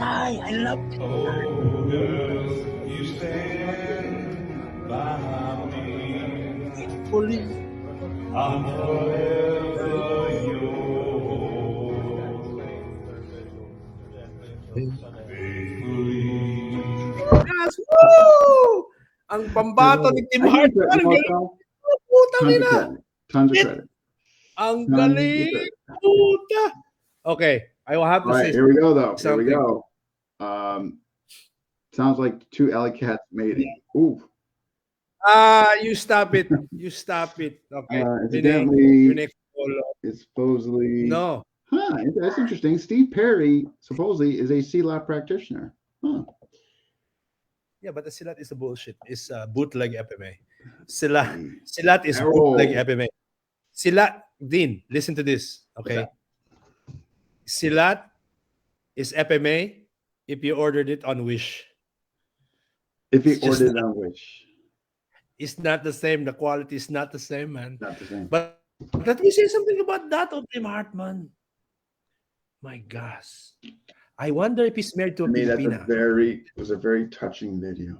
Speaker 2: I love
Speaker 4: Oh, girl, you stand by me.
Speaker 2: fully.
Speaker 4: I'm forever yours. Faithfully.
Speaker 2: Yes! Woo! Ang pambato ni Tim
Speaker 1: I give him
Speaker 2: Hart.
Speaker 1: credit,
Speaker 2: Ang galing.
Speaker 1: Marcel.
Speaker 2: Oh, putang
Speaker 1: Tons of
Speaker 2: ina.
Speaker 1: credit. Tons of
Speaker 2: Shit.
Speaker 1: credit.
Speaker 2: Ang
Speaker 1: Tons of
Speaker 2: galing.
Speaker 1: credit.
Speaker 2: Puta. Okay, I will have
Speaker 1: All
Speaker 2: to
Speaker 1: right,
Speaker 2: say
Speaker 1: here we go though. Here we
Speaker 2: something.
Speaker 1: go. Sounds like two alley cats mating. Ooh.
Speaker 2: You stop it. You stop it. Okay, Renee, your
Speaker 1: Incidentally,
Speaker 2: next call.
Speaker 1: it's supposedly,
Speaker 2: No.
Speaker 1: that's interesting. Steve Perry supposedly is a CLAP practitioner. Huh.
Speaker 2: Yeah, but the silat is a bullshit. It's bootleg FMA.
Speaker 1: Hey.
Speaker 2: Silat is bootleg
Speaker 1: Oh,
Speaker 2: FMA. Silat, Dean, listen to this.
Speaker 1: what's that?
Speaker 2: Okay. Silat is FMA if you ordered it on Wish.
Speaker 1: If he
Speaker 2: It's just
Speaker 1: ordered on Wish,
Speaker 2: it's not the same. The quality is not the same, man.
Speaker 1: not the same.
Speaker 2: But let me say something about that of Tim Hartman. My gosh. I wonder if he's married to
Speaker 1: I
Speaker 2: a
Speaker 1: mean,
Speaker 2: Filipina.
Speaker 1: it was a very touching video.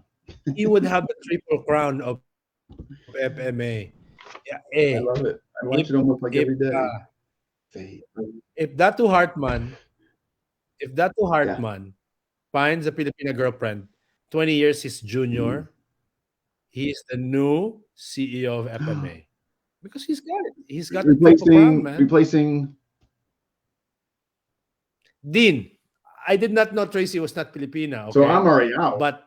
Speaker 2: He would have the triple crown of FMA. Yeah,
Speaker 1: I love it. I watch
Speaker 2: if
Speaker 1: it almost like
Speaker 2: if
Speaker 1: every day.
Speaker 2: uh,
Speaker 1: Faith.
Speaker 2: if Datu Hartman, if Dato Hartman finds a Filipina girlfriend, 20 years his junior, he is the new CEO of FMA. Because he's got it. He's got the Triple Crown, man.
Speaker 1: Replacing.
Speaker 2: Dean, I did not know Tracy was not Filipina. Okay?
Speaker 1: So I'm already out.
Speaker 2: But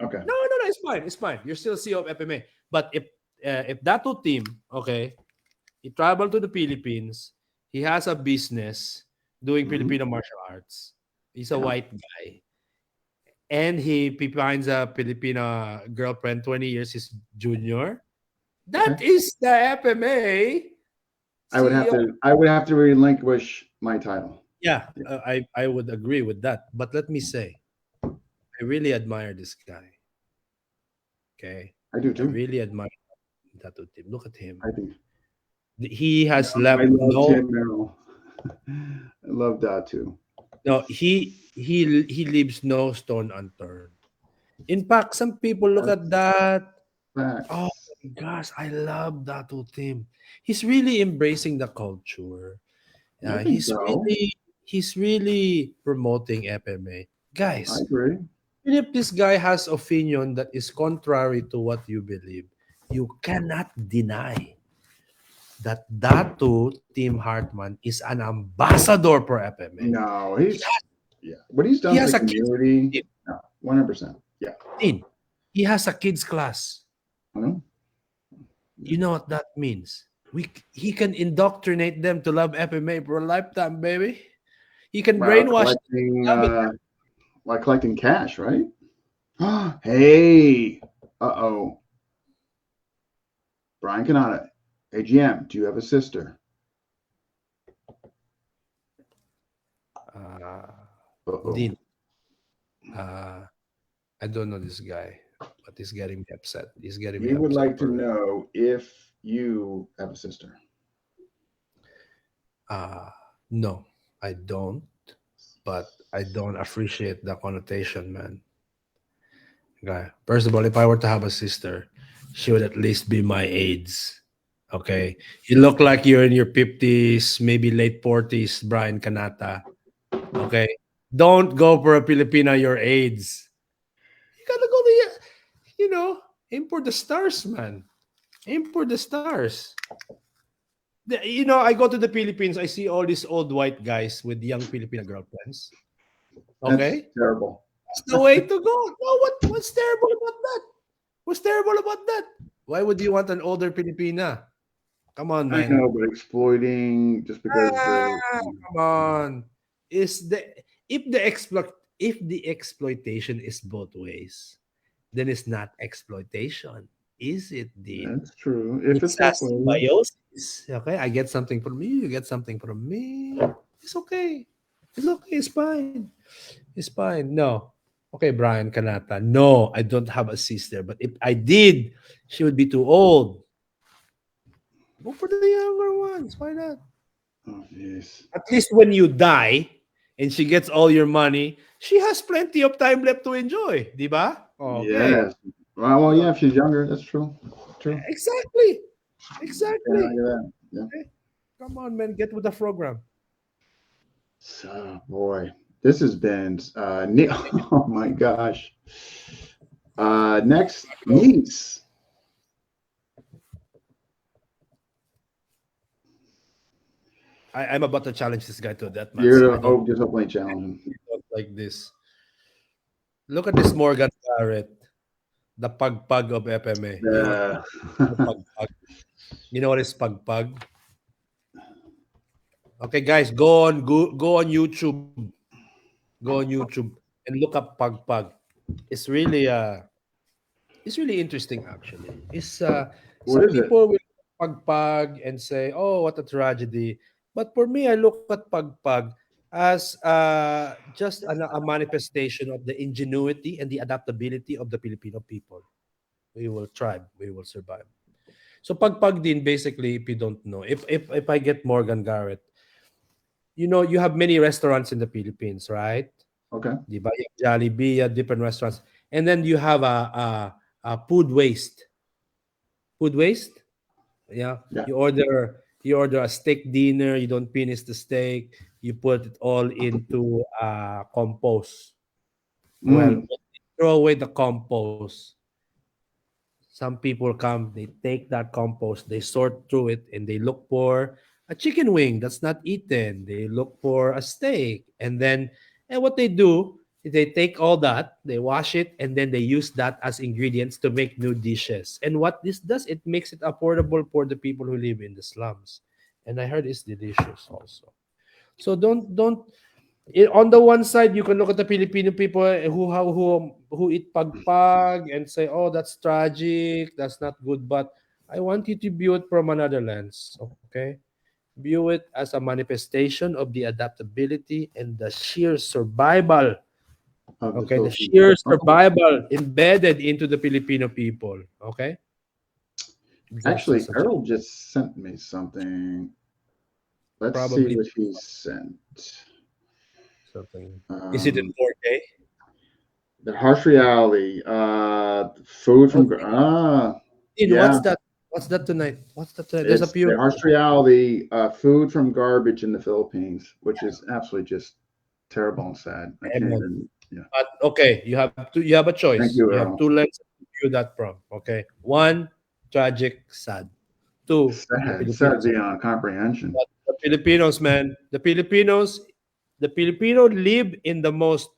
Speaker 1: Okay.
Speaker 2: no, it's fine. It's fine. You're still CEO of FMA. But if Dato team, okay, he traveled to the Philippines, he has a business doing Filipino martial arts. He's a white guy. And he finds a Filipina girlfriend, 20 years his junior. That is the FMA.
Speaker 1: I would have to relinquish my title.
Speaker 2: Yeah, I would agree with that. But let me say, I really admire this guy. Okay,
Speaker 1: I do
Speaker 2: I
Speaker 1: too.
Speaker 2: really admire that team. Look at him.
Speaker 1: I think
Speaker 2: He has left
Speaker 1: I love
Speaker 2: no.
Speaker 1: Tim Merrill. I love that too.
Speaker 2: No, he leaves no stone unturned. In fact, some people look at that.
Speaker 1: Facts.
Speaker 2: Oh my gosh, I love that team. He's really embracing the culture.
Speaker 1: I think so.
Speaker 2: He's really promoting FMA.
Speaker 1: I
Speaker 2: Guys,
Speaker 1: agree.
Speaker 2: even if this guy has opinion that is contrary to what you believe, you cannot deny that Tim Hartman is an ambassador for FMA.
Speaker 1: No, what he's done
Speaker 2: he
Speaker 1: for
Speaker 2: has
Speaker 1: the
Speaker 2: a kids
Speaker 1: community. No, 100%. Yeah.
Speaker 2: He has a kids class.
Speaker 1: Mhm.
Speaker 2: You know what that means? He can indoctrinate them to love FMA for a lifetime, baby. He can brainwash them.
Speaker 1: Like collecting cash, right? Hey. Uh-oh. Brian Canada. Hey, GM, do you have a sister?
Speaker 2: Dean, I don't know this guy, but he's getting me upset. He's getting me
Speaker 1: He would
Speaker 2: upset
Speaker 1: like to know if you have a sister.
Speaker 2: No, I don't. But I don't appreciate the connotation, man. Okay. First of all, if I were to have a sister, she would at least be my age. Okay. You look like you're in your 50s, maybe late 40s, Brian Kanata. Okay. Don't go for a Filipina your age. You gotta go to, aim for the stars, man. Aim for the stars. I go to the Philippines, I see all these old white guys with young Filipina girlfriends. Okay?
Speaker 1: That's terrible.
Speaker 2: That's the way to go. No, what's terrible about that? What's terrible about that? Why would you want an older Filipina? Come on, man.
Speaker 1: I know, but exploiting just because
Speaker 2: come on. If the exploitation is both ways, then it's not exploitation. Is it, Dean?
Speaker 1: That's true. If it's
Speaker 2: symbiosis. Okay, I get something from you, you get something from me. It's okay. It's okay, it's fine. It's fine. No. Okay, Brian Kanata. No, I don't have a sister. But if I did, she would be too old. Go for the younger ones. Why not?
Speaker 1: Oh, yes.
Speaker 2: At least when you die and she gets all your money, she has plenty of time left to enjoy. Diba? Okay.
Speaker 1: Yes. Well, yeah, if she's younger, that's true. True.
Speaker 2: Exactly.
Speaker 1: Yeah.
Speaker 2: Okay. Come on, man. Get with the program.
Speaker 1: So, boy, this has been oh my gosh. Next, niece.
Speaker 2: I'm about to challenge this guy to that match.
Speaker 1: You're just hopefully challenge him.
Speaker 2: Like this. Look at this Morgan Garrett, the pagpag of FMA. You know what is pagpag? Okay, guys, go on YouTube. Go on YouTube and look up pagpag. It's really interesting actually. It's some people will pagpag and say, "Oh, what a tragedy." But for me, I look at pagpag as just a manifestation of the ingenuity and the adaptability of the Filipino people. We will thrive. We will survive. So pagpag din, basically, if you don't know, if I get Morgan Garrett, you have many restaurants in the Philippines, right?
Speaker 1: Okay.
Speaker 2: Diba? Jollibee, different restaurants. And then you have a food waste. Food waste? Yeah. You You order a steak dinner, you don't finish the steak, you put it all into compost. Well,
Speaker 1: Mm.
Speaker 2: when they throw away the compost, some people come, they take that compost, they sort through it, and they look for a chicken wing that's not eaten. They look for a steak. And what they do is they take all that, they wash it, and then they use that as ingredients to make new dishes. And what this does, it makes it affordable for the people who live in the slums. And I heard it's delicious also. So don't on the one side, you can look at the Filipino people who eat pagpag and say, "Oh, that's tragic. That's not good." But I want you to view it from another lens. Okay, view it as a manifestation of the adaptability and the sheer survival.
Speaker 1: Of the
Speaker 2: Okay, the
Speaker 1: Philippines.
Speaker 2: sheer
Speaker 1: Okay.
Speaker 2: survival embedded into the Filipino people. Okay,
Speaker 1: Actually,
Speaker 2: versus such a
Speaker 1: Errol just sent me something. Let's see
Speaker 2: probably
Speaker 1: what he sent.
Speaker 2: something. Is it in
Speaker 1: Um,
Speaker 2: 4K?
Speaker 1: the harsh reality. Food
Speaker 2: Oh,
Speaker 1: from.
Speaker 2: What's
Speaker 1: Yeah.
Speaker 2: that? What's that tonight? What's that tonight? There's a
Speaker 1: It's
Speaker 2: pure.
Speaker 1: the harsh reality. Food from garbage in the Philippines, which is absolutely just terrible and sad. I can't
Speaker 2: Amen.
Speaker 1: even. Yeah.
Speaker 2: But okay, you have a choice.
Speaker 1: Thank you,
Speaker 2: You have two
Speaker 1: Errol.
Speaker 2: lenses to view that from. Okay, one, tragic, sad. Two, the
Speaker 1: Sad, sad
Speaker 2: Filipinos.
Speaker 1: beyond comprehension.
Speaker 2: But the Filipinos, man, the Filipino live in the most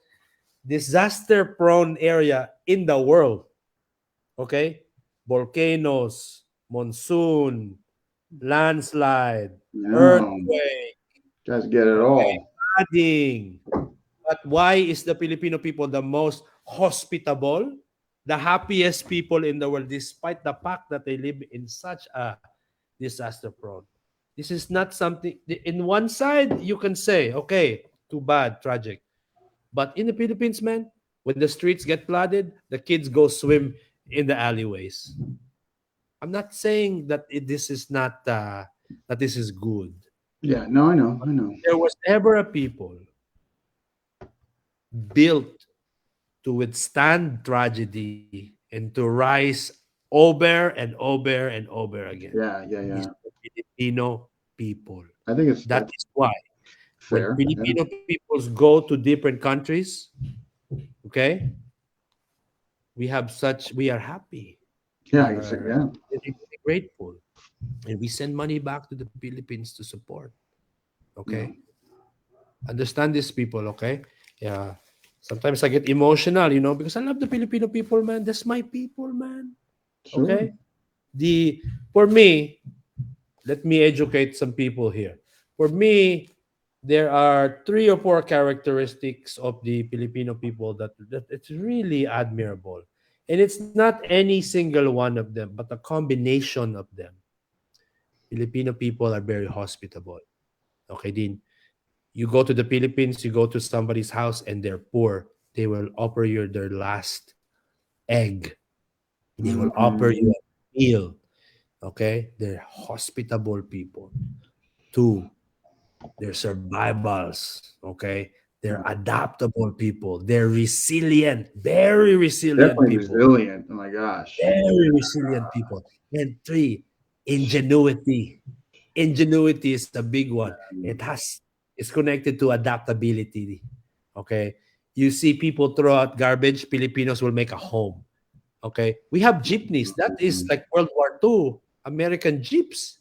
Speaker 2: disaster-prone area in the world. Okay, volcanoes, monsoon, landslide,
Speaker 1: No,
Speaker 2: earthquake.
Speaker 1: guys get it
Speaker 2: Okay,
Speaker 1: all.
Speaker 2: flooding. But why is the Filipino people the most hospitable, the happiest people in the world, despite the fact that they live in such a disaster prone? This is not something, in one side, you can say, okay, too bad, tragic. But in the Philippines, man, when the streets get flooded, the kids go swim in the alleyways. I'm not saying that this is not, that this is good.
Speaker 1: Yeah, no, I know, I know.
Speaker 2: There was ever a people built to withstand tragedy and to rise over and over and over again
Speaker 1: Yeah, yeah,
Speaker 2: is
Speaker 1: yeah.
Speaker 2: the Filipino people.
Speaker 1: I think it's
Speaker 2: That
Speaker 1: that's
Speaker 2: is why when
Speaker 1: fair. Yeah,
Speaker 2: Filipino peoples go to different countries, okay, we are happy.
Speaker 1: yeah,
Speaker 2: We are
Speaker 1: yeah,
Speaker 2: really, really grateful. And we send money back to the Philippines to support.
Speaker 1: yeah.
Speaker 2: Okay. Understand these people, okay? Yeah. Sometimes I get emotional, because I love the Filipino people, man. That's my people, man.
Speaker 1: Sure.
Speaker 2: Okay? The For me, let me educate some people here. For me, there are three or four characteristics of the Filipino people that it's really admirable. And it's not any single one of them, but a combination of them. Filipino people are very hospitable. Okay, Dean? You go to the Philippines, you go to somebody's house and they're poor, they will offer you their last egg. They will offer
Speaker 1: Mhm.
Speaker 2: you a meal. Okay? They're hospitable people. Two, they're survivals. Okay? They're
Speaker 1: Yeah.
Speaker 2: adaptable people. They're resilient, very resilient
Speaker 1: Definitely
Speaker 2: people.
Speaker 1: resilient. Oh my gosh.
Speaker 2: Very resilient people. And three, ingenuity. Ingenuity is a big one. It's connected to adaptability. Okay. You see people throw out garbage, Filipinos will make a home. Okay. We have jeepneys. That is
Speaker 1: Mhm.
Speaker 2: like World War II American jeeps.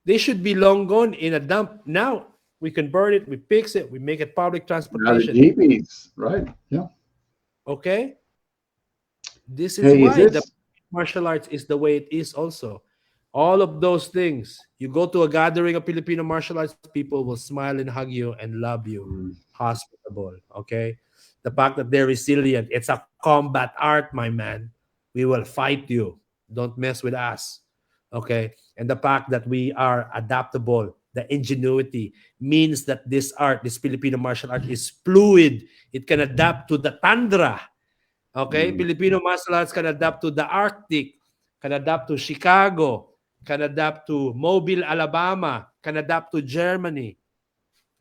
Speaker 2: They should be long gone in a dump. Now we convert it, we fix it, we make it public
Speaker 1: Now the
Speaker 2: transportation.
Speaker 1: GPs, right? Yeah.
Speaker 2: Okay. This is
Speaker 1: Hey, is
Speaker 2: why the
Speaker 1: this?
Speaker 2: martial arts is the way it is also. All of those things. You go to a gathering of Filipino martial arts, people will smile and hug you and love you.
Speaker 1: Mm,
Speaker 2: Hospitable. Okay. The fact that they're resilient. It's a combat art, my man. We will fight you. Don't mess with us. Okay. And the fact that we are adaptable, the ingenuity means that this Filipino martial art is fluid. It can adapt to the tundra. Okay,
Speaker 1: mm.
Speaker 2: Filipino martial arts can adapt to the Arctic, can adapt to Chicago, can adapt to Mobile, Alabama, can adapt to Germany.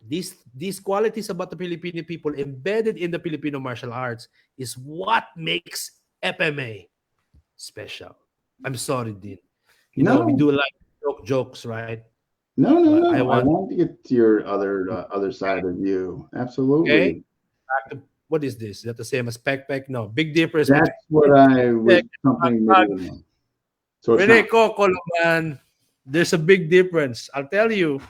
Speaker 2: These qualities about the Filipino people embedded in the Filipino martial arts is what makes FMA special. I'm sorry, Dean. We
Speaker 1: No,
Speaker 2: do like jokes, right?
Speaker 1: No, no,
Speaker 2: but I
Speaker 1: no. I
Speaker 2: want,
Speaker 1: want to get to your other side of you.
Speaker 2: okay.
Speaker 1: Absolutely.
Speaker 2: What is this? Is that the same as backpack? No, big difference between
Speaker 1: That's what I
Speaker 2: backpack
Speaker 1: was
Speaker 2: and
Speaker 1: something
Speaker 2: backpack.
Speaker 1: medieval. So it's
Speaker 2: Rene
Speaker 1: not.
Speaker 2: Coco, man. There's a big difference. I'll tell you.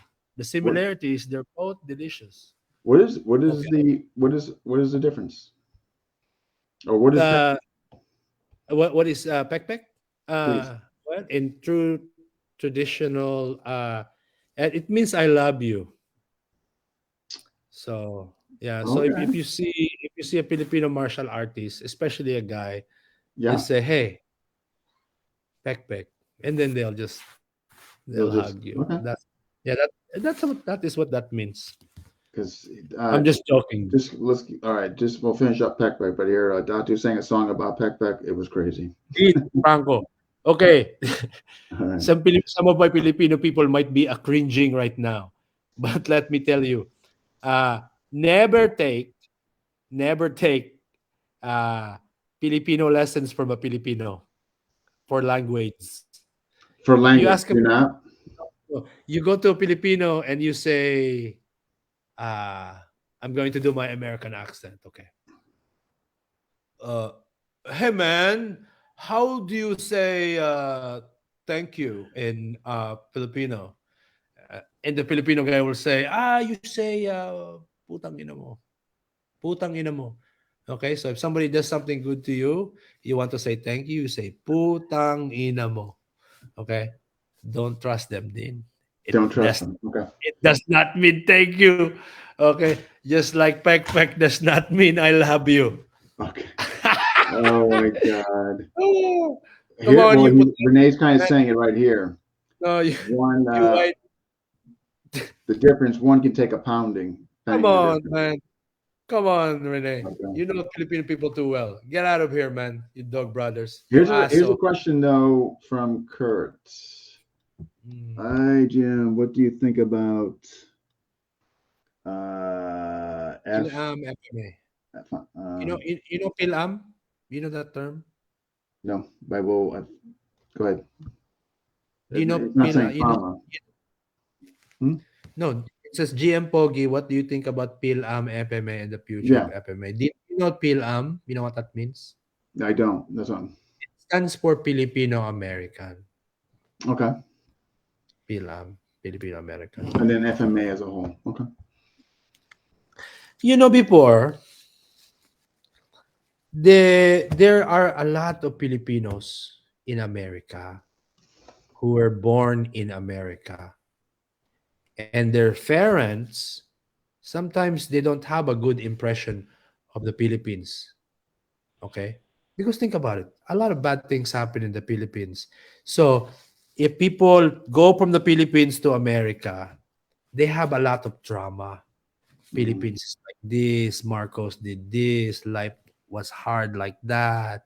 Speaker 2: The
Speaker 1: What
Speaker 2: similarities, they're both delicious.
Speaker 1: what is
Speaker 2: Okay.
Speaker 1: the difference? Or what is
Speaker 2: Uh, what is backpack?
Speaker 1: please?
Speaker 2: Well, in true traditional, and it means I love you. So yeah. So if
Speaker 1: Okay.
Speaker 2: you see a Filipino martial artist, especially a guy,
Speaker 1: Yeah.
Speaker 2: just say, "Hey, backpack," and then they'll
Speaker 1: They'll
Speaker 2: hug
Speaker 1: just
Speaker 2: you.
Speaker 1: okay.
Speaker 2: That's yeah. That is what that means.
Speaker 1: Because
Speaker 2: I'm just joking.
Speaker 1: just let's all right. Just we'll finish up Peck Peck. But here, Datu sang a song about Peck Peck. It was crazy.
Speaker 2: Indeed, Franco. Okay.
Speaker 1: All right.
Speaker 2: Some of my Filipino people might be a cringing right now, but let me tell you, uh, never take, never take uh, Filipino lessons from a Filipino for language.
Speaker 1: For
Speaker 2: If you
Speaker 1: language,
Speaker 2: ask a
Speaker 1: do not.
Speaker 2: you go to a Filipino and you say, uh, "I'm going to do my American accent." Okay. Uh, hey man, how do you say thank you in Filipino? And the Filipino guy will say, you say, putang ina mo. Putang ina mo. Okay, so if somebody does something good to you, you want to say thank you, you say, putang ina mo. Okay? Don't trust them, Dean.
Speaker 1: Don't trust them. Okay.
Speaker 2: It does not mean thank you. Okay? Just like peck peck does not mean I love you.
Speaker 1: Okay. Oh my God.
Speaker 2: Oh, come
Speaker 1: Here,
Speaker 2: on,
Speaker 1: well,
Speaker 2: you put
Speaker 1: Renee's kind of
Speaker 2: that,
Speaker 1: saying it right here.
Speaker 2: no,
Speaker 1: One,
Speaker 2: you white.
Speaker 1: the difference. One can take a pounding.
Speaker 2: Come
Speaker 1: Bang the
Speaker 2: on,
Speaker 1: difference.
Speaker 2: man. Come on, Rene.
Speaker 1: Okay.
Speaker 2: You know Filipino people too well. Get out of here, man. You dog brothers. You
Speaker 1: Here's a
Speaker 2: asshole.
Speaker 1: question though from Kurt.
Speaker 2: Mm.
Speaker 1: Hi Jim, what do you think about F?
Speaker 2: Pilam FMA.
Speaker 1: F
Speaker 2: You know Pilam? You know that term?
Speaker 1: no Bible. Go ahead.
Speaker 2: Do you know
Speaker 1: It's not saying
Speaker 2: you know
Speaker 1: comma. Hmm?
Speaker 2: no, it says GM Pogi, what do you think about Pilam FMA and the future of
Speaker 1: Yeah,
Speaker 2: FMA? Do you know Pilam? You know what that means?
Speaker 1: I don't. That's one.
Speaker 2: It stands for Filipino American.
Speaker 1: Okay.
Speaker 2: Pilam, Filipino American.
Speaker 1: And then FMA as a whole. Okay.
Speaker 2: You know before, there are a lot of Filipinos in America who were born in America, and their parents sometimes they don't have a good impression of the Philippines. Okay, because think about it, a lot of bad things happen in the Philippines. So if people go from the Philippines to America, they have a lot of trauma.
Speaker 1: Mhm.
Speaker 2: Philippines is like this, Marcos did this, life was hard like that.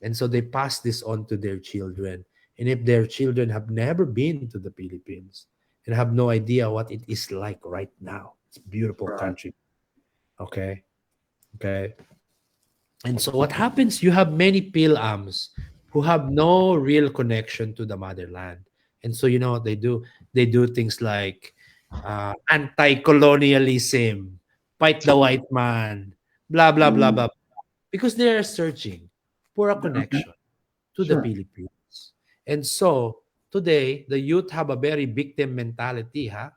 Speaker 2: And so they pass this on to their children. And if their children have never been to the Philippines and have no idea what it is like right now, it's a beautiful
Speaker 1: Right.
Speaker 2: country. Okay. Okay. And so what happens? You have many pilams who have no real connection to the motherland. And so you know what they do? They do things like anti-colonialism, fight the white man, blah blah blah
Speaker 1: Mm,
Speaker 2: blah, because they are searching for a
Speaker 1: okay.
Speaker 2: connection to the
Speaker 1: Sure.
Speaker 2: Philippines. And so today, the youth have a very victim mentality, huh?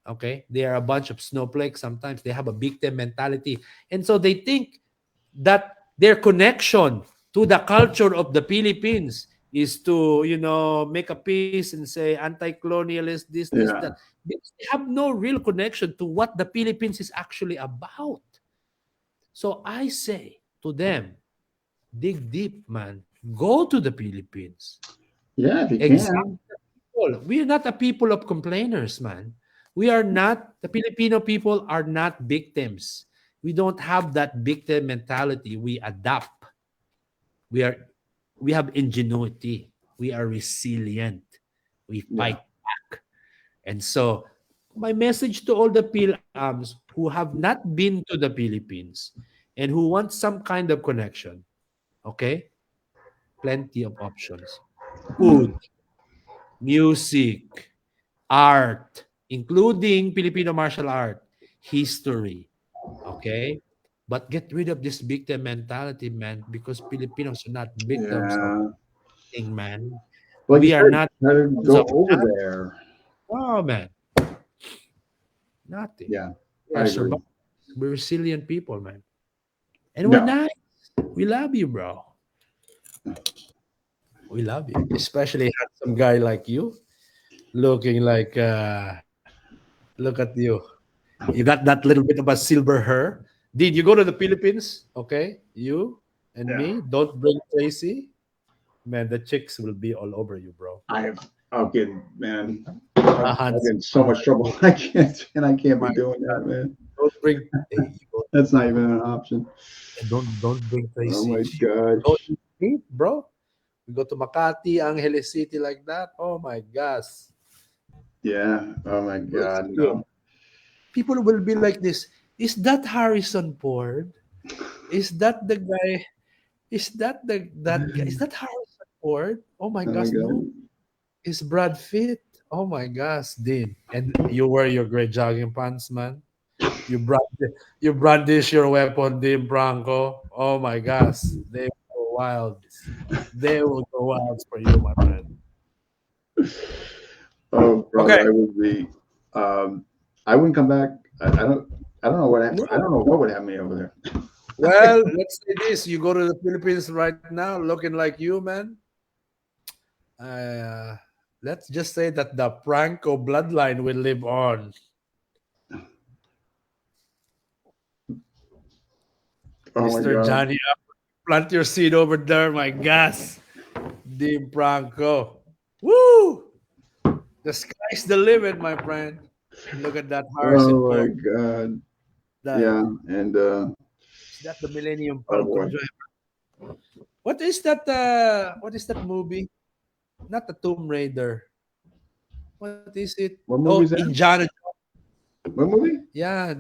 Speaker 2: Okay? They are a bunch of snowflakes. Sometimes they have a victim mentality. And so they think that their connection to the culture of the Philippines is to, make a peace and say anti-colonialist, this, that.
Speaker 1: Yeah.
Speaker 2: They have no real connection to what the Philippines is actually about. So I say to them, dig deep, man. Go to the Philippines.
Speaker 1: Yeah. If you
Speaker 2: Example.
Speaker 1: can.
Speaker 2: We are not a people of complainers, man. We are not, the Filipino people are not victims. We don't have that victim mentality. We adapt. We are we have ingenuity. We are resilient. We
Speaker 1: Yeah.
Speaker 2: fight back. And so my message to all the PILAMs who have not been to the Philippines and who want some kind of connection, okay? Plenty of options.
Speaker 1: Mhm.
Speaker 2: Food, music, art, including Filipino martial art, history. Okay? But get rid of this victim mentality, man, because Filipinos are not victims of
Speaker 1: Yeah.
Speaker 2: anything, man.
Speaker 1: Like you
Speaker 2: We are
Speaker 1: said,
Speaker 2: not
Speaker 1: try to
Speaker 2: victims
Speaker 1: go
Speaker 2: of
Speaker 1: over
Speaker 2: that.
Speaker 1: there.
Speaker 2: Oh, man. Nothing.
Speaker 1: Yeah,
Speaker 2: We
Speaker 1: I
Speaker 2: are
Speaker 1: agree.
Speaker 2: survivors. We're resilient people, man. And we're
Speaker 1: No,
Speaker 2: nice. We love you, bro. We love you. Especially handsome guy like you, looking like look at you. You got that little bit of a silver hair. Did you go to the Philippines? Okay, you and
Speaker 1: yeah.
Speaker 2: me. Don't bring Tracy. Man, the chicks will be all over you, bro.
Speaker 1: I'll get, man.
Speaker 2: A
Speaker 1: I'll get
Speaker 2: handsome
Speaker 1: in so
Speaker 2: man
Speaker 1: much
Speaker 2: like
Speaker 1: trouble.
Speaker 2: you.
Speaker 1: I can't, and I can't
Speaker 2: My
Speaker 1: be doing
Speaker 2: God,
Speaker 1: that, man.
Speaker 2: don't bring. Hey, you go,
Speaker 1: That's not even an option.
Speaker 2: don't bring
Speaker 1: Oh
Speaker 2: Tracy.
Speaker 1: my
Speaker 2: She go
Speaker 1: gosh.
Speaker 2: to me, bro. We go to Makati, Angeles City like that. Oh my gosh.
Speaker 1: Yeah. Oh my
Speaker 2: We'll
Speaker 1: God.
Speaker 2: see you.
Speaker 1: No.
Speaker 2: People will be like this. Is that Harrison Ford? Is that the guy? Is that that guy? Is that Harrison Ford? Oh my
Speaker 1: Oh my
Speaker 2: gosh, no.
Speaker 1: God.
Speaker 2: It's Brad Pitt. Oh my gosh, Dean. And you wear your gray jogging pants, man. You brandish your weapon, Dean Branco. Oh my gosh. They will go wild. They will go wild for you, my friend.
Speaker 1: Oh,
Speaker 2: Okay.
Speaker 1: brother, I would be. Um, I wouldn't come back. I don't. I don't know what. I
Speaker 2: No.
Speaker 1: don't know what would have me over there.
Speaker 2: Well, let's say this. You go to the Philippines right now looking like you, man. Uh, let's just say that the Franco bloodline will live on.
Speaker 1: Oh my
Speaker 2: Mr.
Speaker 1: God.
Speaker 2: Johnny, plant your seed over there, my gas. Dean Franco. Woo! The sky's the limit, my friend. Look at that Harrison
Speaker 1: Oh my
Speaker 2: Ford.
Speaker 1: God.
Speaker 2: Died.
Speaker 1: Yeah. And
Speaker 2: Is that the Millennium
Speaker 1: oh
Speaker 2: Falcon
Speaker 1: boy.
Speaker 2: driver? What is that movie? Not the Tomb Raider. What is it?
Speaker 1: What
Speaker 2: Oh,
Speaker 1: movie is that?
Speaker 2: Indiana.
Speaker 1: What movie?
Speaker 2: Yeah,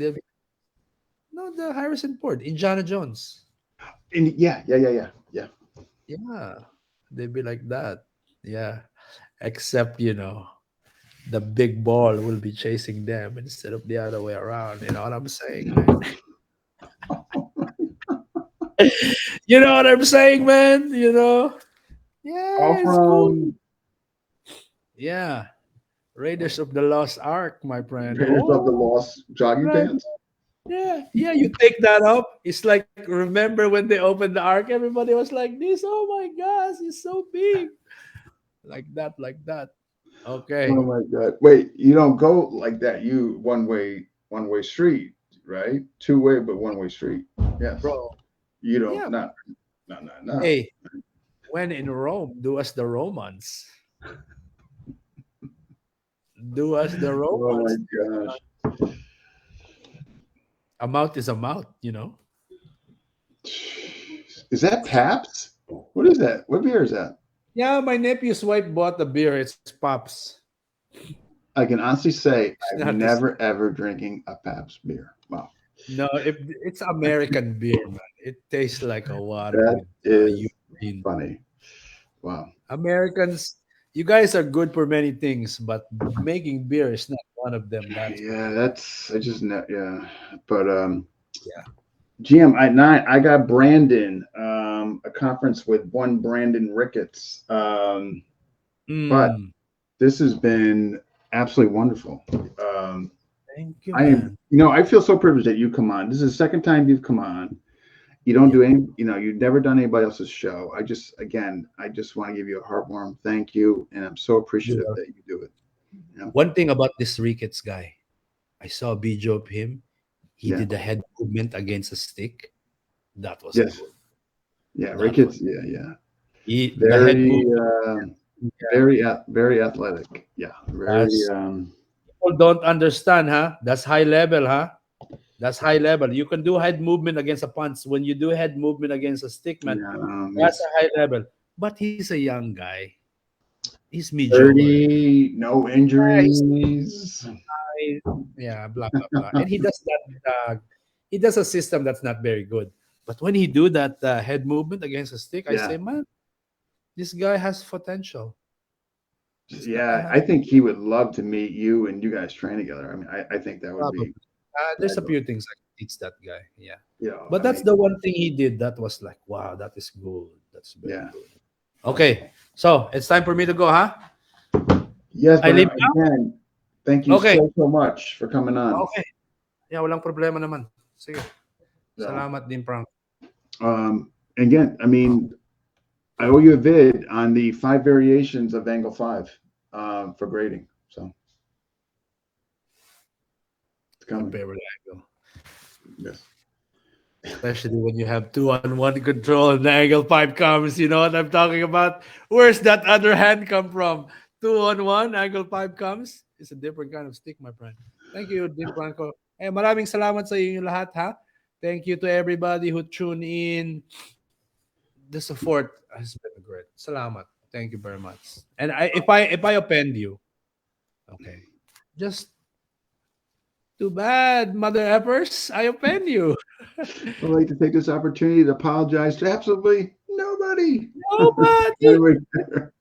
Speaker 2: no, the Harrison Ford, Indiana Jones.
Speaker 1: Yeah. Yeah. Yeah. Yeah. Yeah.
Speaker 2: Yeah, they'd be like that. Yeah, except the big ball will be chasing them instead of the other way around. You know what I'm saying, man? You know what I'm saying, man?
Speaker 1: All
Speaker 2: Yeah, it's cool.
Speaker 1: from
Speaker 2: Yeah, Raiders of the Lost Ark, my friend.
Speaker 1: Raiders of the
Speaker 2: Oh,
Speaker 1: Lost jogging
Speaker 2: right.
Speaker 1: pants.
Speaker 2: Yeah, yeah. You take that up. It's like remember when they opened the ark, everybody was like this. Oh my gosh, it's so big, like that, like that.
Speaker 1: Oh
Speaker 2: Okay,
Speaker 1: my God. Wait, you don't go like that. You one way street, right? Two way, but one way street. Yes.
Speaker 2: bro.
Speaker 1: You don't.
Speaker 2: Yeah.
Speaker 1: Not. No. No. No.
Speaker 2: Hey, when in Rome, do us the Romans. Do us the
Speaker 1: Oh my
Speaker 2: Romans.
Speaker 1: gosh.
Speaker 2: A mouth is a mouth.
Speaker 1: Is that Paps? What is that? What beer is that?
Speaker 2: Yeah, my nephew's wife bought the beer. It's Pops.
Speaker 1: I can honestly say
Speaker 2: It's
Speaker 1: I've
Speaker 2: not this.
Speaker 1: never ever drinking a Paps beer. Wow,
Speaker 2: No, if it's American beer, man. It tastes like a water
Speaker 1: that
Speaker 2: with
Speaker 1: is
Speaker 2: urine.
Speaker 1: funny. Wow.
Speaker 2: Americans, you guys are good for many things, but making beer is not one of them. That's for
Speaker 1: Yeah,
Speaker 2: sure.
Speaker 1: that's I just know. Yeah, but
Speaker 2: Yeah.
Speaker 1: GM I nine. I got Brandon. A conference with one Brandon Ricketts. But
Speaker 2: Mm,
Speaker 1: this has been absolutely wonderful.
Speaker 2: thank you,
Speaker 1: I am.
Speaker 2: man.
Speaker 1: I feel so privileged that you come on. This is the second time you've come on. You don't
Speaker 2: Yeah.
Speaker 1: do any, you've never done anybody else's show. I just want to give you a heartwarm thank you, and I'm so
Speaker 2: You
Speaker 1: appreciative
Speaker 2: are.
Speaker 1: that you do it. Yeah,
Speaker 2: One thing about this Ricketts guy, I saw a video of him. He
Speaker 1: yeah,
Speaker 2: did the head movement against a stick. That was
Speaker 1: yes,
Speaker 2: good.
Speaker 1: yeah.
Speaker 2: That was
Speaker 1: Ricketts, yeah, yeah.
Speaker 2: the head
Speaker 1: Very,
Speaker 2: movement. Yeah.
Speaker 1: very athletic. Yeah, very.
Speaker 2: That's people don't understand, huh? That's high level, huh? That's high level. You can do head movement against a punch. When you do head movement against a stick, man,
Speaker 1: Yeah,
Speaker 2: that's
Speaker 1: he's
Speaker 2: a high level. But he's a young guy. He's mediocre.
Speaker 1: 30, no
Speaker 2: Yeah, he's
Speaker 1: injuries.
Speaker 2: high. Yeah, blah blah blah. And he does that. He does a system that's not very good. But when he do that head movement against a stick, I
Speaker 1: Yeah,
Speaker 2: say, man, this guy has potential.
Speaker 1: Yeah, I think he would love to meet you and you guys train together. I mean, I think that would
Speaker 2: Probably.
Speaker 1: be,
Speaker 2: There's a few things I can teach that guy. Yeah.
Speaker 1: you know,
Speaker 2: But
Speaker 1: I
Speaker 2: that's
Speaker 1: mean,
Speaker 2: the one thing he did that was like, wow, that is good. That's very
Speaker 1: yeah.
Speaker 2: good. Okay. So it's time for me to go, huh?
Speaker 1: Yes,
Speaker 2: I
Speaker 1: but
Speaker 2: leave now?
Speaker 1: again, thank you
Speaker 2: Okay.
Speaker 1: so much for coming on.
Speaker 2: Okay. Yeah, walang problema naman. Sige.
Speaker 1: So,
Speaker 2: Salamat din, Frank.
Speaker 1: again, I mean, I owe you a vid on the 5 variations of angle 5 for grading. So it's
Speaker 2: My
Speaker 1: coming.
Speaker 2: favorite angle.
Speaker 1: Yes.
Speaker 2: Especially when you have 2-on-1 control and the angle 5 comes. You know what I'm talking about? Where's that other hand come from? 2-on-1, angle 5 comes. It's a different kind of stick, my friend. Thank you, Dim Franco. Eh, maraming salamat sa inyo lahat, ha? Thank you to everybody who tuned in. The support has been great. Salamat. Thank you very much. And if I offend you, okay, just too bad, mother effers. I offend you.
Speaker 1: I'd like to take this opportunity to apologize to absolutely nobody.
Speaker 2: Nobody.
Speaker 1: Anyway,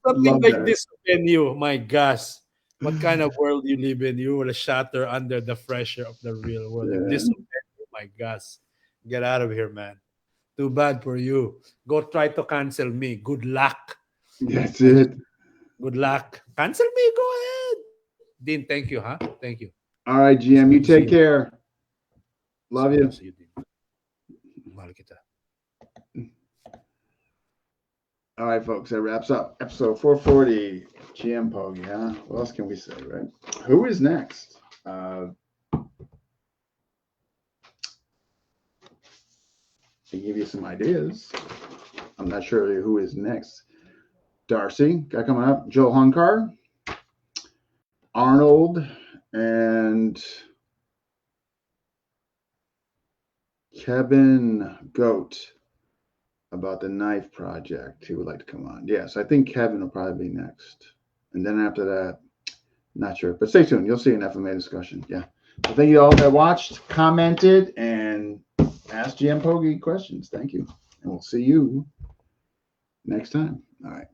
Speaker 2: Something
Speaker 1: love
Speaker 2: like
Speaker 1: that.
Speaker 2: this offend you. My gosh. What kind of world you live in? You will shatter under the pressure of the real world. If this
Speaker 1: Yeah,
Speaker 2: offend you, my gosh. Get out of here, man. Too bad for you. Go try to cancel me. Good luck.
Speaker 1: that's
Speaker 2: I just
Speaker 1: it.
Speaker 2: good luck. Cancel me. Go ahead. Dean, thank you, huh? Thank you.
Speaker 1: All right,
Speaker 2: It's
Speaker 1: GM, you
Speaker 2: good to see
Speaker 1: take
Speaker 2: you.
Speaker 1: care. Love
Speaker 2: Good
Speaker 1: you.
Speaker 2: to see you, Dean. Mahal kita.
Speaker 1: All right, folks, that wraps up episode 440. GM Pogi, huh? What else can we say, right? Who is next? To give you some ideas. I'm not sure who is next. Darcy, got coming up. Joe Hunkar, Arnold, and Kevin Goat about the knife project. Who would like to come on? Yes, I think Kevin will probably be next. And then after that, not sure. But stay tuned. You'll see an FMA discussion. Yeah. So thank you all that watched, commented, and asked GM Pogi questions. Thank you. And we'll see you next time. All right.